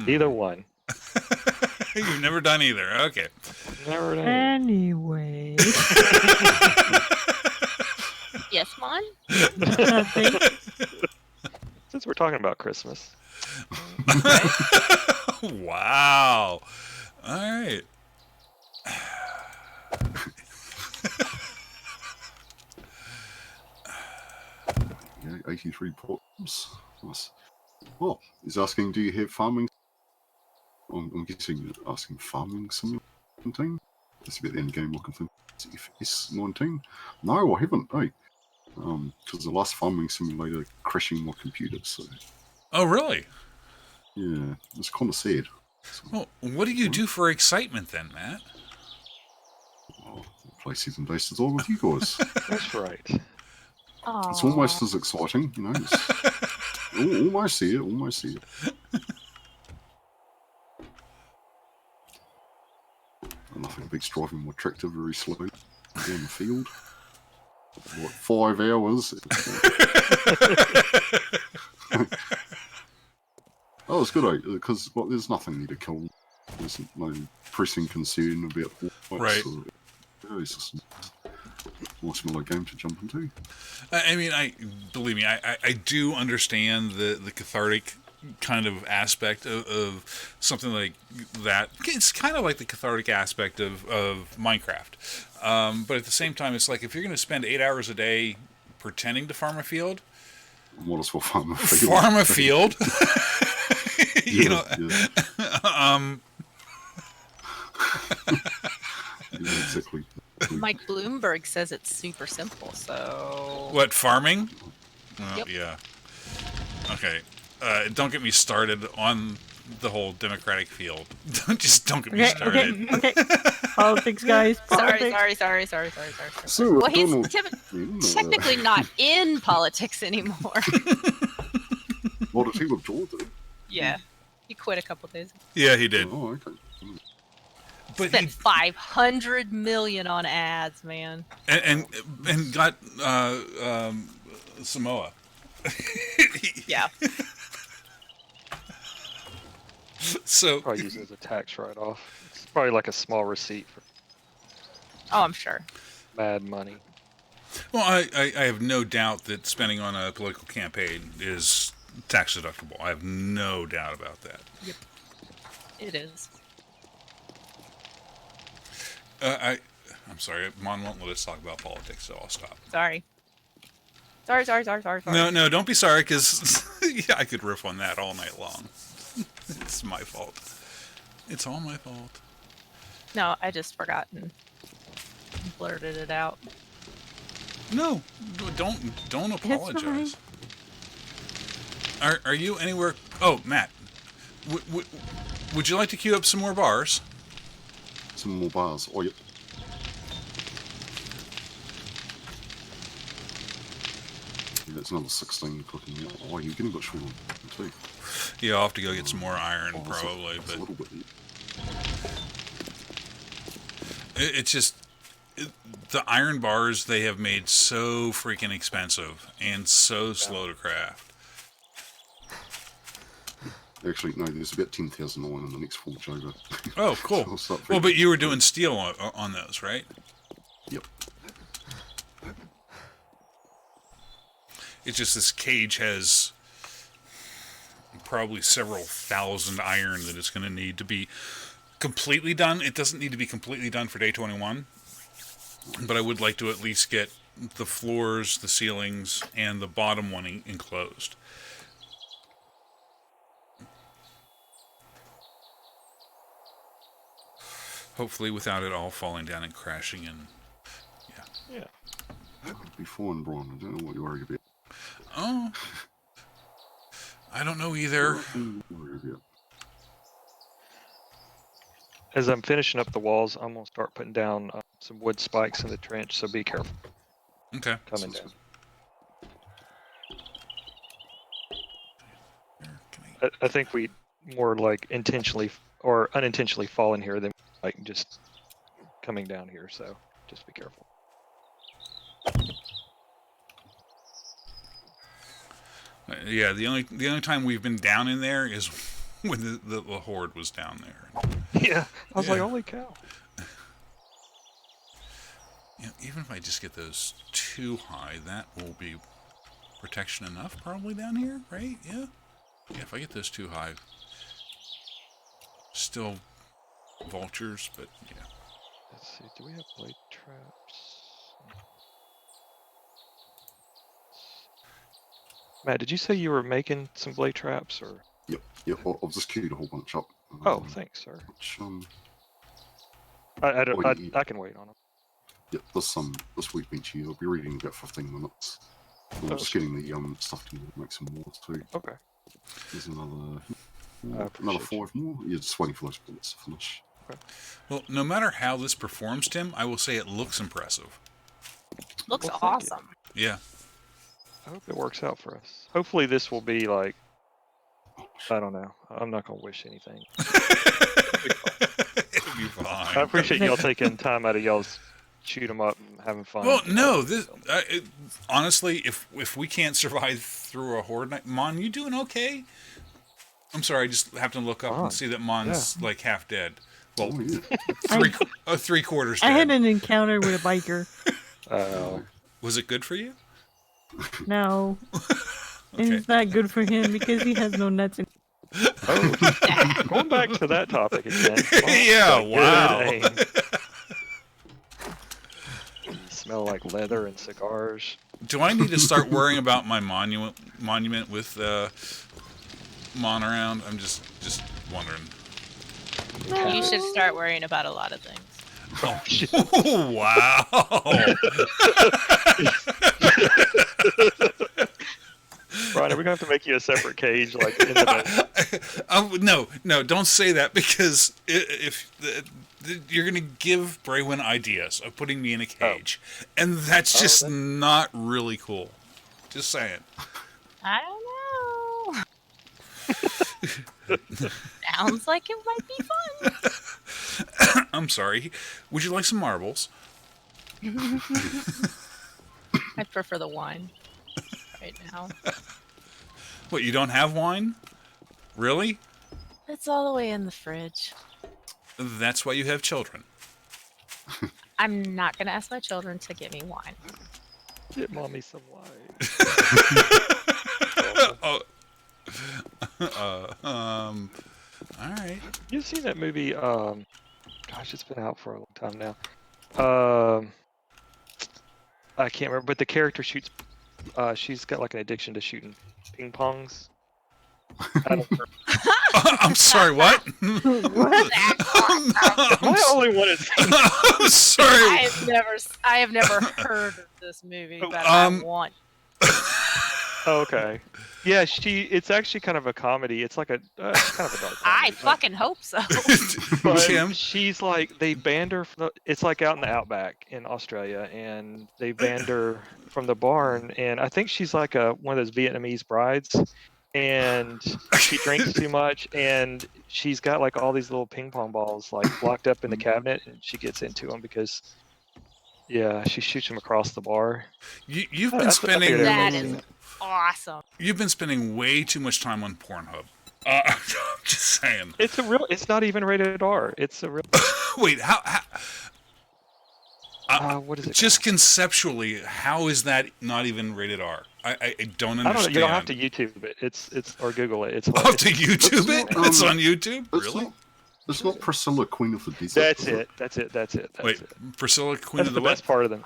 Either one. You've never done either. Okay. Never done. Anyway, Yes, Mom? nothing. Since we're talking about Christmas. Wow. All right. Yeah, 83 pots. Nice. Well, he's asking, do you have farming? I'm guessing you're asking farming simulator. That's about the end game looking for FS19. No, I haven't. Hey, because the last farming simulator crashing my computer. So Oh, really? yeah, it's kind of sad. So, Well, what do you do for excitement then, Matt? I'll play 7 Days to Die with you guys. That's right. It's almost as exciting, you know. It's almost here, almost here. Nothing beats driving my tractor very slowly down the field. Like 5 hours. Oh, it's good, because there's nothing there to kill. There's no pressing concern about what Right. It's just a nice mellow game to jump into. I mean, believe me, I do understand the cathartic kind of aspect of something like that. It's kind of like the cathartic aspect of Minecraft. But at the same time, it's like if you're going to spend 8 hours a day pretending to farm a field, Might as well farm a field. farm a field. You know, yeah. Yeah, exactly. Mike Bloomberg says it's super simple, so what, farming? Oh, Yep. yeah. Okay. Don't get me started on the whole Democratic field. Don't get me Okay, started. okay. Politics, guys. Politics. sorry. So, Well, he's Donald, technically not in politics anymore. what did he withdraw to? Yeah, he quit a couple days ago. Yeah, he did. Oh, okay. But Spent he, 500 million on ads, man. and got Samoa. Yeah. So Probably use it as a tax write-off. It's probably like a small receipt for Oh, I'm sure. mad money. well, I have no doubt that spending on a political campaign is tax deductible. I have no doubt about that. It is. I'm sorry, Mon won't let us talk about politics, so I'll stop. Sorry. No, don't be sorry, because yeah, I could riff on that all night long. It's my fault. It's all my fault. No, I just forgot and blurted it out. No, don't apologize. Are you anywhere? Oh, Matt, would you like to queue up some more bars? Some more bars. Oh, yep. Yeah, that's another 16 cooking out. Oh, you're getting a bit short too. Yeah, I'll have to go get some more iron, Oh, that's probably, that's a but little bit. it's just the iron bars they have made so freaking expensive and so slow to craft. Actually, no, there's about 10,000 iron in the next forge over. Oh, So cool. I'll start Well, figuring- but you were doing steel on those, right? Yep. It's just this cage has probably several thousand iron that it's going to need to be completely done. It doesn't need to be completely done for day 21, but I would like to at least get the floors, the ceilings, and the bottom one enclosed. Hopefully without it all falling down and crashing and Yeah. It'll be fine, Brian. I don't know what you're worried about. oh, I don't know either. Nothing to worry about. As I'm finishing up the walls, I'm gonna start putting down some wood spikes in the trench. So be careful Okay. coming Sounds down. Can I- I think we more like intentionally or unintentionally fall in here than like just coming down here. So just be careful. Yeah, the only time we've been down in there is when the horde was down there. Yeah, I was like, Yeah. holy cow. You know, even if I just get those too high, that will be protection enough probably down here, right? Yeah. Yeah, if I get those too high, still vultures, but yeah. Let's see, do we have blade traps? Matt, did you say you were making some blade traps or? Yep. I've just queued a whole bunch up. Oh, thanks, sir. Which, I don't. Oh, yeah. I can wait on them. Yeah, this week each year. I'll be reading about 15 minutes. I'm Oh, just getting the stuff to make some more too. Okay. There's another appreciate you. 5 more. Yeah, just waiting for those bullets to finish. Well, no matter how this performs, Tim, I will say it looks impressive. Looks Well, thank you. awesome. Yeah. I hope it works out for us. Hopefully, this will be like. I don't know. I'm not gonna wish anything. It'll be fine. I appreciate y'all taking time out of y'all's shoot 'em up and having fun. Well, no, honestly, if we can't survive through a horde night, Mon, you doing okay? I'm sorry, I just have to look up Mon, and see that Mon's like half dead. Well, Oh, yeah. three-quarters I dead. had an encounter with a biker. Was it good for you? No. And Okay. it's not good for him because he has no nuts in. Going back to that topic again. Yeah, Good wow. aim. You smell like leather and cigars. Do I need to start worrying about my monument with Mon around? I'm just wondering. You should start worrying about a lot of things. Oh, shit. Wow. Brian, are we gonna have to make you a separate cage, like in the No, don't say that because if you're going to give Braywin ideas of putting me in a cage, and that's just not really cool. Just saying. I don't know. Sounds like it might be fun. I'm sorry. Would you like some marbles? I prefer the wine right now. What, you don't have wine? Really? It's all the way in the fridge. That's why you have children. I'm not going to ask my children to get me wine. Get mommy some wine. All right. You've seen that movie? Gosh, it's been out for a long time now. I can't remember, but the character shoots. She's got like an addiction to shooting ping pongs. I don't remember. I'm sorry, what? What? Am I the only one that's seen I'm sorry. I have never heard of this movie, but I want. Okay. Yeah, it's actually kind of a comedy. It's like a kind of a dark comedy. I fucking hope so. But Tim? she's like, they banned her from it's like out in the outback in Australia, and they banned her from the barn, and I think she's like one of those Vietnamese brides, and she drinks too much, and she's got like all these little ping pong balls like locked up in the cabinet, and she gets into them because she shoots them across the bar. You've I been figured spending That is awesome. You've been spending way too much time on Pornhub. I'm just saying. It's not even rated R. It's a real. Wait, how What is it? just conceptually, how is that not even rated R? I don't understand. I don't know. You don't have to YouTube it. It's or Google it. It's I'll have to YouTube it? It's on YouTube? Really? It's not Priscilla, Queen of the Desert. That's it. Wait, Priscilla, Queen That's of the the best part of the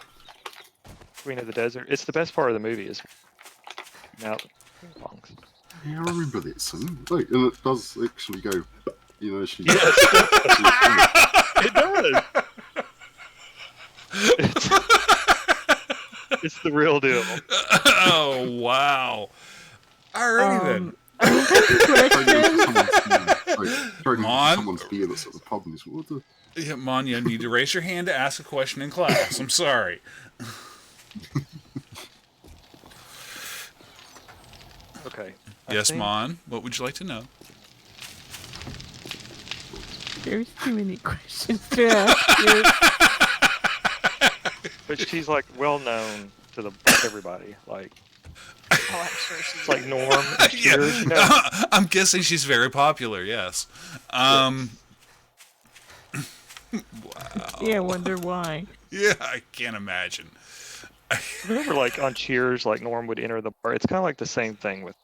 Queen of the Desert. It's the best part of the movie. Is now ping pongs. Yeah, I remember that scene. Wait, and it does actually go. You know, she. Yes. It does. It's the real deal. Oh, wow. Alrighty then. Mon? Someone's beer that's at the pub and he's what the. Yeah, Mon, you need to raise your hand to ask a question in class. I'm sorry. Okay. Yes, Mon. What would you like to know? There's too many questions to ask you. But she's like well known to everybody. Like Oh, I'm sure she's it's like Norm. And Yeah. Cheers, you know? I'm guessing she's very popular. Yes. Wow. Yeah, I wonder why. Yeah, I can't imagine. Remember, like on Cheers, like Norm would enter the bar. It's kind of like the same thing with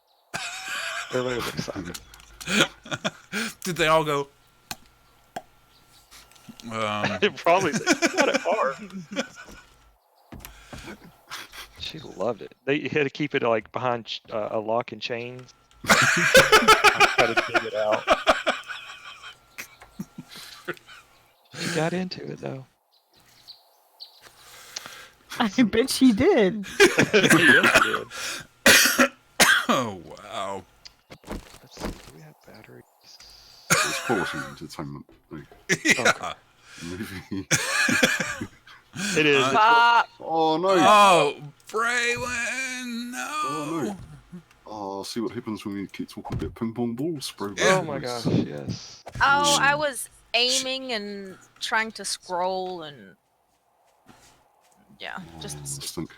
everybody was excited. Did they all go? It probably not at bar. She loved it. They had to keep it like behind a lock and chain. Try to dig it out. She got into it though. I bet she did. Yes, she did. Oh wow. Let's see. Do we have batteries? It's quality entertainment. Yeah. Movie. It is. It's Pop. Oh no! Oh, Braylon, no. Oh no! Oh, see what happens when we keep talking about ping pong balls, bro. Yeah. Oh my gosh, yes. Oh, I was aiming and trying to scroll and yeah, just Stink.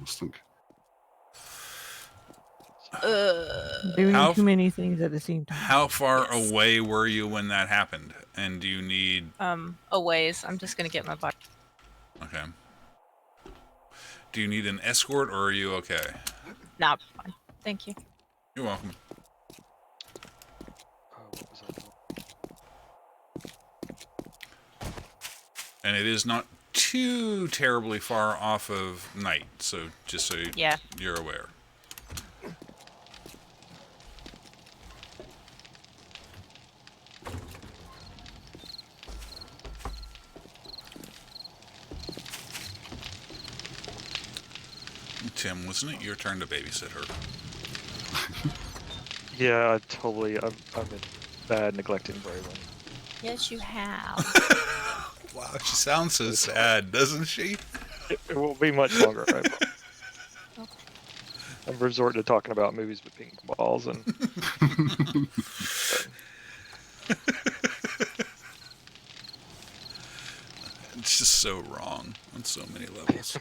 Stink. Doing How- too many things at the same time. How far Yes. away were you when that happened? And do you need? a ways. I'm just gonna get my bike. Okay. Do you need an escort, or are you okay? Nah, fine. Thank you. You're welcome. Oh, what was that? And it is not too terribly far off of night, so just so Yeah. you're aware. Tim, wasn't it your turn to babysit her? Yeah, I've been bad neglecting Braylon. Yes, you have. Wow, she sounds so sad, doesn't she? It won't be much longer, right? I'm resorting to talking about movies with ping pong balls and It's just so wrong on so many levels.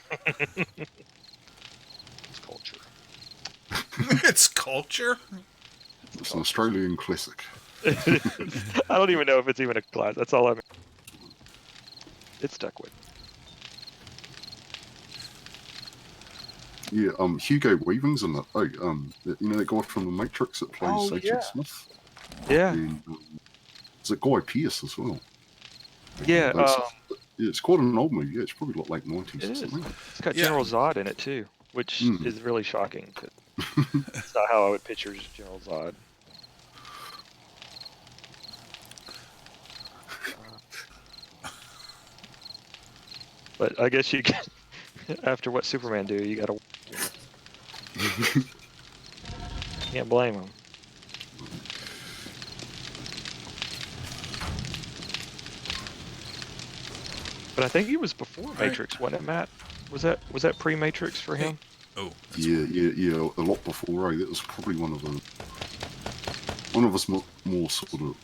it's culture. It's culture? It's an Australian classic. I don't even know if it's even a class. That's all I mean. It stuck with me. Yeah, Hugo Weaving's in it. Oh, you know that guy from The Matrix that plays Oh, Agent yeah. Smith? Yeah, And is it Guy Pearce as well? yeah. Yeah, it's quite an old movie. Yeah, it's probably like late 90s It or is. something. It's got Yeah. General Zod in it too, which Mm. is really shocking. 'Cause it's not how I would picture General Zod. But I guess you can, after what Superman do, you gotta. Can't blame him. But I think he was before Right. Matrix, wasn't it, Matt? Was that pre-Matrix for him? Oh, that's Yeah, a lot before. That was probably one of his more sort of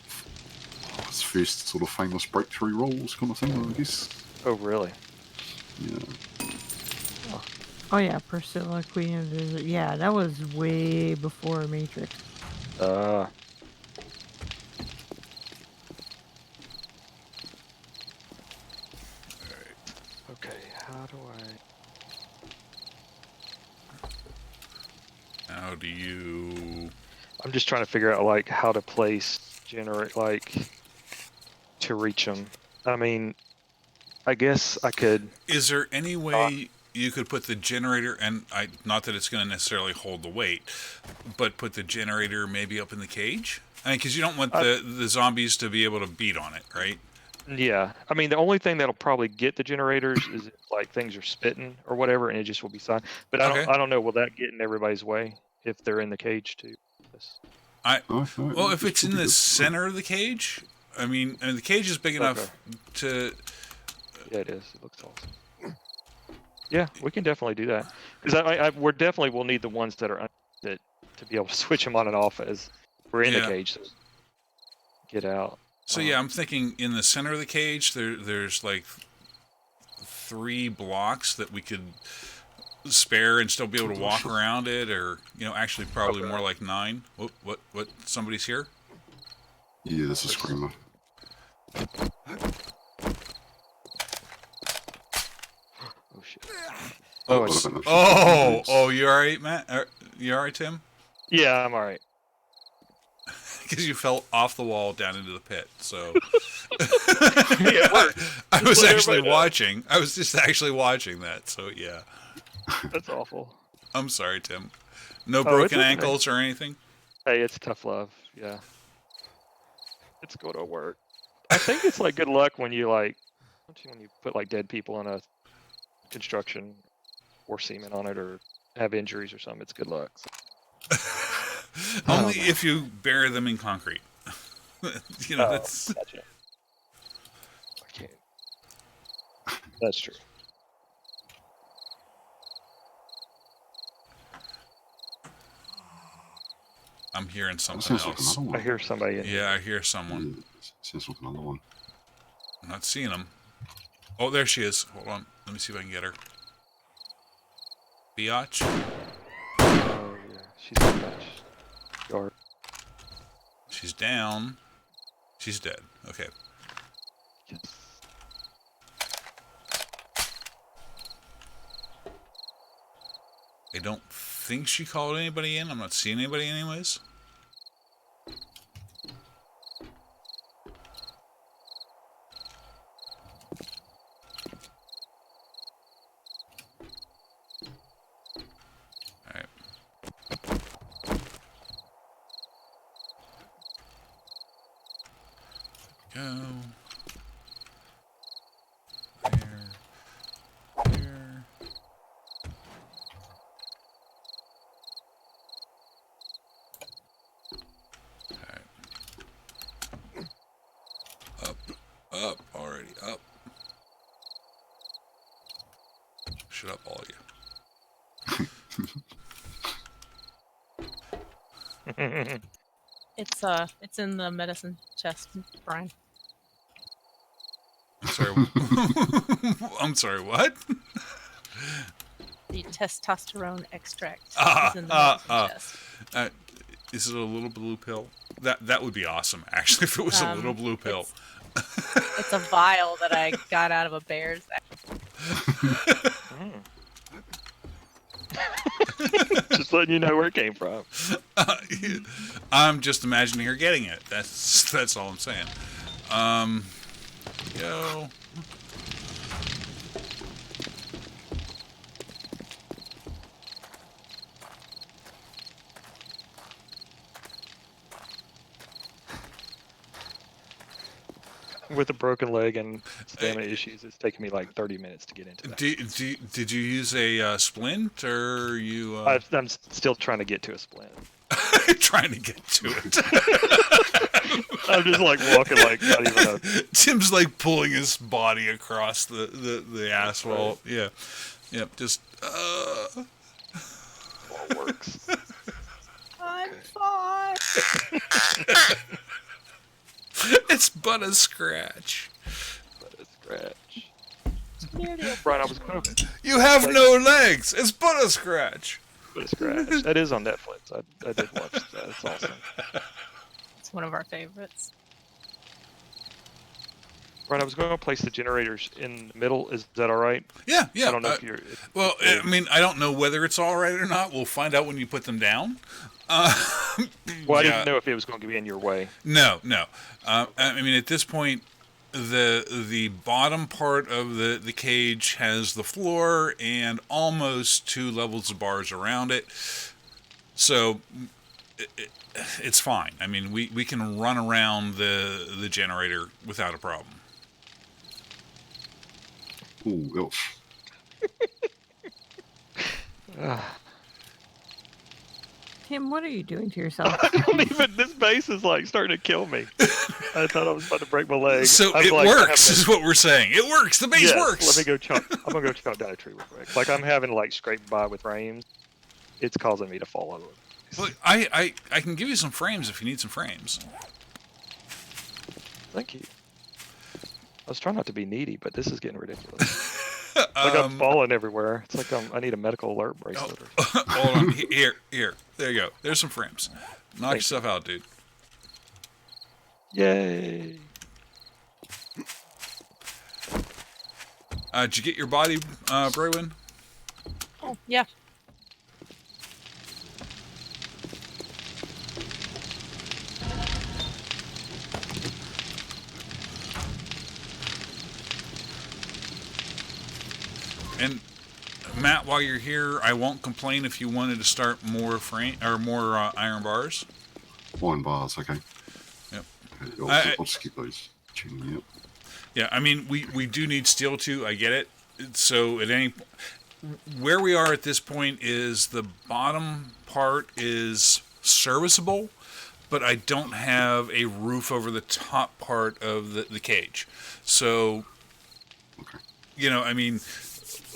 his first sort of famous breakthrough roles, kind of thing. I guess. Oh, really? Yeah. Oh yeah, Priscilla, Queen of the... Yeah, that was way before Matrix. Okay, how do I... how do you... I'm just trying to figure out, like, how to place, generate, like, to reach them. I mean, I guess I could... Is there any way you could put the generator, and not that it's going to necessarily hold the weight, but put the generator maybe up in the cage? I mean, because you don't want the zombies to be able to beat on it, right? Yeah, I mean, the only thing that'll probably get the generators is if, like, things are spitting or whatever, and it just will be silent. But Okay. I don't know, will that get in everybody's way if they're in the cage, too? Well, if it's in the center of the cage, I mean the cage is big enough to... Yeah, it is. It looks awesome. Yeah, we can definitely do that. Because we're definitely will need the ones that are that to be able to switch them on and off as we're in the Yeah. cage. So get out. So yeah, I'm thinking in the center of the cage, there's like 3 blocks that we could spare and still be able to walk around it, or actually probably more like 9. What? Somebody's here? Yeah, there's a screamer. Oh shit. Oh, it's- I don't know if she's- oh, you all right, Matt? You all right, Tim? Yeah, I'm all right. Because you fell off the wall down into the pit. So Yeah, it worked. I was let actually everybody know. watching. I was just actually watching that. So yeah, That's awful. I'm sorry, Tim. No it's broken okay. ankles or anything. Hey, it's tough love. Yeah. It's going to work. I think it's like good luck when you like, don't you, when you put like dead people on a construction or semen on it or have injuries or something. It's good luck. So. Only if you bury them in concrete. You know, that's. Gotcha. I can't. That's true. I'm hearing That something sounds like else. another one. I hear somebody in here. Yeah, I hear someone. Sounds like another one. I'm not seeing them. Oh, there she is. Hold on. Let me see if I can get her. Biatch. Oh, yeah. She's in that yard. She's down. She's dead. Okay. Yes. I don't think she called anybody in. I'm not seeing anybody anyways. Alright. Go. There. There. Up, already up. Shut up, all of you. It's in the medicine chest, Brian. I'm sorry. I'm sorry, what? The testosterone extract Ah, is in the medicine chest. Is it a little blue pill? That would be awesome, actually, if it was a little blue pill. It's a vial that I got out of a bear's. Just letting you know where it came from. I'm just imagining her getting it. That's all I'm saying. Go. With a broken leg and stamina issues, it's taken me like 30 minutes to get into that. Did you use a splint, or you? I'm still trying to get to a splint. Trying to get to it. I'm just like walking like not even a... Tim's like pulling his body across the asphalt. Right. Yeah. Yep. Just. All works. I'm fine. It's but a scratch. But a scratch. Brian, I was going to... You have no legs. It's but a scratch. But a scratch. That is on Netflix. I did watch that. It's awesome. It's one of our favorites. Brian, I was going to place the generators in the middle. Is that all right? Yeah, yeah. I don't know if you're... Well, I mean, I don't know whether it's all right or not. We'll find out when you put them down. Well, I didn't know if it was going to be in your way. No. I mean, at this point, the bottom part of the cage has the floor and almost 2 levels of bars around it. So it's fine. I mean, we can run around the generator without a problem. Ooh, Tim, what are you doing to yourself? I don't even... This base is like starting to kill me. I thought I was about to break my leg. So it like, works, is what we're saying. It works. The base works. Let me go chop. I'm gonna go chop down a tree real quick. Like I'm having to like scrape by with frames. It's causing me to fall over. Well, I can give you some frames if you need some frames. Thank you. I was trying not to be needy, but this is getting ridiculous. Like I'm falling everywhere. It's like I need a medical alert bracelet. Hold on. Here. There you go. There's some frames. Knock yourself out, dude. Yay. Did you get your body, Braywin? Oh, yeah. And Matt, while you're here, I won't complain if you wanted to start more iron bars. Iron bars, okay. Yep. I'll skip those. Yep. Yeah, I mean, we do need steel too. I get it. So at any where we are at this point is the bottom part is serviceable, but I don't have a roof over the top part of the cage. So, Okay. I mean,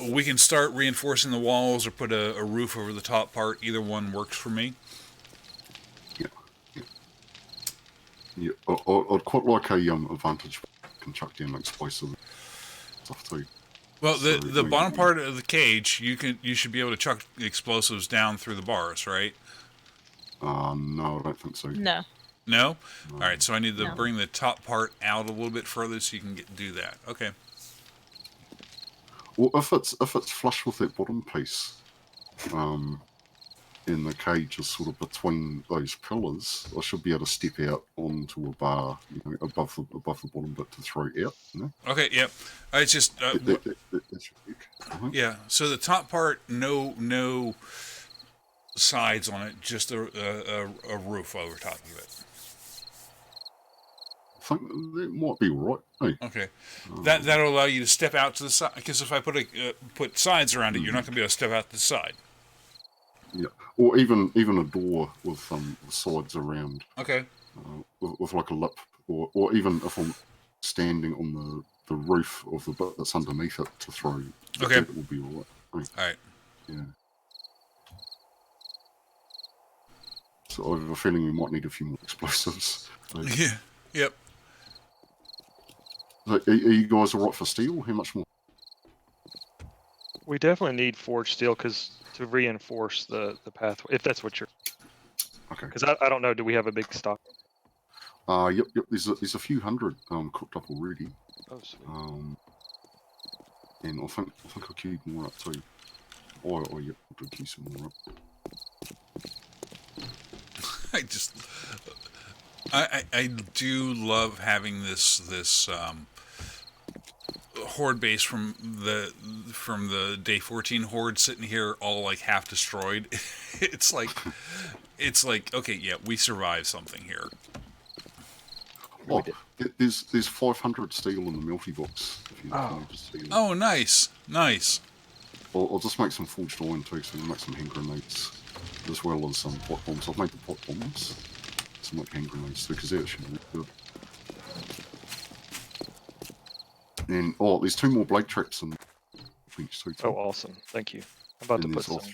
we can start reinforcing the walls or put a roof over the top part. Either one works for me. Yeah. Yeah. Yeah. I'd quite like a advantage can chuck down explosive stuff too. Well, So the we- bottom part of the cage, you should be able to chuck explosives down through the bars, right? No, I don't think so. No. No? All right, so I need to No. bring the top part out a little bit further so you can do that. Okay. Well, if it's flush with that bottom piece, in the cage is sort of between those pillars, I should be able to step out onto a bar, above the bottom bit to throw out. Okay, yep. It's just That should work. yeah. So the top part, no sides on it, just a roof over top of it. I think that might be right. Hey, Okay. That'll allow you to step out to the side, because if I put sides around it, you're not going to be able to step out to the side. yeah, or even a door with sides around, Okay. with like a lip, or even if I'm standing on the roof of the bit that's underneath it to throw. Okay. That will be all right. All right. Yeah. So I have a feeling we might need a few more explosives. So, Yeah. Yep. are you guys all right for steel? How much more? We definitely need forged steel to reinforce the pathway, if that's what you're. Okay. Because I don't know. Do we have a big stock? Yep. There's a few hundred cooked up already. Oh, sweet. And I think I queued more up too. Oh yep, I did queue some more up. I do love having this horde base from the day 14 horde sitting here all like half destroyed. it's like okay, yeah, we survived something here. Oh, there's 500 steel in the melty box. If you need steel. Oh, nice. I'll just make some forged iron too, so we'll make some hand grenades, as well as some pot bombs. I've made the pot bombs, some like hand grenades too, because that should be good. And there's 2 more blade traps in each too. Oh, awesome. Thank you. I'm about to And put there's some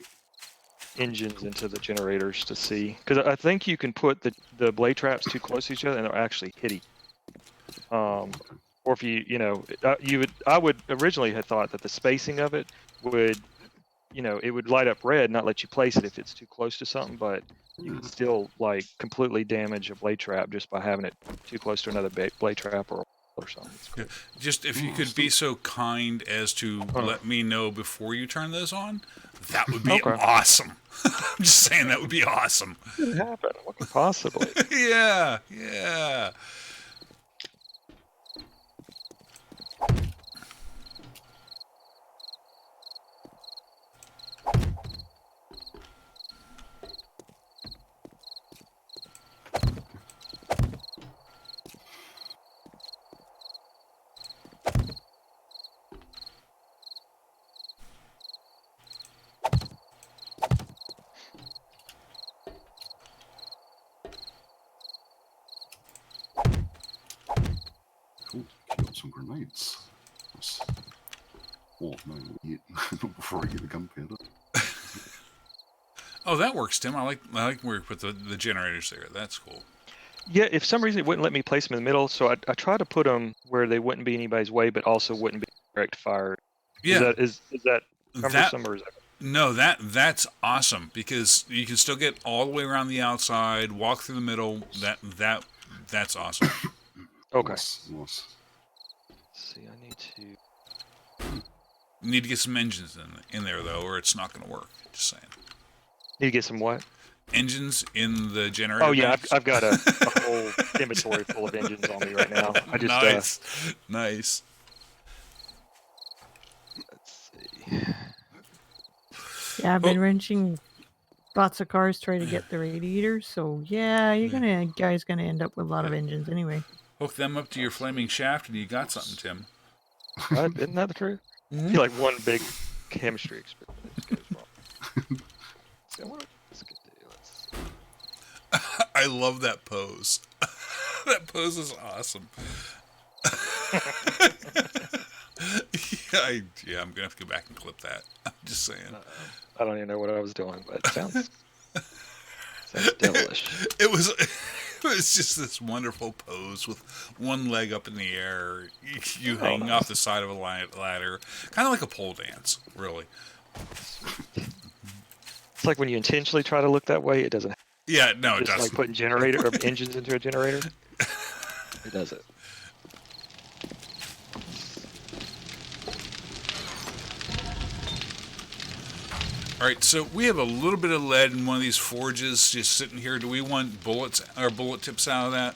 engines into the generators to see, because I think you can put the blade traps too close to each other and they'll actually hit each. Or if I would originally have thought that the spacing of it would, it would light up red, not let you place it if it's too close to something, but you can still like completely damage a blade trap just by having it too close to another blade trap or something. It's cool. Just if you could be so kind as to let me know before you turn those on, that would be Okay. awesome. I'm just saying that would be awesome. What could happen? What could possibly? Yeah. Cool. Queue up some grenades. Nice. Oh no, not yet. Not before I get the gunpowder. Oh, that works, Tim. I like where you put the generators there. That's cool. Yeah, if some reason it wouldn't let me place them in the middle, so I tried to put them where they wouldn't be anybody's way, but also wouldn't be direct fire. Yeah. Is that cumbersome or is that? No, that's awesome because you can still get all the way around the outside, walk through the middle. That's awesome. Okay. Nice. Let's see, I need to. You need to get some engines in there though, or it's not going to work. Just saying. Need to get some what? Engines in the generator. Oh yeah, banks. I've got a whole inventory full of engines on me right now. I just nice. let's see. Yeah, I've been wrenching lots of cars trying to get the radiators. So yeah, you're guys gonna end up with a lot of engines anyway. Hook them up to your flaming shaft, and you got something, Tim. Isn't that the truth? I feel like one big chemistry experiment just goes wrong. So what else could do? I love that pose. That pose is awesome. Yeah, I'm gonna have to go back and clip that. I'm just saying. I don't even know what I was doing, but it sounds devilish. It was just this wonderful pose with one leg up in the air, you hanging off the side of a ladder, kind of like a pole dance, really. It's like when you intentionally try to look that way, it doesn't. Yeah, no, it Just like doesn't. putting engines into a generator. It does it. All right, so we have a little bit of lead in one of these forges just sitting here. Do we want bullets or bullet tips out of that?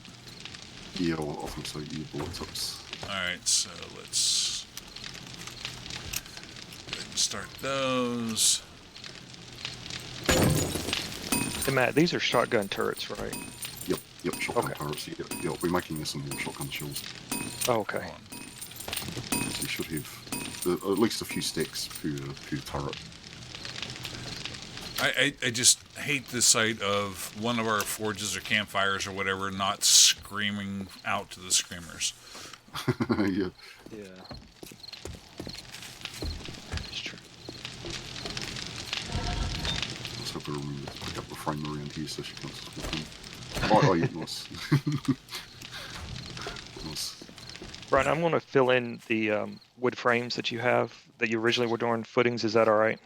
Yeah, I think so. Yeah, bullet tips. All right, so let's go ahead and start those. And Matt, these are shotgun turrets, right? Yep, shotgun Okay. turrets. Yeah, we're making some more shotgun shells. Oh, okay. Hold on. So you should have at least a few stacks per turret. I just hate the sight of one of our forges or campfires or whatever not screaming out to the screamers. Yeah. Yeah. It's true. Let's hope I remember to pick up the frame around here so she can't just walk in. Oh, yeah, nice. Nice. Brian, I'm going to fill in the wood frames that you have that you originally were doing footings. Is that all right?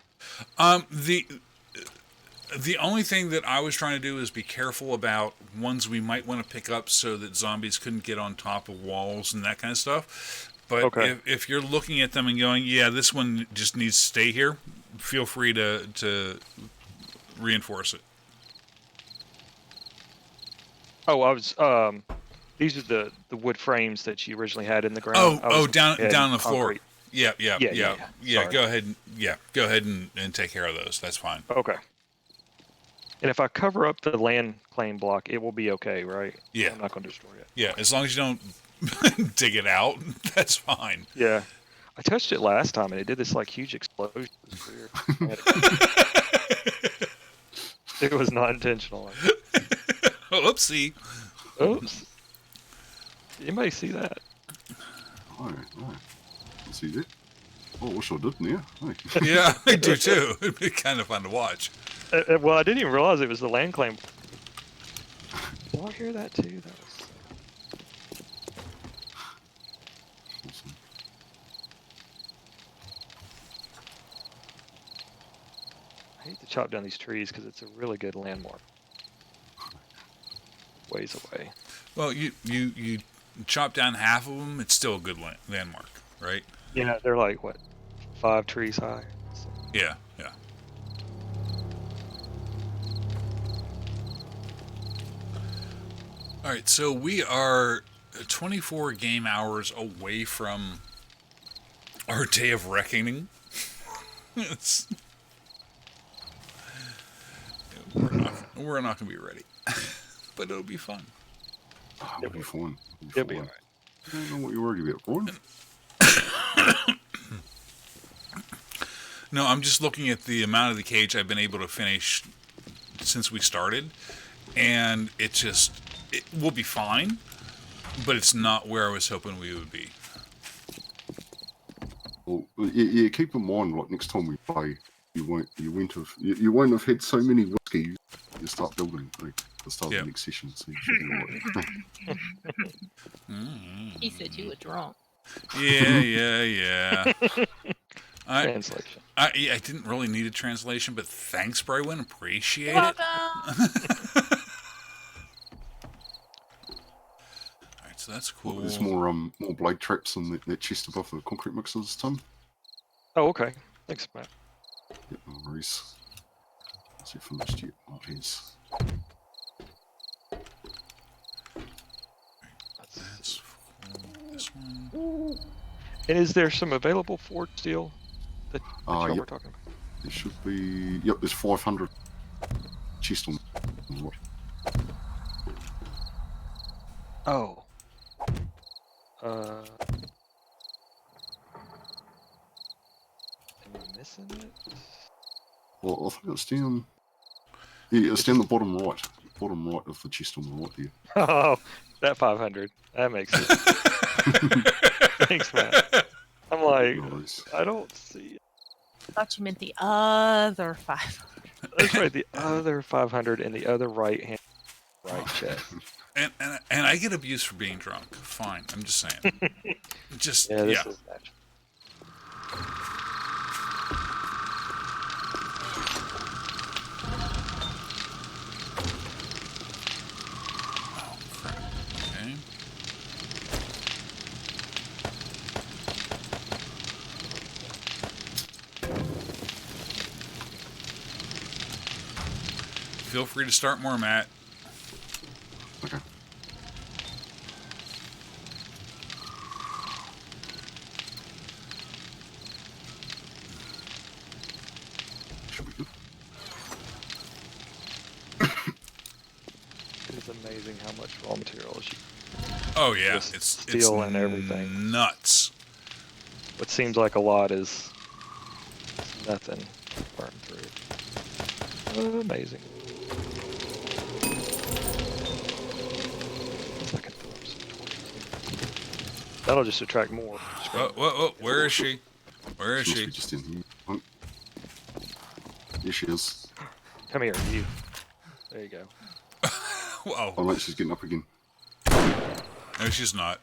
The only thing that I was trying to do is be careful about ones we might want to pick up so that zombies couldn't get on top of walls and that kind of stuff. But Okay. if you're looking at them and going, yeah, this one just needs to stay here, feel free to reinforce it. Oh, I was. These are the wood frames that you originally had in the ground. I was down ahead down and the floor. concrete. Yeah. Yeah. Sorry. Go ahead and take care of those. That's fine. Okay. And if I cover up the land claim block, it will be okay, right? Yeah. I'm not going to destroy it. Yeah, as long as you don't dig it out, that's fine. Yeah. I touched it last time and it did this like huge explosion. It was weird. It was not intentional. Oopsie. Oops. Anybody see that? Oh. See that? Oh, I wish I did now. Hey. Yeah, I do too. It'd be kind of fun to watch. Well, I didn't even realize it was the land claim. Did I hear that too? That was. Awesome. I hate to chop down these trees because it's a really good landmark. Ways away. Well, you chop down half of them, it's still a good landmark, right? Yeah, they're like what, 5 trees high. So, Yeah. All right, so we are 24 game hours away from our day of reckoning. We're not going to be ready, but it'll be fun. Oh, it'll be fun. It'll be alright. I don't know what you're worried about, Brian. No, I'm just looking at the amount of the cage I've been able to finish since we started, and it will be fine, but it's not where I was hoping we would be. Well, yeah, keep in mind, like next time we play, you won't have had so many whiskeys. You start building the start of the next session. So you should be alright. He said you were drunk. Yeah. Translation. I didn't really need a translation, but thanks, Brywin. Appreciate You're it. welcome. Alright, so that's cool. There's more blade traps in that chest above the concrete mixers, Tim. Oh, okay. Thanks, Matt. Yeah, no worries. Is it finished yet? Oh, jeez. That's cool. This one. And is there some available forge steel that y'all Yep. were talking about? There should be. Yep, there's 500 chest on. Oh. Am I missing it? Well, I think it's down. Yeah, it's down the bottom right. Bottom right of the chest on the right there. Oh, that 500. That makes it. Thanks, Matt. I'm like, Nice. I don't see it. I thought you meant the other 5. That's right, the other 500 in the other right chest. And I get abused for being drunk. Fine, I'm just saying. Just Yeah, this yeah. is natural. Oh crap. Okay. Feel free to start more, Matt. Okay. Should be good. It is amazing how much raw materials you Oh yeah, Just it's steel and everything. Nuts. what seems like a lot is nothing burn through. Amazing. I can throw up some torches. That'll just attract more. Whoa, where is she? Where is She must she? be just in here. Oh. Here she is. Come here, you. There you go. Whoa. Oh, wait, she's getting up again. No, she's not.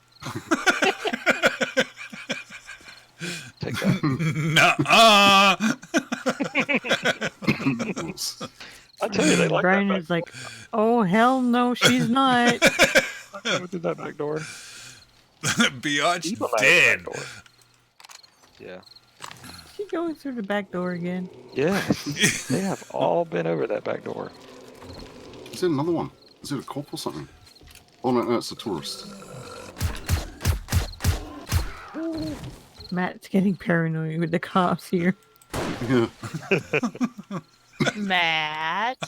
Take that. Nuh-uh. Oops. I tell you, they like Brian that. is like, oh hell no, she's not. Go through that back door. Biatch People out the dead. back door. Yeah. She going through the back door again. Yes. They have all been over that back door. Is there another one? Is it a cop or something? Oh no, it's a tourist. Matt's getting paranoid with the cops here. Yeah. Matt,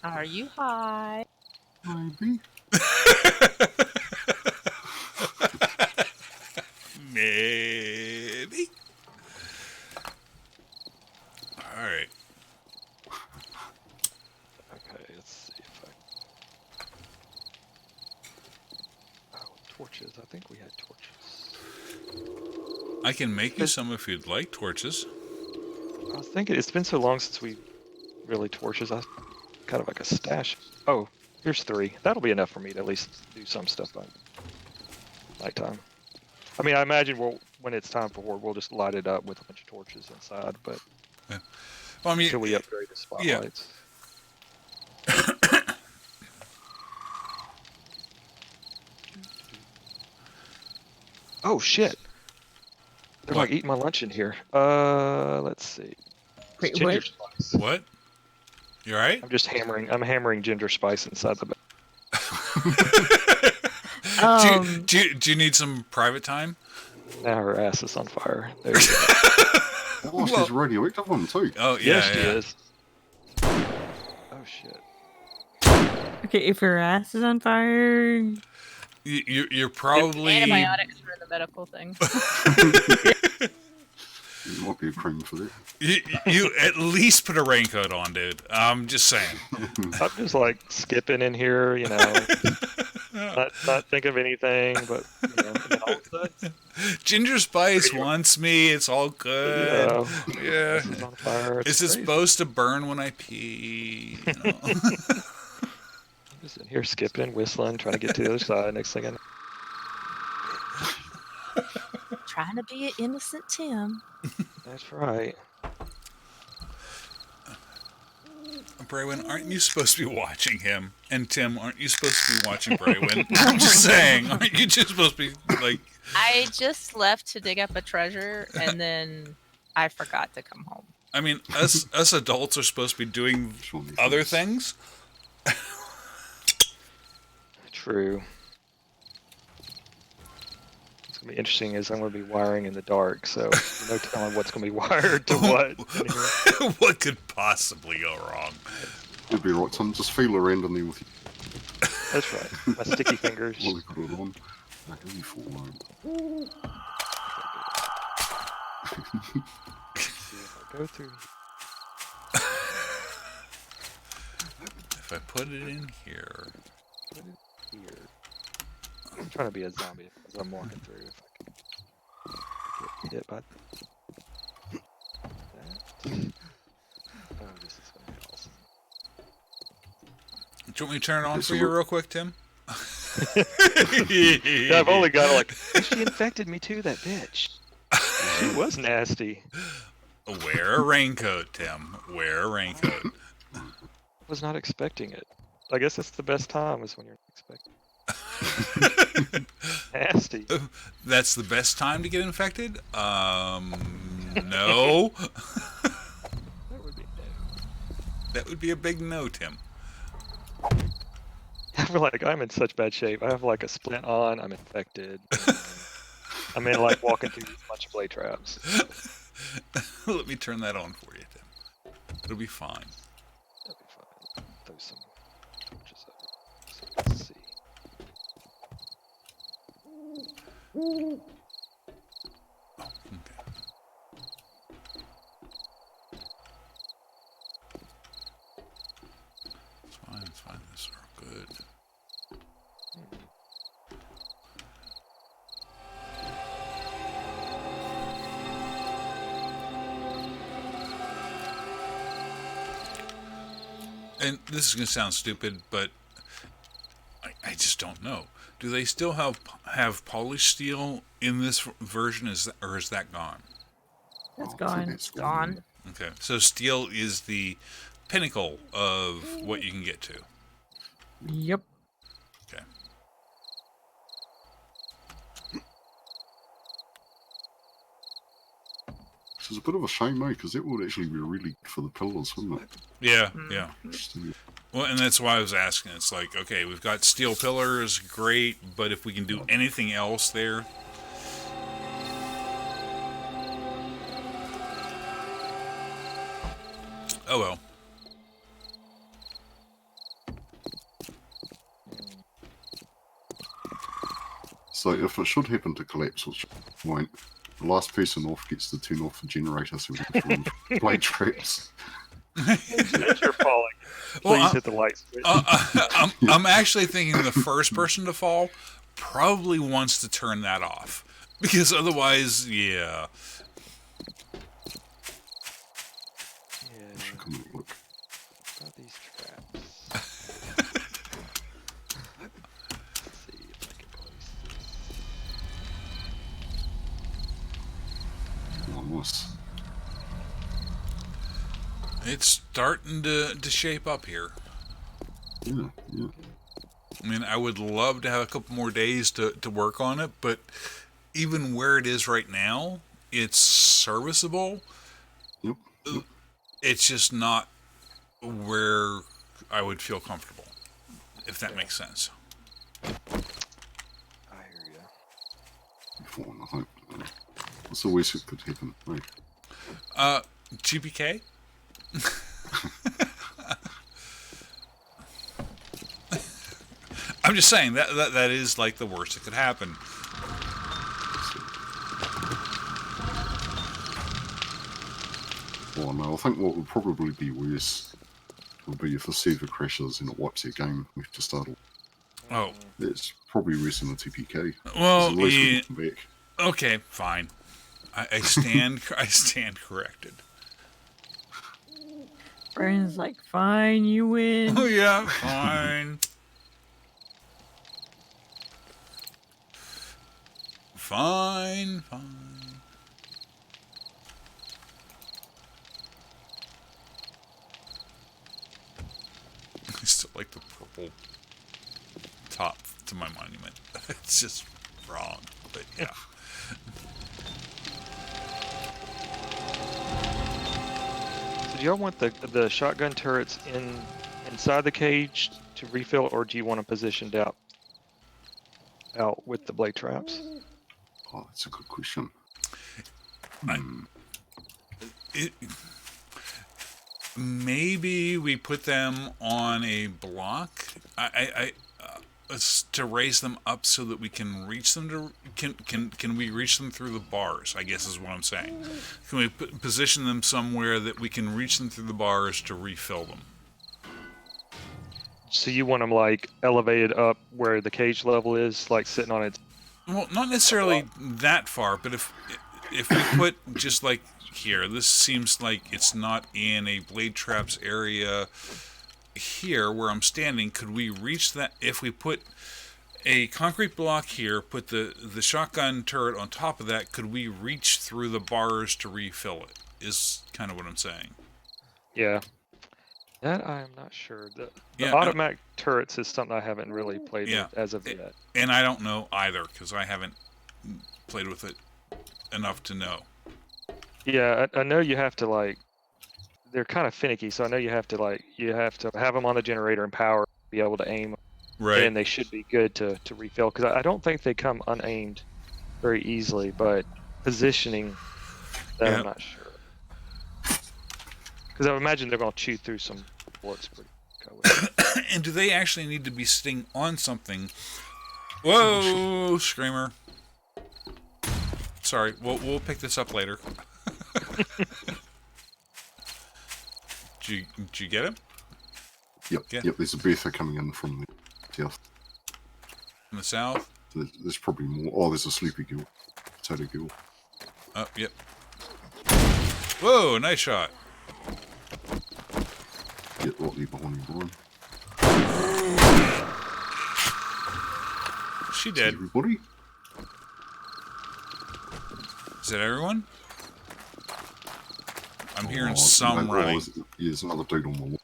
are you high? Maybe. Maybe. All right. Okay, let's see if I... Oh, torches. I think we had torches. I can make you some if you'd like torches. I was thinking, it's been so long since we really torches. I kind of like a stash. Oh, here's 3. That'll be enough for me to at least do some stuff by nighttime. I mean, I imagine when it's time for horde, we'll just light it up with a bunch of torches inside, but Well, I mean, until we upgrade the spotlights. Oh shit! They're What? like eating my lunch in here. Let's see. It's Wait, ginger what? spice. what? You all right? I'm just hammering. I'm hammering ginger spice inside the bag. Do you need some private time? Now her ass is on fire. There you go. Oh, she's a radioactive one too. Oh yeah, Yes, she yeah. is. Oh shit. Okay, if her ass is on fire, You're probably Antibiotics for the medical thing. It might be a cream for that. you at least put a raincoat on, dude. I'm just saying. I'm just like skipping in here, you know, not thinking of anything, but you know, and then all of a sudden, Ginger Spice wants me. It's all good. Yeah. this is on fire. Is it crazy. supposed to burn when I pee? You know? I'm just in here skipping, whistling, trying to get to the other side. Next thing I know, Trying to be an innocent Tim. that's right. Braywin, aren't you supposed to be watching him? And Tim, aren't you supposed to be watching Braywin? I'm just saying, aren't you just supposed to be like? I just left to dig up a treasure and then I forgot to come home. I mean, us adults are supposed to be doing Surely other it's- things. True. What's gonna be interesting is I'm gonna be wiring in the dark, so no telling what's gonna be wired to what. in here. What could possibly go wrong? It'd be right, Tom. Just feel around in there with That's right. My sticky fingers. you while we put it on. Like, who you fall like? See if I go through. If I put it in here, Put it here. I'm trying to be a zombie as I'm walking through. If I can get hit by that. Oh, this is gonna be awesome. do you want me to turn it on It's for a you look- real quick, Tim? Yeah, I've only got like. She infected me too, that bitch. She was nasty. Wear a raincoat, Tim. Wear a raincoat. Was not expecting it. I guess that's the best time is when you're expecting. Nasty. That's the best time to get infected? No. That would be That would be a big no, Tim. I feel like I'm in such bad shape. I have like a splint on. I'm infected. I'm in like walking through a bunch of blade traps. Let me turn that on for you, Tim. It'll be fine. That'll be fine. Throw some torches over so we can see. Okay. It's fine, it's fine. This is all good. And this is going to sound stupid, but I just don't know. Do they still have polished steel in this version, or is that gone? That's Oh, I think gone. it's Gone. Okay, so steel is the pinnacle of what you can get to. Yep. Okay. Which is a bit of a shame, though, because it would actually be really good for the pillars, wouldn't it? Yeah, yeah. Just to- Well, and that's why I was asking. It's like, okay, we've got steel pillars, great, but if we can do anything else there. Oh well. So if it should happen to collapse, which it won't, the last person off gets to turn off the generator so we can throw in blade traps. As you're falling, please Well, hit the light switch. I'm actually thinking the first person to fall probably wants to turn that off. Because otherwise, yeah. Yeah, Should come and look. about these traps. Let's see if I can place this. Oh, nice. It's starting to shape up here. Yeah, yeah. I mean, I would love to have a couple more days to work on it, but even where it is right now, it's serviceable. Yep. Yep. It's just not where I would feel comfortable, if that makes sense. I hear you. Fine, I think. What's the worst that could happen? Right. GPK? I'm just saying that is like the worst that could happen. Well, no, I think what would probably be worse would be if the server crashes and it wipes our game. We have to start all. Oh, That's probably worse than a TPK. 'Cause well, at least we yeah, can come back. okay, fine. I stand I stand corrected. Brandon's like, fine, you win. Oh yeah, fine. Fine, fine. I still like the purple top to my monument. It's just wrong, but yeah. So do y'all want the shotgun turrets inside the cage to refill, or do you want them positioned out with the blade traps? Oh, that's a good question. I- It, maybe we put them on a block. to raise them up so that we can reach them can we reach them through the bars, I guess is what I'm saying. Can we position them somewhere that we can reach them through the bars to refill them? So you want them like elevated up where the cage level is, like sitting on its. Well, not necessarily that far, but if we put just like here, this seems like it's not in a blade traps area here where I'm standing. Could we reach that if we put a concrete block here, put the shotgun turret on top of that? Could we reach through the bars to refill it? Is kind of what I'm saying. Yeah. That I am not sure. The Yeah, no. automatic turrets is something I haven't really played Yeah. with as of yet. And I don't know either because I haven't played with it enough to know. Yeah, I know you have to like. They're kind of finicky, so I know you have to have them on the generator and power, be able to aim, Right. and they should be good to refill. Because I don't think they come unaimed very easily, but positioning, that Yeah. I'm not sure. Because I would imagine they're going to chew through some bullets pretty quick. And do they actually need to be sitting on something? Whoa, Screamer. Sorry, we'll pick this up later. Did you get him? Yep, Yeah. yep. There's a Bertha coming in from the south. From the south? There's probably more. Oh, there's a Sleepy Gill. Potato Gill. Oh, yep. Whoa, nice shot. Get right there behind you, Brian. She Is dead. everybody? Is that everyone? I'm hearing Oh, some no, running. there's another dude on the wall.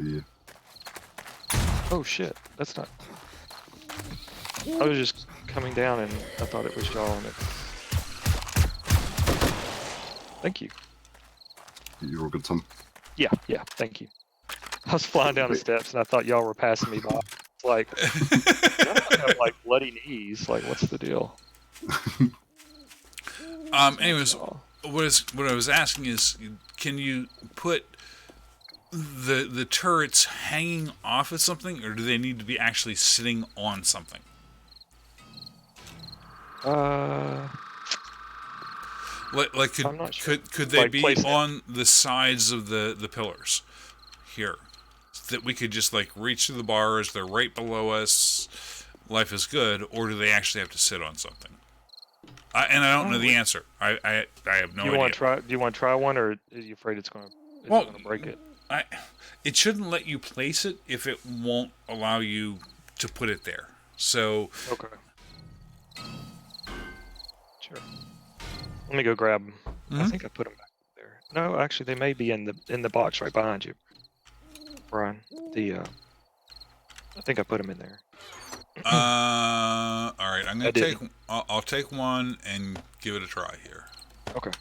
Yeah. Oh shit, that's not. I was just coming down and I thought it was y'all on it. Thank you. You're all good, Tom. Yeah, thank you. I was flying down the steps and I thought y'all were passing me by. It's like, I have like bloody knees. Like, what's the deal? Anyways, Oh. what I was asking is, can you put the turrets hanging off of something, or do they need to be actually sitting on something? Like I'm not sure. could they Like be placement. on the sides of the pillars here, so that we could just like reach through the bars? They're right below us. Life is good, or do they actually have to sit on something? And I don't know the answer. I have no Do you idea. want to try? Do you want to try one, or are you afraid it's gonna break it? It shouldn't let you place it if it won't allow you to put it there. So Okay. Sure. Let me go grab them. I Mhm. think I put them back there. No, actually, they may be in the box right behind you, Brian. I think I put them in there. all right, I'm gonna I take. didn't. I'll take one and give it a try here. Okay.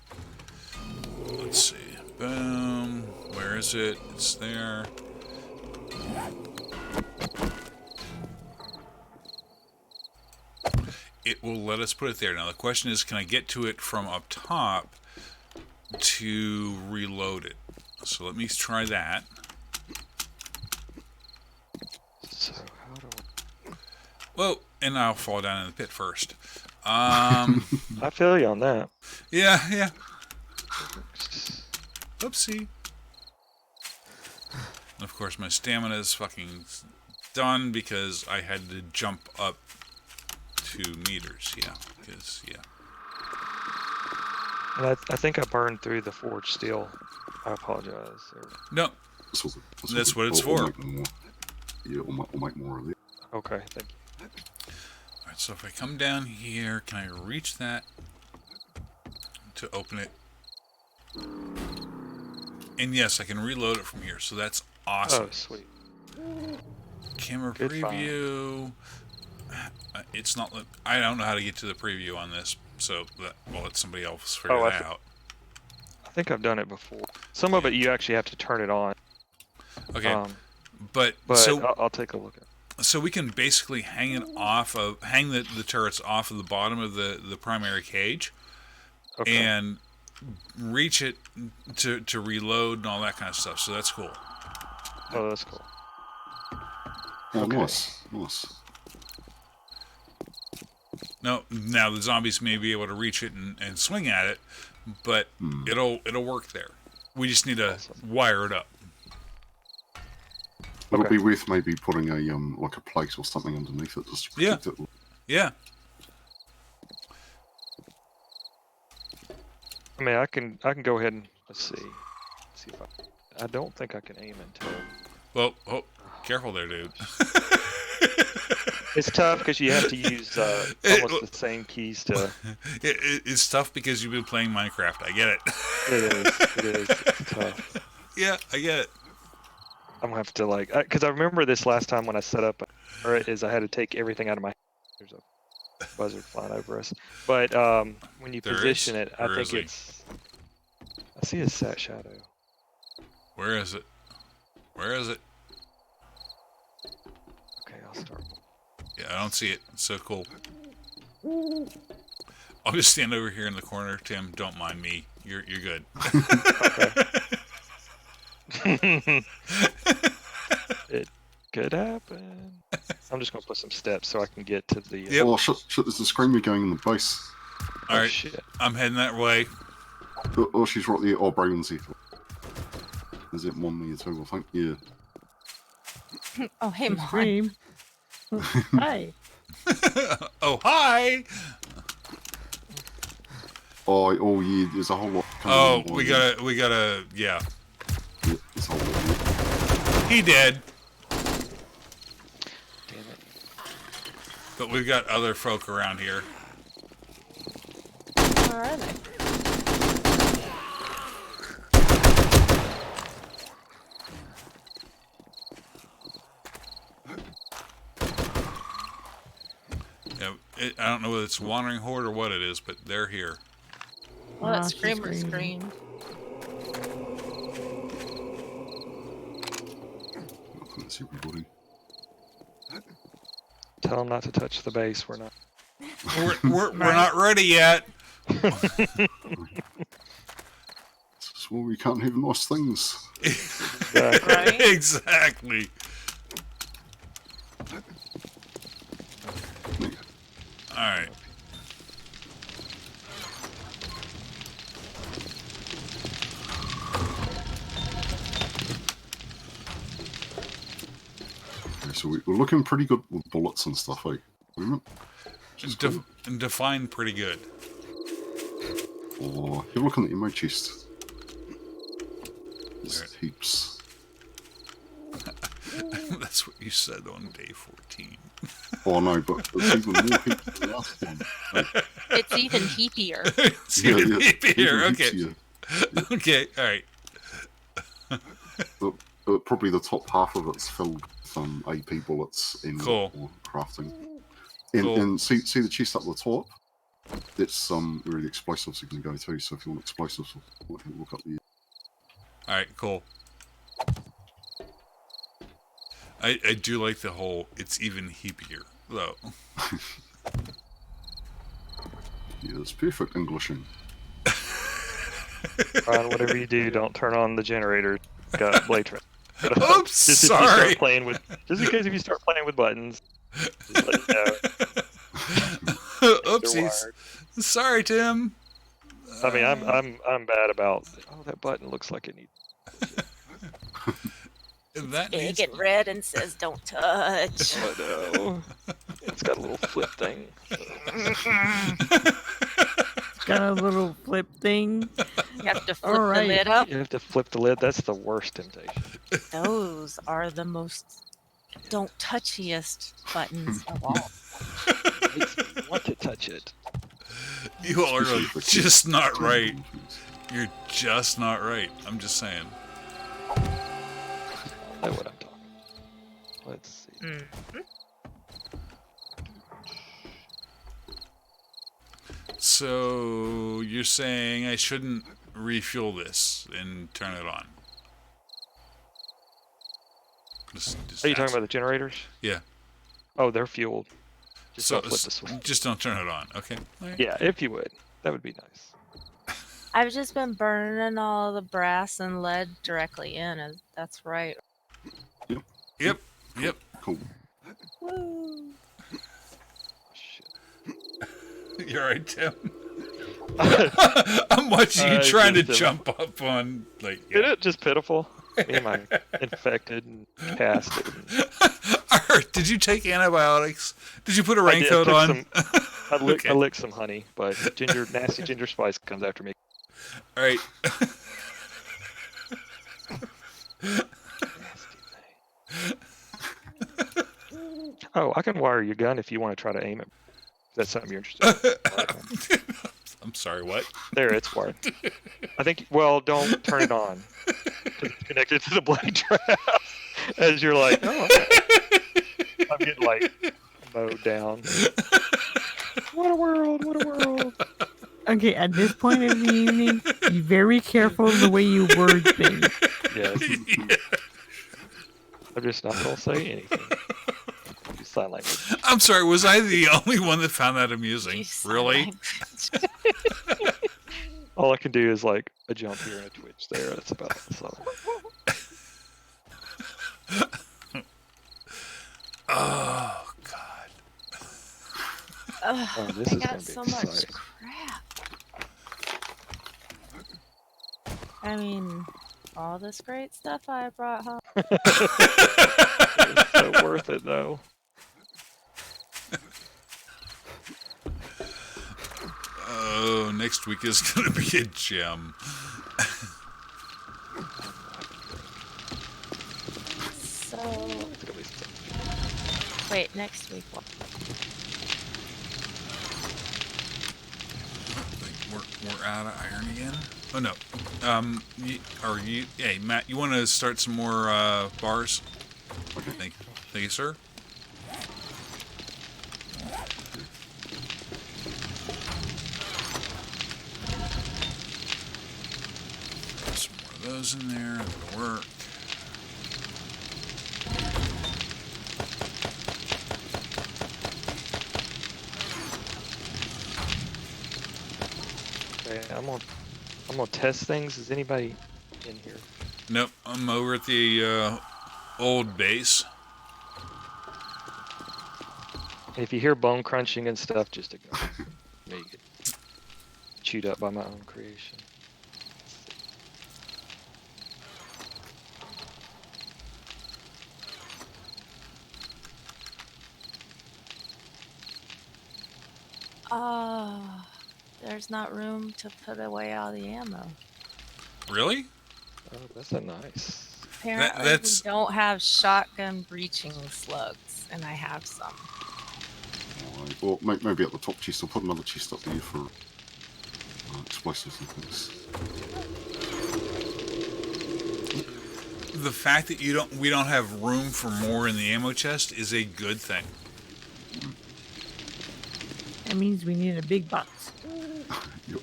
Let's see. Boom. Where is it? It's there. It will let us put it there. Now the question is, can I get to it from up top to reload it? So let me try that. So how do Whoa, and I'll fall down in the pit first. I feel you on that. Yeah. Oopsie. And of course, my stamina is fucking done because I had to jump up 2 meters. Yeah, because, yeah. And I think I burned through the forged steel. I apologize. No, That's what it's for. We'll make more of it. Okay, thank you. Alright, so if I come down here, can I reach that to open it? And yes, I can reload it from here, so that's awesome. Oh, sweet. Camera Good preview. It's not. I don't know how to get to the preview on this, so we'll let somebody else figure Oh, that out. I think I've done it before. Some of it you actually have to turn it on. Okay, but But so I'll take a look at it. so we can basically hang the turrets off of the bottom of the primary cage Okay. and reach it to reload and all that kind of stuff. So that's cool. Oh, that's cool. Oh, Okay. nice. No, now the zombies may be able to reach it and swing at it, but it'll work there. We just need to Awesome. wire it up. It'll Okay. be worth maybe putting a like a plate or something underneath it just to Yeah. protect it. Yeah. I mean, I can go ahead and let's see if I don't think I can aim until Well, oh, careful there, dude. it's tough because you have to use almost the same keys to. It's tough because you've been playing Minecraft. I get it. It is. It's tough. Yeah, I get it. I'm gonna have to like, because I remember this last time when I set up, or is I had to take everything out of my. There's a buzzard flying over us, but when you There position is? it, I Where think is he? it's. I see a sat shadow. Where is it? Where is it? Okay, I'll start. Yeah, I don't see it. It's so cool. I'll just stand over here in the corner, Tim. Don't mind me. You're good. It could happen. I'm just gonna put some steps so I can get to the. Yep. Oh shit! There's a screamer going in the base. All right, Shit. I'm heading that way. Oh, she's right there. Oh, Braden's here. Is it one there too? I think. Yeah. Oh, hey, Mon. Dream. Hi. Oh, hi. Oh yeah. There's a whole lot. Oh, coming on we there. gotta. Yeah, Yeah, there's a whole lot. he dead. Damn it. But we've got other folk around here. Where are they? Yeah, I don't know whether it's Wandering Horde or what it is, but they're here. Well, that Ah, she screamer screamed. screamed. I think that's everybody. Tell them not to touch the base. We're not. We're not ready yet. So we can't have nice things. Right? Exactly. All right. Okay, so we're looking pretty good with bullets and stuff, eh? Remember? And define pretty good. Oh, you're looking at your ammo chest. There's Alright. heaps. That's what you said on day 14. Oh no, but there's even more heaps than the last one. It's even heapier. See Yeah, yeah, here. even Okay. heaps, Okay. All right. Probably the top half of it's filled with AP bullets in Cool. or crafting. And, Cool. and see the chest up the top? That's where the explosives are going to go to. So if you want explosives, look up there. All right. Cool. I do like the whole. It's even heapier though. Yeah, it's perfect Englishing. Ryan, whatever you do, don't turn on the generator. Got Blade Train. Oops, Just if you sorry. start playing with, just in case if you start playing with buttons, just let you know. They're Oopsies. wired. Sorry, Tim. I mean, I'm bad about. Oh, that button looks like it needs. That Big needs. and red and says don't touch. Oh no! It's got a little flip thing. Got a little flip thing. You have to flip Alright. the lid up. You have to flip the lid. That's the worst temptation. Those are the most don't touchiest buttons of all. Makes me want to touch it. You all are Especially for just kids. not right. You're just not right. I'm just saying. I know what I'm talking. Let's see. Mm. So you're saying I shouldn't refuel this and turn it on? Just Are you talking ask. about the generators? Yeah. Oh, they're fueled. Just So don't flip the switch. just don't turn it on. Okay. All right. Yeah, if you would, that would be nice. I've just been burning all the brass and lead directly in, and that's right. Yep. Cool. Woo! Shit. You're right, Tim. I'm watching you trying to just, jump up on like. Isn't Yeah. it just pitiful? Me and my infected and casted. And Did you take antibiotics? Did you put a I did- I raincoat took on? some- I licked, Okay. I licked some honey, but nasty ginger spice comes after me. All right. Nasty thing. Oh, I can wire your gun if you want to try to aim it. If that's something you're interested in. I'm sorry. What? There, it's wired. I think. Well, don't turn it on. 'Cause it's connected to the blade trap. As you're like, oh, okay. I'm getting like mowed down. What a world! What a world! Okay, at this point of the evening, be very careful the way you word things. Yes. I'm just not gonna say anything. Use sign language. I'm sorry. Was I the only one that found that amusing? Use sign Really? language. All I can do is like a jump here and a twitch there. That's about it. So. Oh God. Ugh, Oh, this I is got gonna be so much exciting. crap. I mean, all this great stuff I brought home. It's so worth it though. Oh, next week is gonna be a gem. So, It's gonna be so- wait, next week. What? We're out of iron again. Oh no. Hey Matt, you want to start some more bars? Thank you, sir. Some more of those in there. That'll work. Okay, I'm gonna test things. Is anybody in here? Nope, I'm over at the old base. And if you hear bone crunching and stuff, just ignore it. Me get chewed up by my own creation. Oh, there's not room to put away all the ammo. Really? Oh, that's a nice. Apparently, that's- we don't have shotgun breaching slugs, and I have some. Alright, or maybe at the top chest, I'll put another chest up there for explosives and things. The fact that we don't have room for more in the ammo chest is a good thing. That means we need a big box. Yep.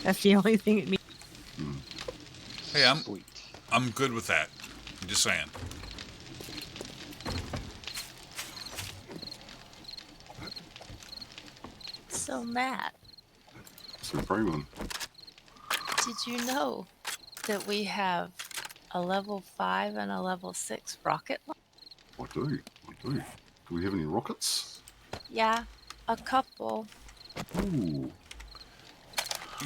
That's the only thing it means. Hey, Sweet. I'm good with that. I'm just saying. So, Matt, So, Braylon, did you know that we have a level 5 and a level 6 rocket launcher? I do. Do we have any rockets? Yeah, a couple. Ooh.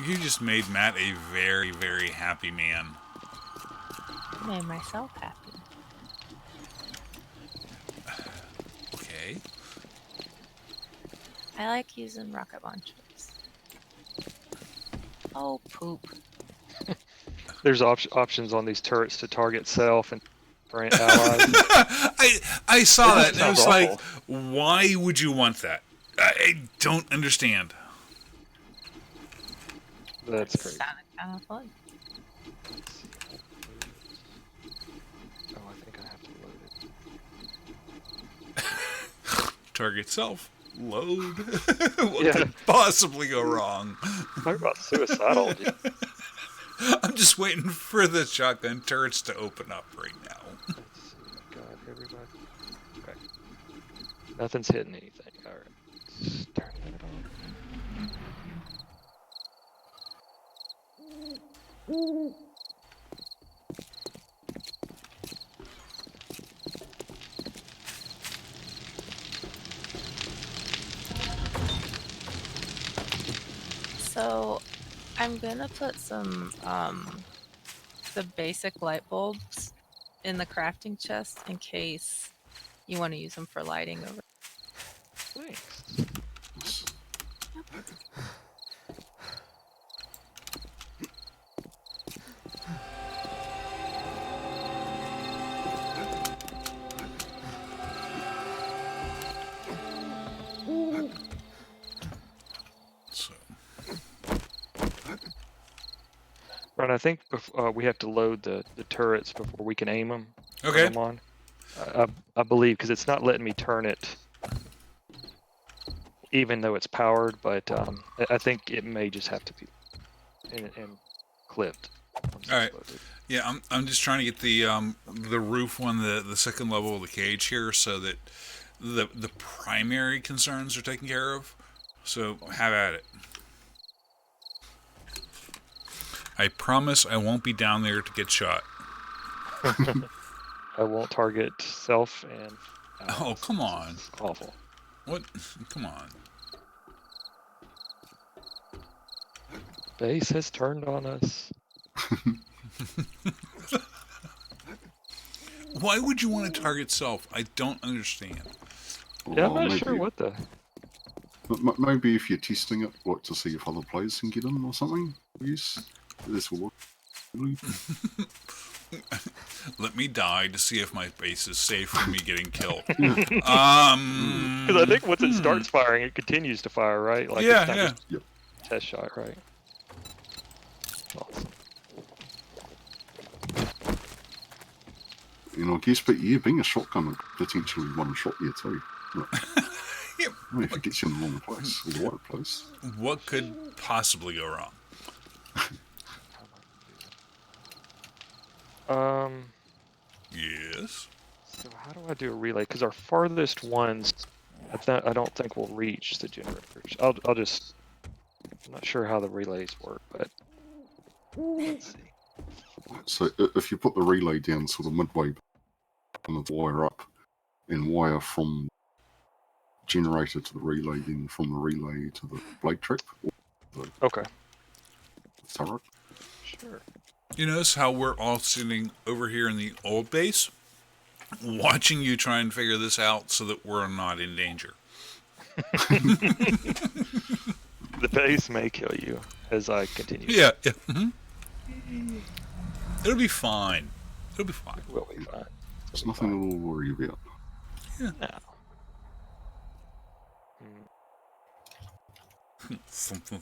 You just made Matt a very, very happy man. Made myself happy. Okay. I like using rocket launchers. Oh, poop. There's options on these turrets to target self and different allies. I saw that and I sounds was like, awful. why would you want that? I don't understand. That's crazy. Sounded kind of fun. Oh, I think I have to load it. Target self. Load. What Yeah. could possibly go wrong? Talk about suicidal. I'm just waiting for the shotgun turrets to open up right now. Let's see. God, everybody. Okay. Nothing's hitting anything. All right. Let's turn it on. So I'm gonna put some the basic light bulbs in the crafting chest in case you want to use them for lighting over. Thanks. So, Right, I think we have to load the turrets before we can aim them. okay. On. I believe because it's not letting me turn it, even though it's powered. But I think it may just have to be and clipped. once All it's right. loaded. Yeah, I'm just trying to get the roof on the second level of the cage here, so that the primary concerns are taken care of. So have at it. I promise I won't be down there to get shot. I won't target self and. Oh, come on. It's awful. What? Come on. Base has turned on us. Why would you want to target self? I don't understand. Yeah, I'm Or not sure maybe- what the. Maybe if you're testing it, like to see if other players can get in or something. Yes, this will work. Really. Let me die to see if my base is safe from me getting killed. Because I think once it starts firing, it continues to fire, right? Like Yeah, it's not yeah. just a test shot, right? Awesome. And I guess, but yeah, being a shotgun would potentially one shot you too. Right. Yep. I mean, if it gets you in the wrong place or the right place. What could possibly go wrong? Yes. So how do I do a relay? Because our farthest ones, I don't think will reach the generators. I'll just. I'm not sure how the relays work, but let's see. So if you put the relay down sort of midway and the wire up and wire from generator to the relay, then from the relay to the blade trap or the Okay. turret. Sure. You notice how we're all sitting over here in the old base, watching you try and figure this out so that we're not in danger. The base may kill you as I continue. Yeah, yeah. It'll be fine. It'll be fine. Will be fine. There's nothing at all to worry about. No. Something.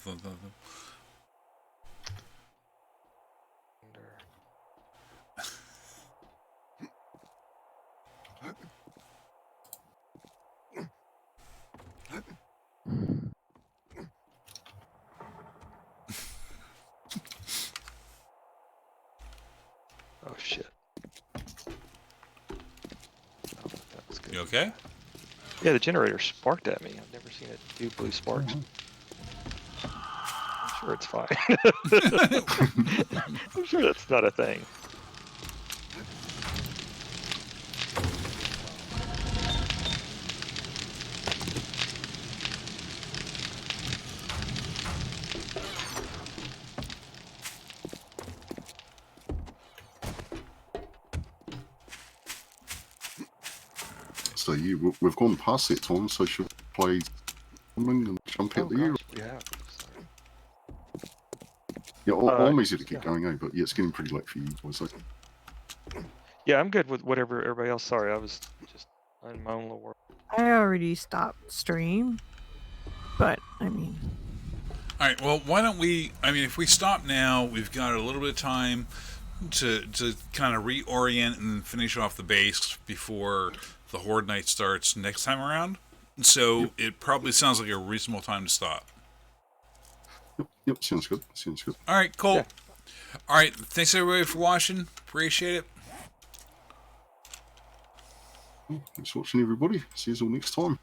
Oh shit. Oh, that was good. You okay? Yeah, the generator sparked at me. I've never seen it do blue sparks. I'm sure it's fine. I'm sure that's not a thing. So yeah, we've gone past that time, so should we play something and jump out there? Gosh, we have. Sorry. Yeah, I'm easy to get yeah. going, but yeah, it's getting pretty late for you boys. So. Yeah, I'm good with whatever everybody else. Sorry, I was just in my own little world. I already stopped stream, but I mean, All right. Well, why don't we? I mean, if we stop now, we've got a little bit of time to kind of reorient and finish off the base before the Horde Night starts next time around. So it probably sounds like a reasonable time to stop. Yep, sounds good. Sounds good. All right. Cool. Yeah. All right. Thanks everybody for watching. Appreciate it. Thanks for watching, everybody. See you all next time.